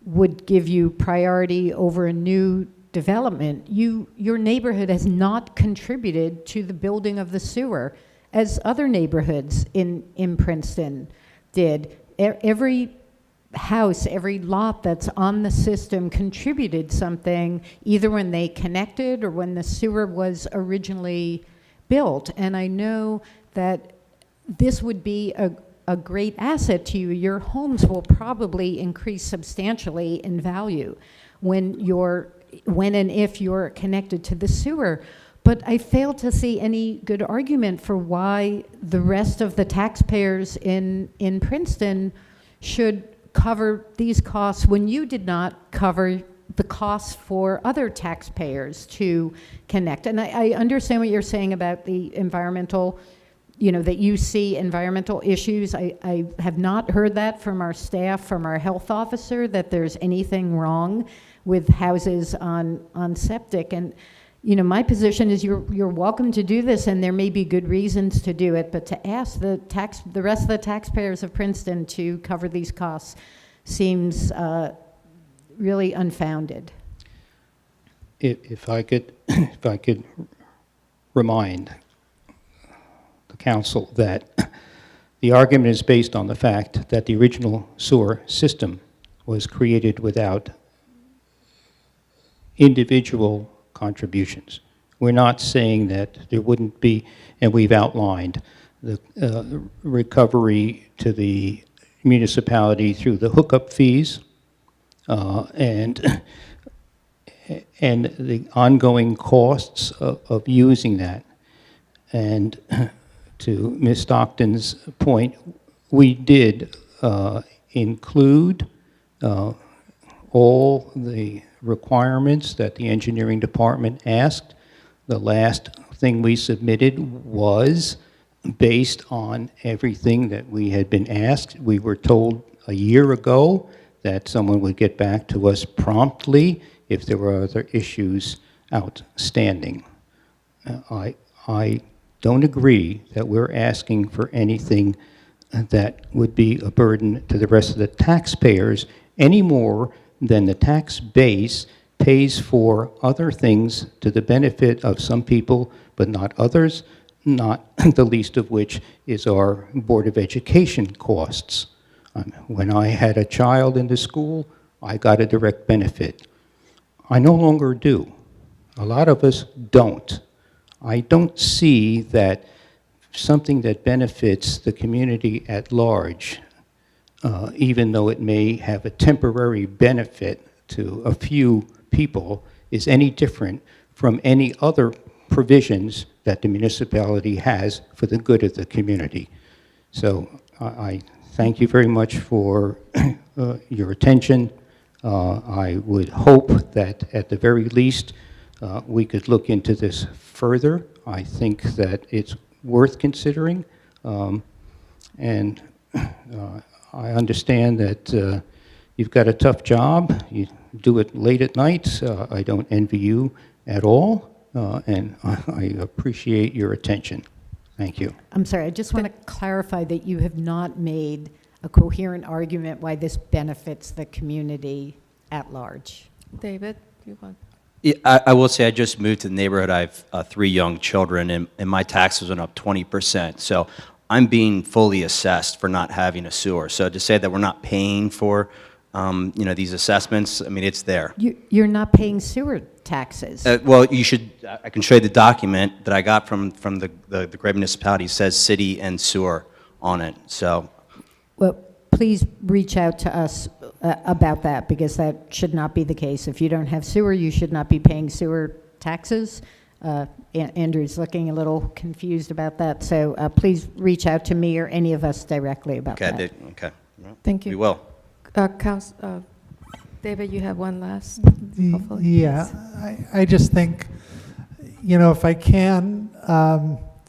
would give you priority over a new development. Your neighborhood has not contributed to the building of the sewer as other neighborhoods in Princeton did. Every house, every lot that's on the system contributed something, either when they connected or when the sewer was originally built. And I know that this would be a great asset to you. Your homes will probably increase substantially in value when and if you're connected to the sewer. But I fail to see any good argument for why the rest of the taxpayers in Princeton should cover these costs when you did not cover the costs for other taxpayers to connect. And I understand what you're saying about the environmental, that you see environmental issues. I have not heard that from our staff, from our health officer, that there's anything wrong with houses on septic. And my position is you're welcome to do this, and there may be good reasons to do it, but to ask the rest of the taxpayers of Princeton to cover these costs seems really unfounded. If I could remind the council that the argument is based on the fact that the original sewer system was created without individual contributions. We're not saying that there wouldn't be, and we've outlined the recovery to the municipality through the hookup fees and the ongoing costs of using that. And to Ms. Stockton's point, we did include all the requirements that the engineering department asked. The last thing we submitted was based on everything that we had been asked. We were told a year ago that someone would get back to us promptly if there were other issues outstanding. I don't agree that we're asking for anything that would be a burden to the rest of the taxpayers any more than the tax base pays for other things to the benefit of some people but not others, not the least of which is our Board of Education costs. When I had a child in the school, I got a direct benefit. I no longer do. A lot of us don't. I don't see that something that benefits the community at large, even though it may have a temporary benefit to a few people, is any different from any other provisions that the municipality has for the good of the community. So I thank you very much for your attention. I would hope that at the very least we could look into this further. I think that it's worth considering. And I understand that you've got a tough job. You do it late at night. I don't envy you at all. And I appreciate your attention. Thank you. I'm sorry, I just want to clarify that you have not made a coherent argument why this benefits the community at large. David, do you want? Yeah, I will say I just moved to the neighborhood. I have 3 young children, and my taxes went up 20%. So I'm being fully assessed for not having a sewer. So to say that we're not paying for, these assessments, I mean, it's there. You're not paying sewer taxes. Well, you should. I can show you the document that I got from the great municipality. It says city and sewer on it. So. Well, please reach out to us about that, because that should not be the case. If you don't have sewer, you should not be paying sewer taxes. Andrew's looking a little confused about that, so please reach out to me or any of us directly about that. Okay. Thank you. We will. David, you have one last? Yeah, I just think, if I can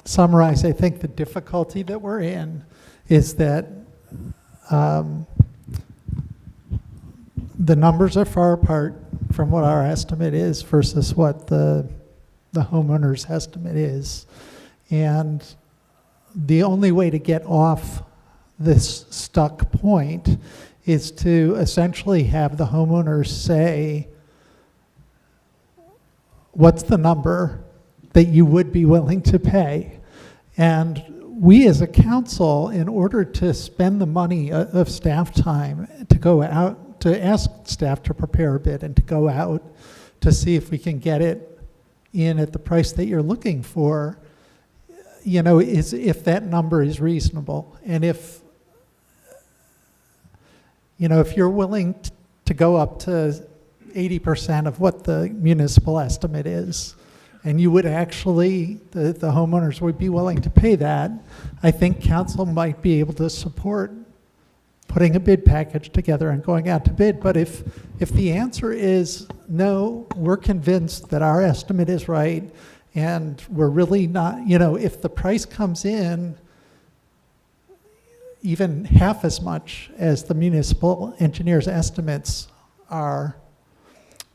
summarize, I think the difficulty that we're in is that the numbers are far apart from what our estimate is versus what the homeowner's estimate is. And the only way to get off this stuck point is to essentially have the homeowners say, what's the number that you would be willing to pay? And we as a council, in order to spend the money of staff time to go out, to ask staff to prepare a bid and to go out to see if we can get it in at the price that you're looking for, is if that number is reasonable. And if you're willing to go up to 80% of what the municipal estimate is, and you would actually, the homeowners would be willing to pay that, I think council might be able to support putting a bid package together and going out to bid. But if the answer is no, we're convinced that our estimate is right, and we're really not, if the price comes in even half as much as the municipal engineer's estimates are,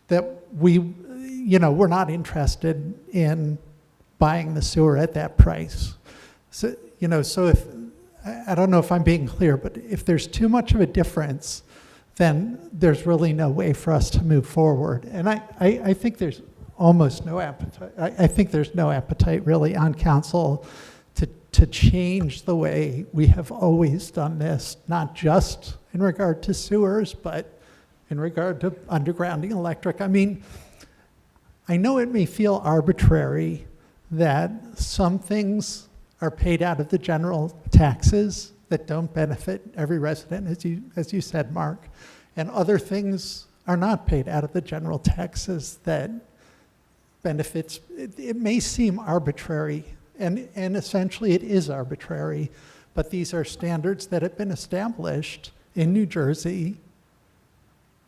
that we're not interested in buying the sewer at that price. So, so if, I don't know if I'm being clear, but if there's too much of a difference, then there's really no way for us to move forward. And I think there's almost no appetite. I think there's no appetite really on council to change the way we have always done this, not just in regard to sewers, but in regard to undergrounding electric. I mean, I know it may feel arbitrary that some things are paid out of the general taxes that don't benefit every resident, as you said, Mark, and other things are not paid out of the general taxes that benefits. It may seem arbitrary, and essentially it is arbitrary, but these are standards that have been established in New Jersey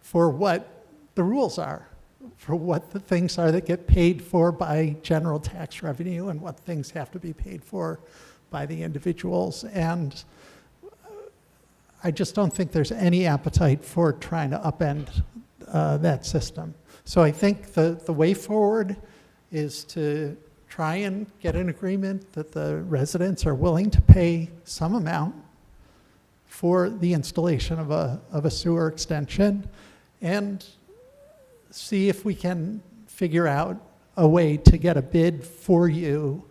for what the rules are, for what the things are that get paid for by general tax revenue and what things have to be paid for by the individuals. And I just don't think there's any appetite for trying to upend that system. So I think the way forward is to try and get an agreement that the residents are willing to pay some amount for the installation of a sewer extension, and see if we can figure out a way to get a bid for you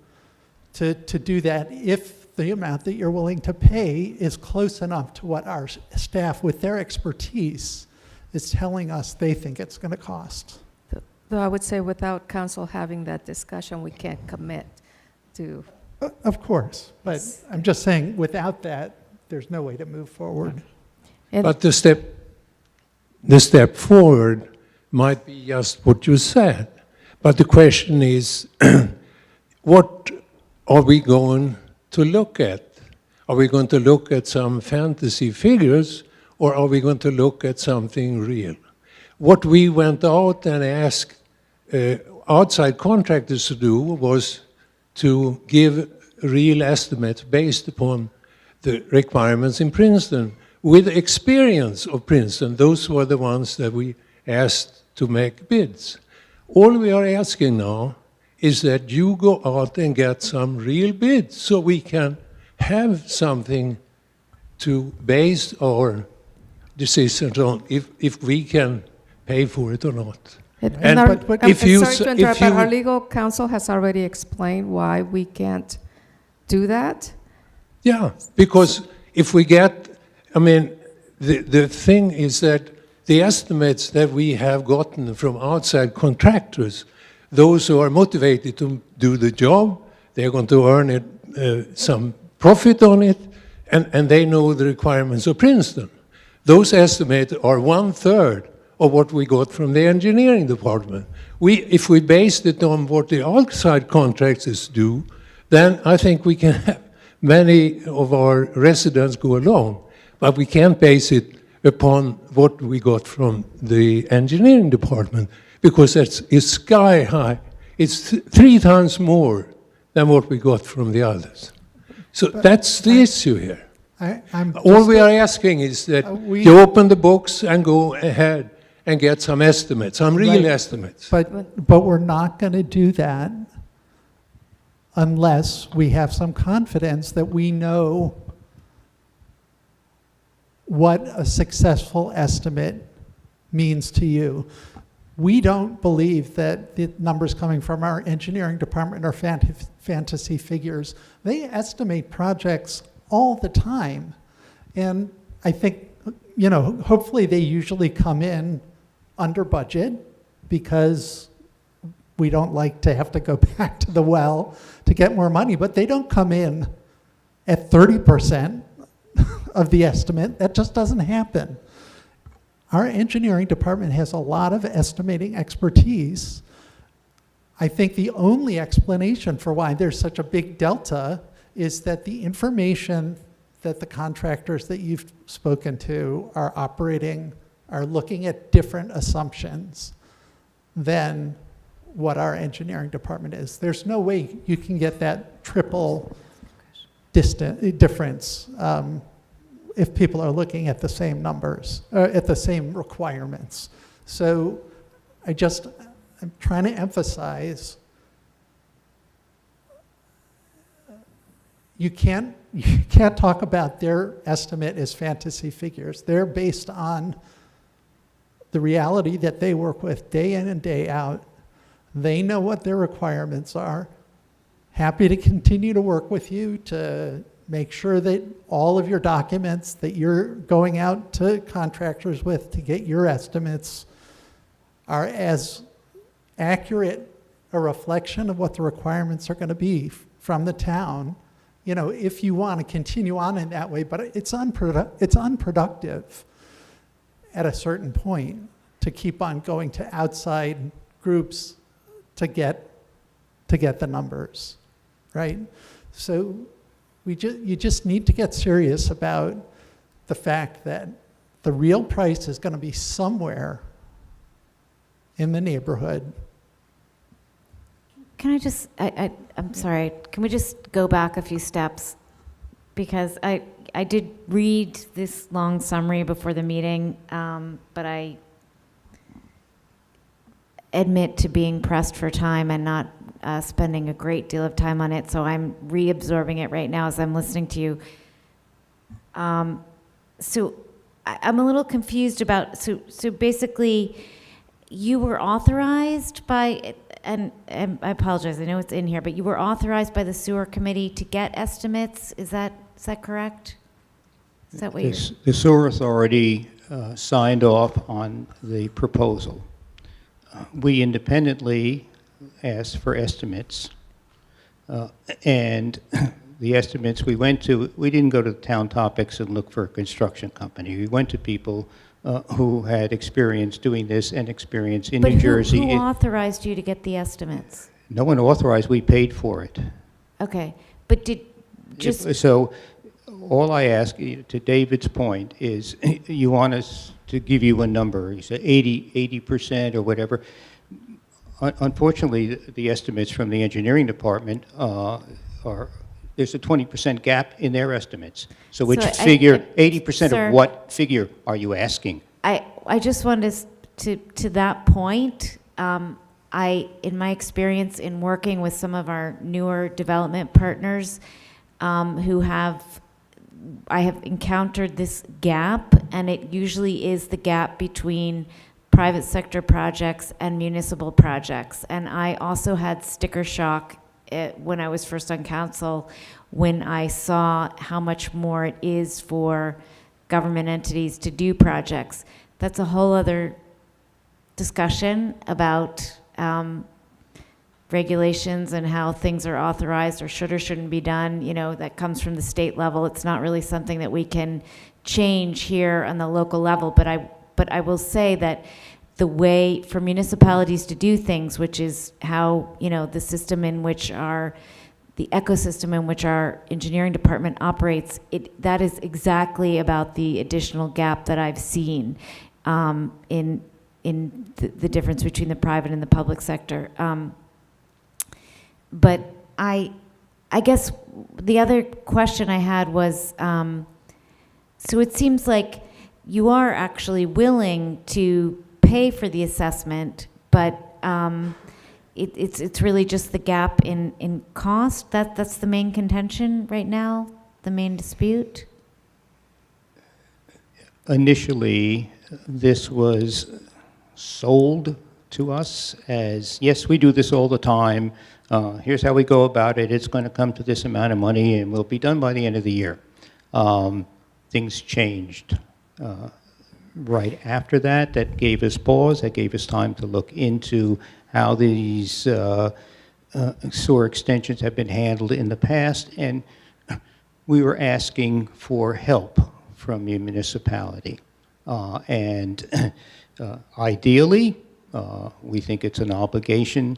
to do that, if the amount that you're willing to pay is close enough to what our staff with their expertise is telling us they think it's going to cost. Though I would say without council having that discussion, we can't commit to. Of course, but I'm just saying, without that, there's no way to move forward. But the step forward might be just what you said. But the question is, what are we going to look at? Are we going to look at some fantasy figures, or are we going to look at something real? What we went out and asked outside contractors to do was to give real estimates based upon the requirements in Princeton with experience of Princeton. Those were the ones that we asked to make bids. All we are asking now is that you go out and get some real bids so we can have something to base our decisions on, if we can pay for it or not. And our, I'm sorry to interrupt, but our legal counsel has already explained why we can't do that. Yeah, because if we get, I mean, the thing is that the estimates that we have gotten from outside contractors, those who are motivated to do the job, they're going to earn it, some profit on it, and they know the requirements of Princeton. Those estimates are 1/3 of what we got from the engineering department. If we based it on what the outside contractors do, then I think we can have many of our residents go along, but we can't base it upon what we got from the engineering department, because it's sky high. It's 3 times more than what we got from the others. So that's the issue here. All we are asking is that you open the books and go ahead and get some estimates, some real estimates. But we're not going to do that unless we have some confidence that we know what a successful estimate means to you. We don't believe that the numbers coming from our engineering department are fantasy figures. They estimate projects all the time. And I think, you know, hopefully they usually come in under budget, because we don't like to have to go back to the well to get more money, but they don't come in at 30% of the estimate. That just doesn't happen. Our engineering department has a lot of estimating expertise. I think the only explanation for why there's such a big delta is that the information that the contractors that you've spoken to are operating are looking at different assumptions than what our engineering department is. There's no way you can get that triple difference if people are looking at the same numbers, at the same requirements. So I'm trying to emphasize, you can't talk about their estimate as fantasy figures. They're based on the reality that they work with day in and day out. They know what their requirements are. Happy to continue to work with you to make sure that all of your documents that you're going out to contractors with to get your estimates are as accurate a reflection of what the requirements are going to be from the town, you know, if you want to continue on in that way. But it's unproductive at a certain point to keep on going to outside groups to get the numbers, right? So you just need to get serious about the fact that the real price is going to be somewhere in the neighborhood. Can I just, I'm sorry, can we just go back a few steps? Because I did read this long summary before the meeting, but I admit to being pressed for time and not spending a great deal of time on it, so I'm reabsorbing it right now as I'm listening to you. So I'm a little confused about, so basically you were authorized by, and I apologize, I know it's in here, but you were authorized by the sewer committee to get estimates, is that correct? Is that what you're? The sewer authority signed off on the proposal. we independently asked for estimates, and the estimates we went to, we didn't go to the town topics and look for a construction company. We went to people who had experience doing this and experience in New Jersey. But who authorized you to get the estimates? No one authorized, we paid for it. Okay, but did just... So all I ask, to David's point, is you want us to give you a number. You said 80% or whatever. Unfortunately, the estimates from the engineering department there's a 20% gap in their estimates. So which figure, 80% Sir, of what figure are you asking? I just wanted to that point, in my experience in working with some of our newer development partners I have encountered this gap, and it usually is the gap between private sector projects and municipal projects. And I also had sticker shock when I was first on council, when I saw how much more it is for government entities to do projects. That's a whole other discussion about regulations and how things are authorized or should or shouldn't be done. You know, that comes from the state level. It's not really something that we can change here on the local level. But I will say that the way for municipalities to do things, which is how, you know, the system in which the ecosystem in which our engineering department operates, that is exactly about the additional gap that I've seen in the difference between the private and the public sector. But I guess the other question I had was, so it seems like you are actually willing to pay for the assessment, but it's really just the gap in cost. That's the main contention right now, the main dispute? Initially, this was sold to us as, yes, we do this all the time. Here's how we go about it. It's going to come to this amount of money, and we'll be done by the end of the year. Things changed. Right after that, that gave us pause. That gave us time to look into how these sewer extensions have been handled in the past, and we were asking for help from the municipality. Ideally, we think it's an obligation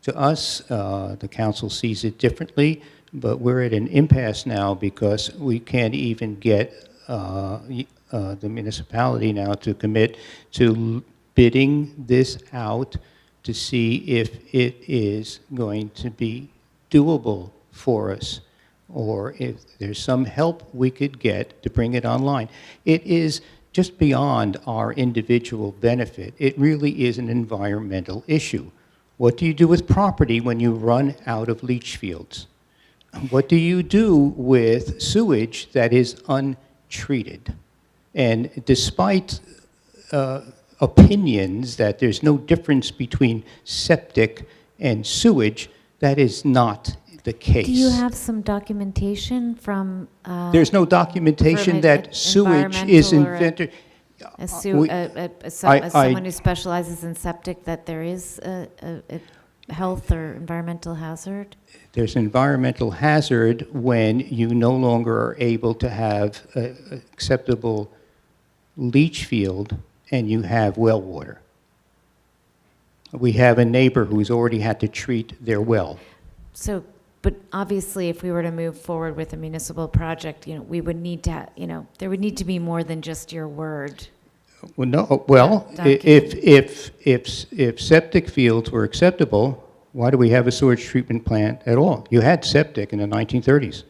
to us. The council sees it differently, but we're at an impasse now because we can't even get the municipality now to commit to bidding this out to see if it is going to be doable for us, or if there's some help we could get to bring it online. It is just beyond our individual benefit. It really is an environmental issue. What do you do with property when you run out of leach fields? What do you do with sewage that is untreated? And despite opinions that there's no difference between septic and sewage, that is not the case. Do you have some documentation from... There's no documentation that sewage is invented. Someone who specializes in septic, that there is a health or environmental hazard? There's an environmental hazard when you no longer are able to have an acceptable leach field and you have well water. We have a neighbor who's already had to treat their well. So, but obviously, if we were to move forward with a municipal project, you know, we would need to, you know, there would need to be more than just your word. Well, no. Well, if septic fields were acceptable, why do we have a sewage treatment plant at all? You had septic in the 1930s.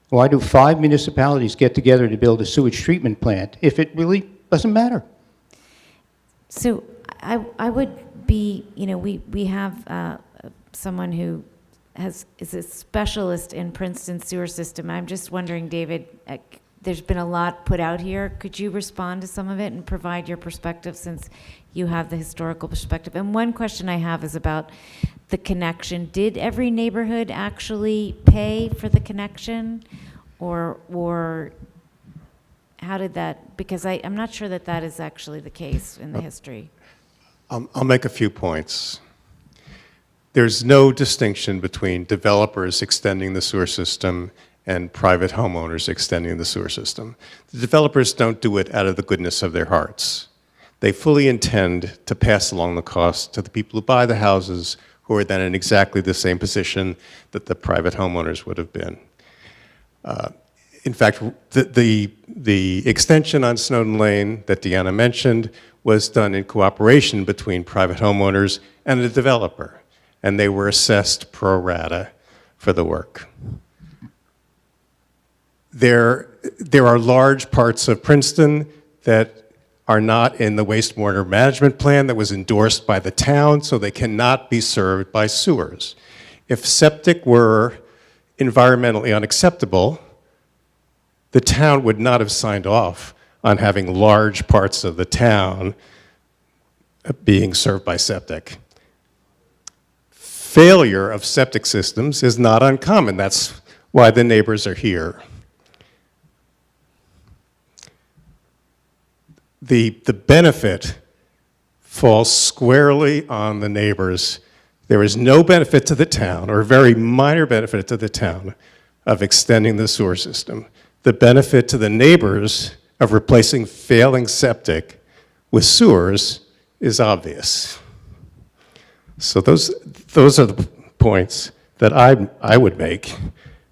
Why do 5 municipalities get together to build a sewage treatment plant if it really doesn't matter? So I would be, you know, we have someone who is a specialist in Princeton sewer system. I'm just wondering, David, there's been a lot put out here. Could you respond to some of it and provide your perspective, since you have the historical perspective? And one question I have is about the connection. Did every neighborhood actually pay for the connection, or how did that, because I'm not sure that that is actually the case in the history. I'll make a few points. There's no distinction between developers extending the sewer system and private homeowners extending the sewer system. The developers don't do it out of the goodness of their hearts. They fully intend to pass along the cost to the people who buy the houses, who are then in exactly the same position that the private homeowners would have been. In fact, the extension on Snowden Lane that Deanna mentioned was done in cooperation between private homeowners and the developer, and they were assessed pro rata for the work. There are large parts of Princeton that are not in the wastewater management plan that was endorsed by the town, so they cannot be served by sewers. If septic were environmentally unacceptable, the town would not have signed off on having large parts of the town being served by septic. Failure of septic systems is not uncommon. That's why the neighbors are here. The benefit falls squarely on the neighbors. There is no benefit to the town, or a very minor benefit to the town, of extending the sewer system. The benefit to the neighbors of replacing failing septic with sewers is obvious. So those are the points that I would make.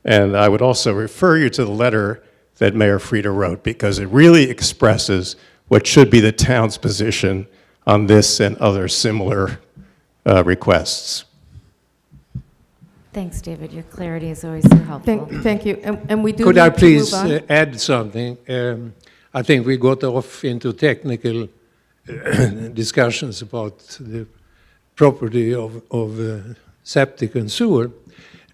And I would also refer you to the letter that Mayor Frieda wrote, because it really expresses what should be the town's position on this and other similar requests. Thanks, David. Your clarity is always so helpful. Thank you. And we do Could need I to please move on. add something? I think we got off into technical discussions about the property of septic and sewer,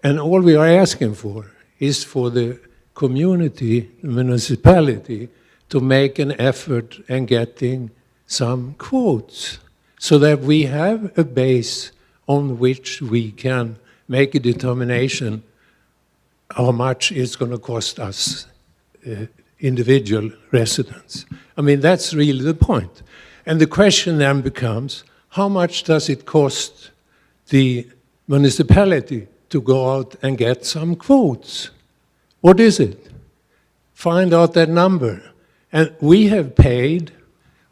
and all we are asking for is for the community, the municipality, to make an effort in getting some quotes so that we have a base on which we can make a determination how much it's going to cost us individual residents. I mean, that's really the point. And the question then becomes, how much does it cost the municipality to go out and get some quotes? What is it? Find out that number. And we have paid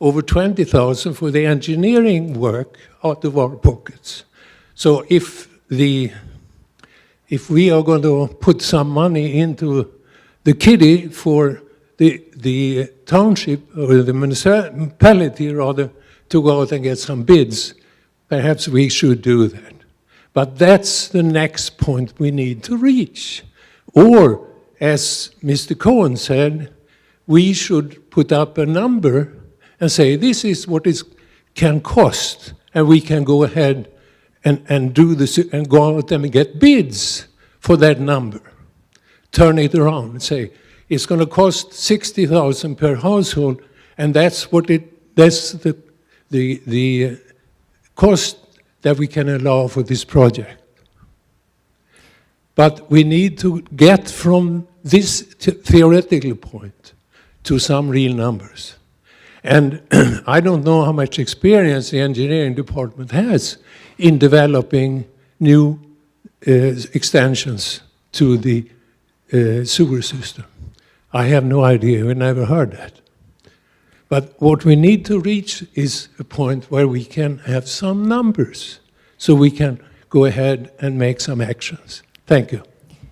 over $20,000 for the engineering work out of our pockets. So if we are going to put some money into the kitty for the township, or the municipality rather, to go out and get some bids, perhaps we should do that. But that's the next point we need to reach. Or, as Mr. Cohen said, we should put up a number and say, this is what it can cost, and we can go ahead and do this and go out and get bids for that number. Turn it around and say, it's going to cost $60,000 per household, and that's the cost that we can allow for this project. But we need to get from this theoretical point to some real numbers. And I don't know how much experience the engineering department has in developing new extensions to the sewer system. I have no idea, we never heard that. But what we need to reach is a point where we can have some numbers so we can go ahead and make some actions. Thank you.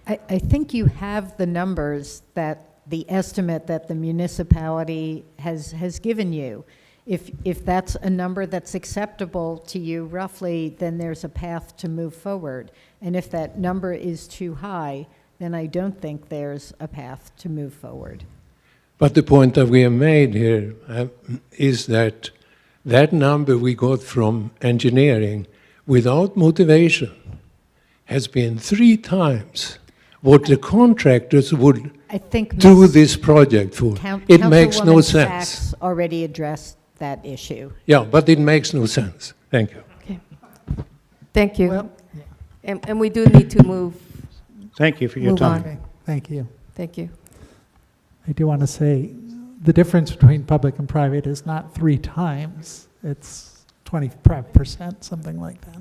I think you have the numbers, that the estimate that the municipality has given you. If that's a number that's acceptable to you roughly, then there's a path to move forward. And if that number is too high, then I don't think there's a path to move forward. But the point that we have made here is that that number we got from engineering without motivation has been 3 times what the contractors would do this project for. It makes no sense. Sachs already addressed that issue. Yeah, but it makes no sense. Thank you. Okay. Thank you. Well, and we do need to move. Thank you for your time. On. Thank you. Thank you. I do want to say the difference between public and private is not 3 times. It's 25%, something like that.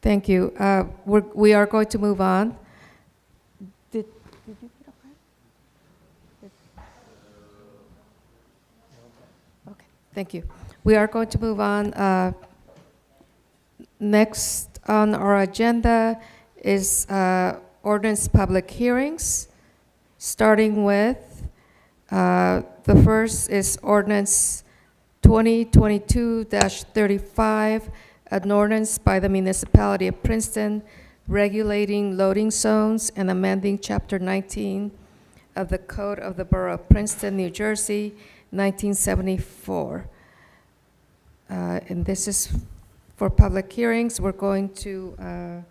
Thank you. We are going to move on. Did you get a pen? Okay, thank you. We are going to move on. Next on our agenda is ordinance public hearings, starting with the first is ordinance 2022-35, an ordinance by the municipality of Princeton regulating loading zones and amending Chapter 19 of the Code of the Borough of Princeton, New Jersey, 1974. And this is for public hearings. We're going to...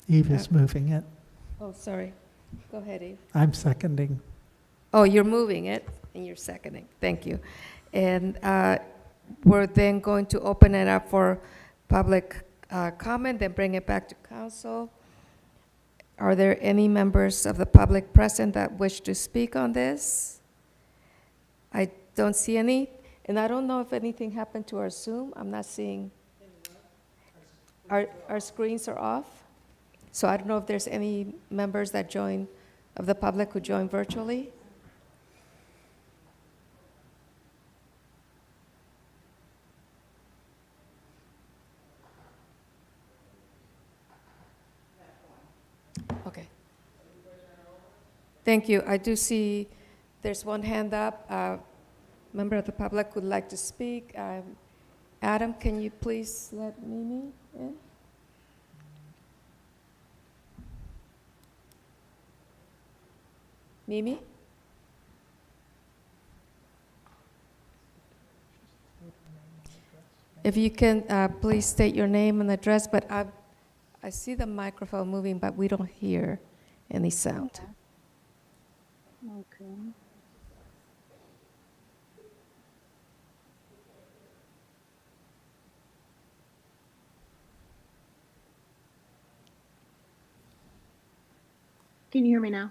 Eve is moving it. Oh, sorry. Go ahead, Eve. I'm seconding. Oh, you're moving it, and you're seconding. Thank you. And we're then going to open it up for public comment, then bring it back to council. Are there any members of the public present that wish to speak on this? I don't see any, and I don't know if anything happened to our Zoom. I'm not seeing. Our screens are off, so I don't know if there's any members that join, of the public who join virtually. Okay. Thank you. I do see there's one hand up. Member of the public would like to speak. Adam, can you please let Mimi in? Mimi? If you can, please state your name and address, but I see the microphone moving, but we don't hear any sound. Okay. Can you hear me now?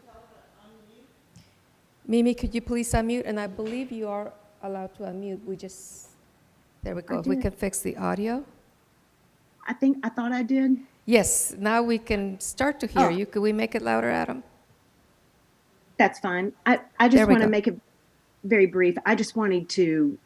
Mimi, could you please unmute? And I believe you are allowed to unmute. There we go. If we can fix the audio. I thought I did. Yes, now we can start to hear you. Could we make it louder, Adam? That's fine. I just want to make it very brief. I just wanted to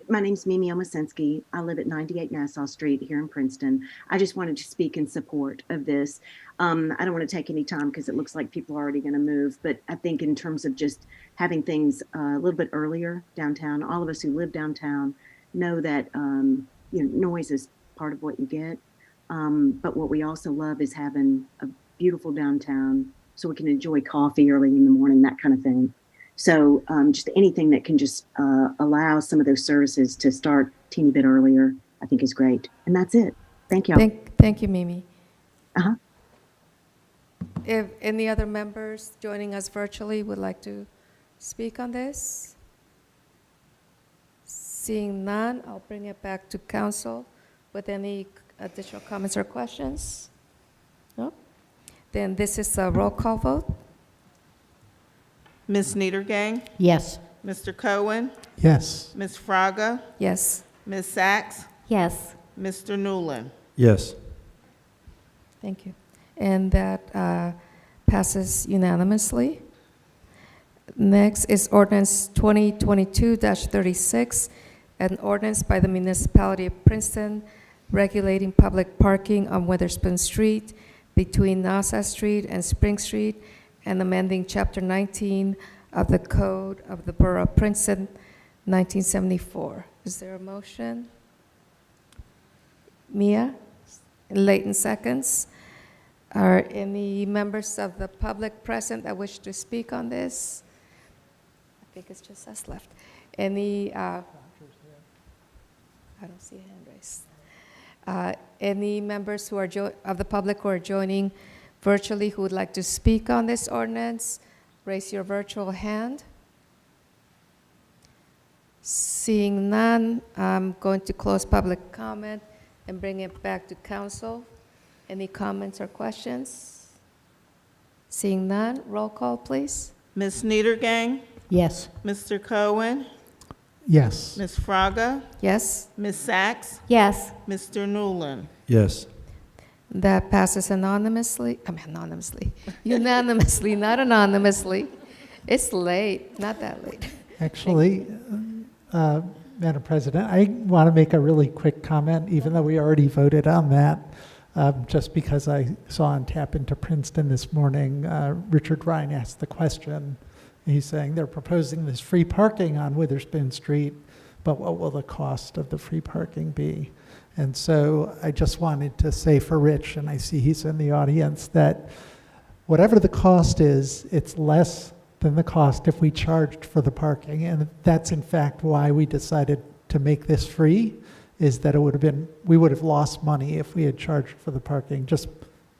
my name's Mimi Omasinski. I live at 98 Nassau Street here in Princeton. I just wanted to speak in support of this. I don't want to take any time because it looks like people are already going to move, but I think in terms of just having things a little bit earlier downtown, all of us who live downtown know that noise is part of what you get. But what we also love is having a beautiful downtown so we can enjoy coffee early in the morning, that kind of thing. So just anything that can just allow some of those services to start a teeny bit earlier, I think is great. And that's it. Thank you. Thank you, Mimi. If any other members joining us virtually would like to speak on this? Seeing none, I'll bring it back to council with any additional comments or questions. No? Then this is a roll call vote. Ms. Niedergang? Yes. Mr. Cohen? Yes. Ms. Fraga? Yes. Ms. Sachs? Yes. Mr. Newland? Yes. Thank you. And that passes unanimously. Next is ordinance 2022-36, an ordinance by the municipality of Princeton regulating public parking on Witherspoon Street between Nassau Street and Spring Street and amending Chapter 19 of the Code of the Borough of Princeton, 1974. Is there a motion? Mia? Leighton seconds. Are any members of the public present that wish to speak on this? I think it's just us left. Any, I don't see a hand raised. Any members who are of the public who are joining virtually who would like to speak on this ordinance, raise your virtual hand. Seeing none, I'm going to close public comment and bring it back to council. Any comments or questions? Seeing none, roll call, please. Ms. Niedergang? Yes. Mr. Cohen? Yes. Ms. Fraga, Yes? Ms. Sachs, Yes. Mr. Newland. Yes. That passes unanimously, not anonymously. It's late, not that late. Actually, Madam President, I want to make a really quick comment, even though we already voted on that. Just because I saw on Tap Into Princeton this morning, Richard Ryan asked the question. He's saying they're proposing this free parking on Witherspoon Street, but what will the cost of the free parking be? And so I just wanted to say for Rich, and I see he's in the audience, that whatever the cost is, it's less than the cost if we charged for the parking. And that's in fact why we decided to make this free, is that we would have lost money if we had charged for the parking, just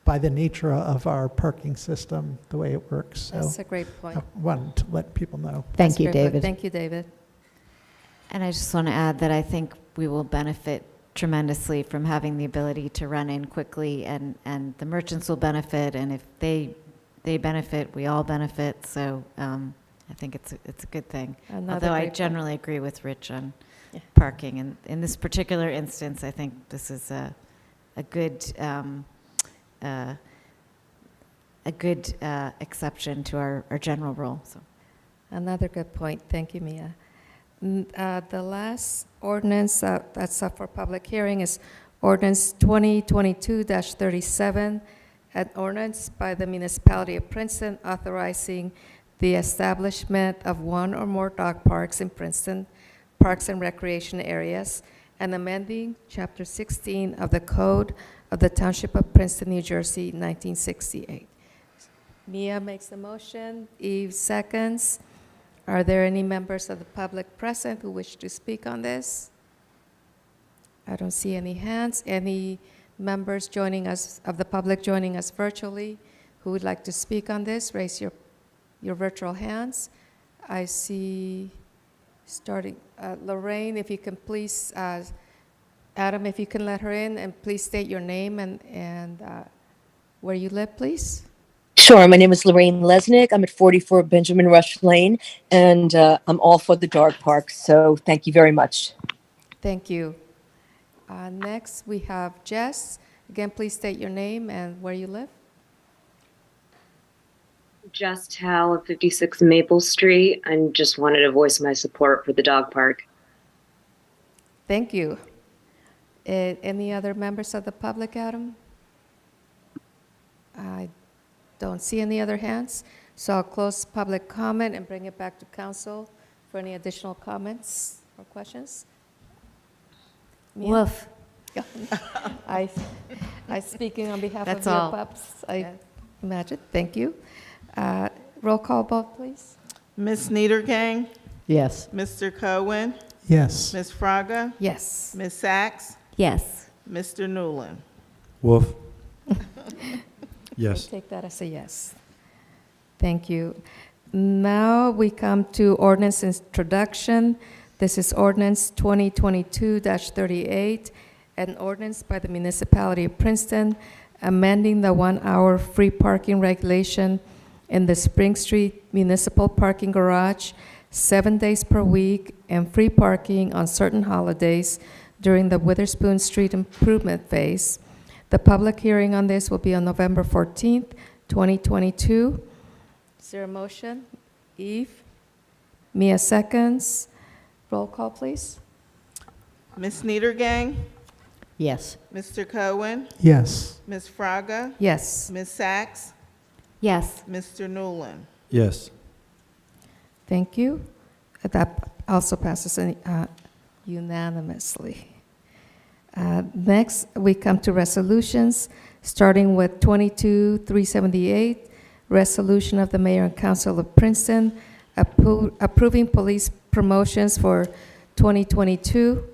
by the nature of our parking system, the way it works. So That's a great point. I wanted to let people know. Thank you, That's very good. David. Thank you, David. And I just want to add that I think we will benefit tremendously from having the ability to run in quickly, and the merchants will benefit, and if they benefit, we all benefit. So I think it's a good thing. Another Although I great point. generally agree with Rich on parking, and in this particular instance, I think this is a good exception to our general rule. So. Another good point. Thank you, Mia. The last ordinance that's up for public hearing is ordinance 2022-37, an ordinance by the municipality of Princeton authorizing the establishment of one or more dog parks in Princeton parks and recreation areas, and amending Chapter 16 of the Code of the Township of Princeton, New Jersey, 1968. Mia makes the motion. Eve seconds. Are there any members of the public present who wish to speak on this? I don't see any hands. Any members joining us, of the public joining us virtually, who would like to speak on this? Raise your virtual hands. I see, starting, Lorraine, if you can please, Adam, if you can let her in, and please state your name and where you live, please. Sure. My name is Lorraine Lesnick. I'm at 44 Benjamin Rush Lane, and I'm all for the dog park. So thank you very much. Thank you. Next, we have Jess. Again, please state your name and where you live. Jess Towle of 56 Maple Street. I just wanted to voice my support for the dog park. Thank you. Any other members of the public, Adam? I don't see any other hands, so I'll close public comment and bring it back to council for any additional comments or questions. Mia? Woof. I speaking on behalf That's of all. your pups, I imagine. Thank you. Roll call vote, please. Ms. Niedergang, Yes. Mr. Cohen, Yes. Ms. Fraga, Yes. Ms. Sachs, Yes. Mr. Newland. Wolf? Yes. Take that as a yes. Thank you. Now we come to ordinance introduction. This is ordinance 2022-38, an ordinance by the municipality of Princeton amending the 1-hour free parking regulation in the Spring Street Municipal Parking Garage 7 days per week, and free parking on certain holidays during the Witherspoon Street improvement phase. The public hearing on this will be on November 14th, 2022. Is there a motion? Eve? Mia seconds. Roll call, please. Ms. Niedergang, Yes. Mr. Cohen, Yes. Ms. Fraga, Yes. Ms. Sachs, Yes. Mr. Newland. Yes. Thank you. That also passes unanimously. Next, we come to resolutions, starting with 22-378, resolution of the Mayor and Council of Princeton approving police promotions for 2022.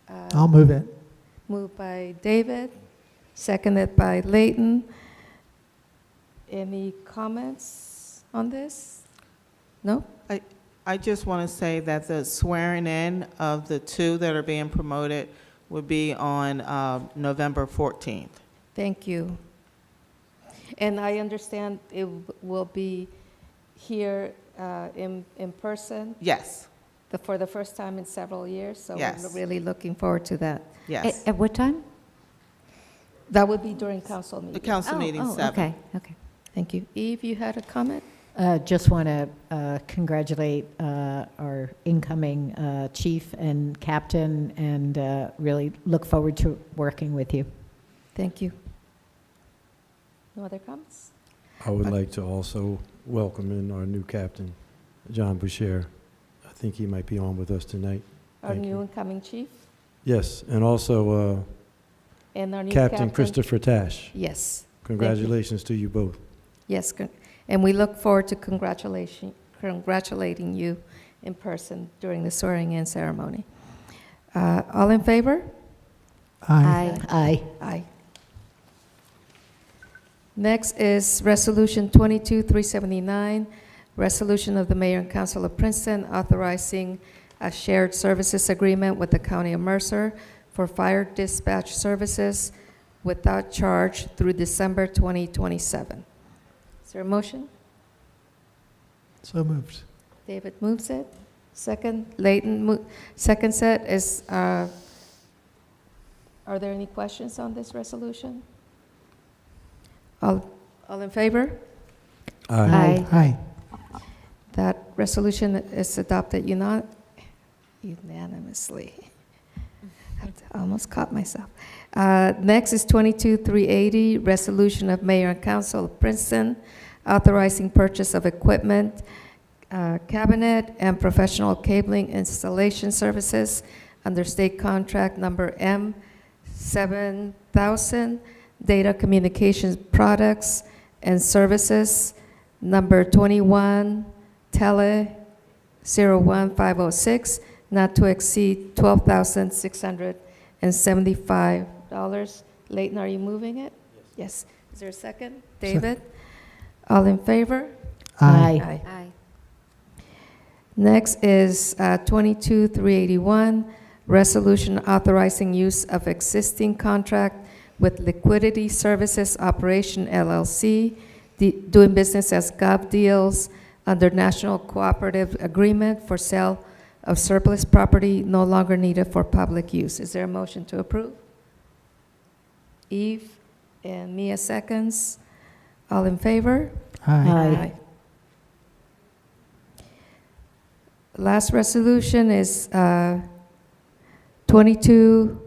I'll move it. Moved by David, seconded by Leighton. Any comments on this? No? I just want to say that the swearing in of the two that are being promoted would be on November 14th. Thank you. And I understand it will be here in person Yes, for the first time in several years, so Yes. we're really looking forward to that. yes. At what time? That would be during council meeting. The council meeting, Oh, 7. okay, okay. Thank you. Eve, you had a comment? Just want to congratulate our incoming chief and captain, and really look forward to working with you. Thank you. No other comments? I would like to also welcome in our new captain, John Boucher. I think he might be on with us tonight. Our Thank new you. incoming chief Yes, and also and our new Captain Christopher Tash. Yes. Thank you. Congratulations to you both. Yes, and we look forward to congratulating you in person during the swearing-in ceremony. All in favor? Aye. Aye. Aye. Next is Resolution 22-379, resolution of the Mayor and Council of Princeton authorizing a shared services agreement with the County of Mercer for fire dispatch services without charge through December 2027. Is there a motion? So moved. David moves it. Second, Leighton seconds it. Are there any questions on this resolution? All in favor? Aye. Aye. That resolution is adopted unanimously. I almost caught myself. Next is 22-380, resolution of Mayor and Council of Princeton authorizing purchase of equipment, cabinet, and professional cabling installation services under state contract number M7000, data communications products and services number 21 tele 01506, not to exceed $12,675. Leighton, are you moving it? Yes. Is there a second? David? All in favor? Aye. Aye. Next is 22-381, resolution authorizing use of existing contract with Liquidity Services Operation LLC, doing business as Gov Deals under National Cooperative Agreement for sale of surplus property no longer needed for public use. Is there a motion to approve? Eve and Mia seconds. All in favor? Aye. Last resolution is 22,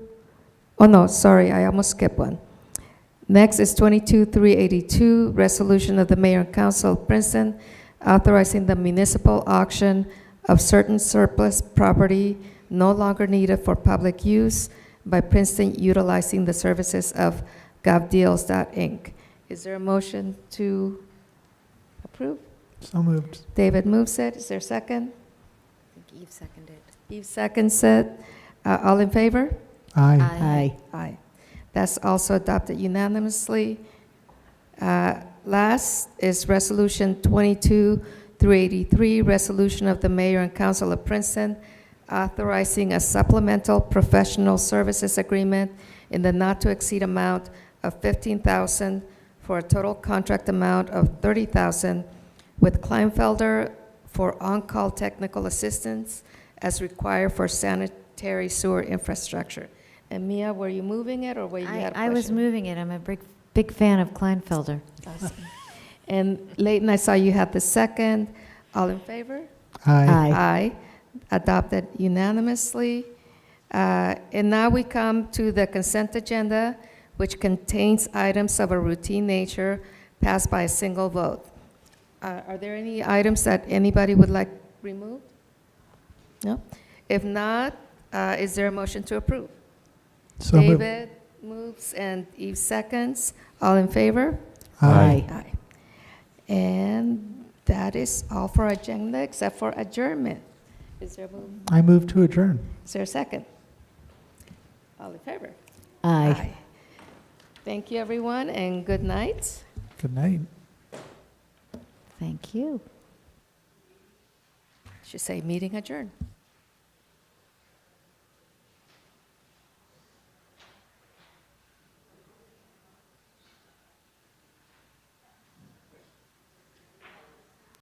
I almost skipped one. Next is 22-382, resolution of the Mayor and Council of Princeton authorizing the municipal auction of certain surplus property no longer needed for public use by Princeton utilizing the services of GovDeals.Inc. Is there a motion to approve? So moved. David moves it. Is there a second? I think Eve seconded. Eve seconds it. All in favor? Aye. Aye. Aye. That's also adopted unanimously. Last is Resolution 22-383, resolution of the Mayor and Council of Princeton authorizing a supplemental professional services agreement in the not-to-exceed amount of $15,000 for a total contract amount of $30,000 with Kleinfelder for on-call technical assistance as required for sanitary sewer infrastructure. And Mia, were you moving it, or were you had a I was question? moving it. I'm a big fan of Kleinfelder. Awesome. And Leighton, I saw you had the second. All in favor? Aye. Aye. Adopted unanimously. And now we come to the consent agenda, which contains items of a routine nature passed by a single vote. Are there any items that anybody would like removed? No? If not, is there a motion to approve? So moved. David moves and Eve seconds. All in favor? Aye. Aye. And that is all for our agenda except for adjournment. Is there a move? I move to adjourn. Is there a second? All in favor? Aye. Thank you, everyone, and good night. Good night. Thank you. Should say meeting adjourned.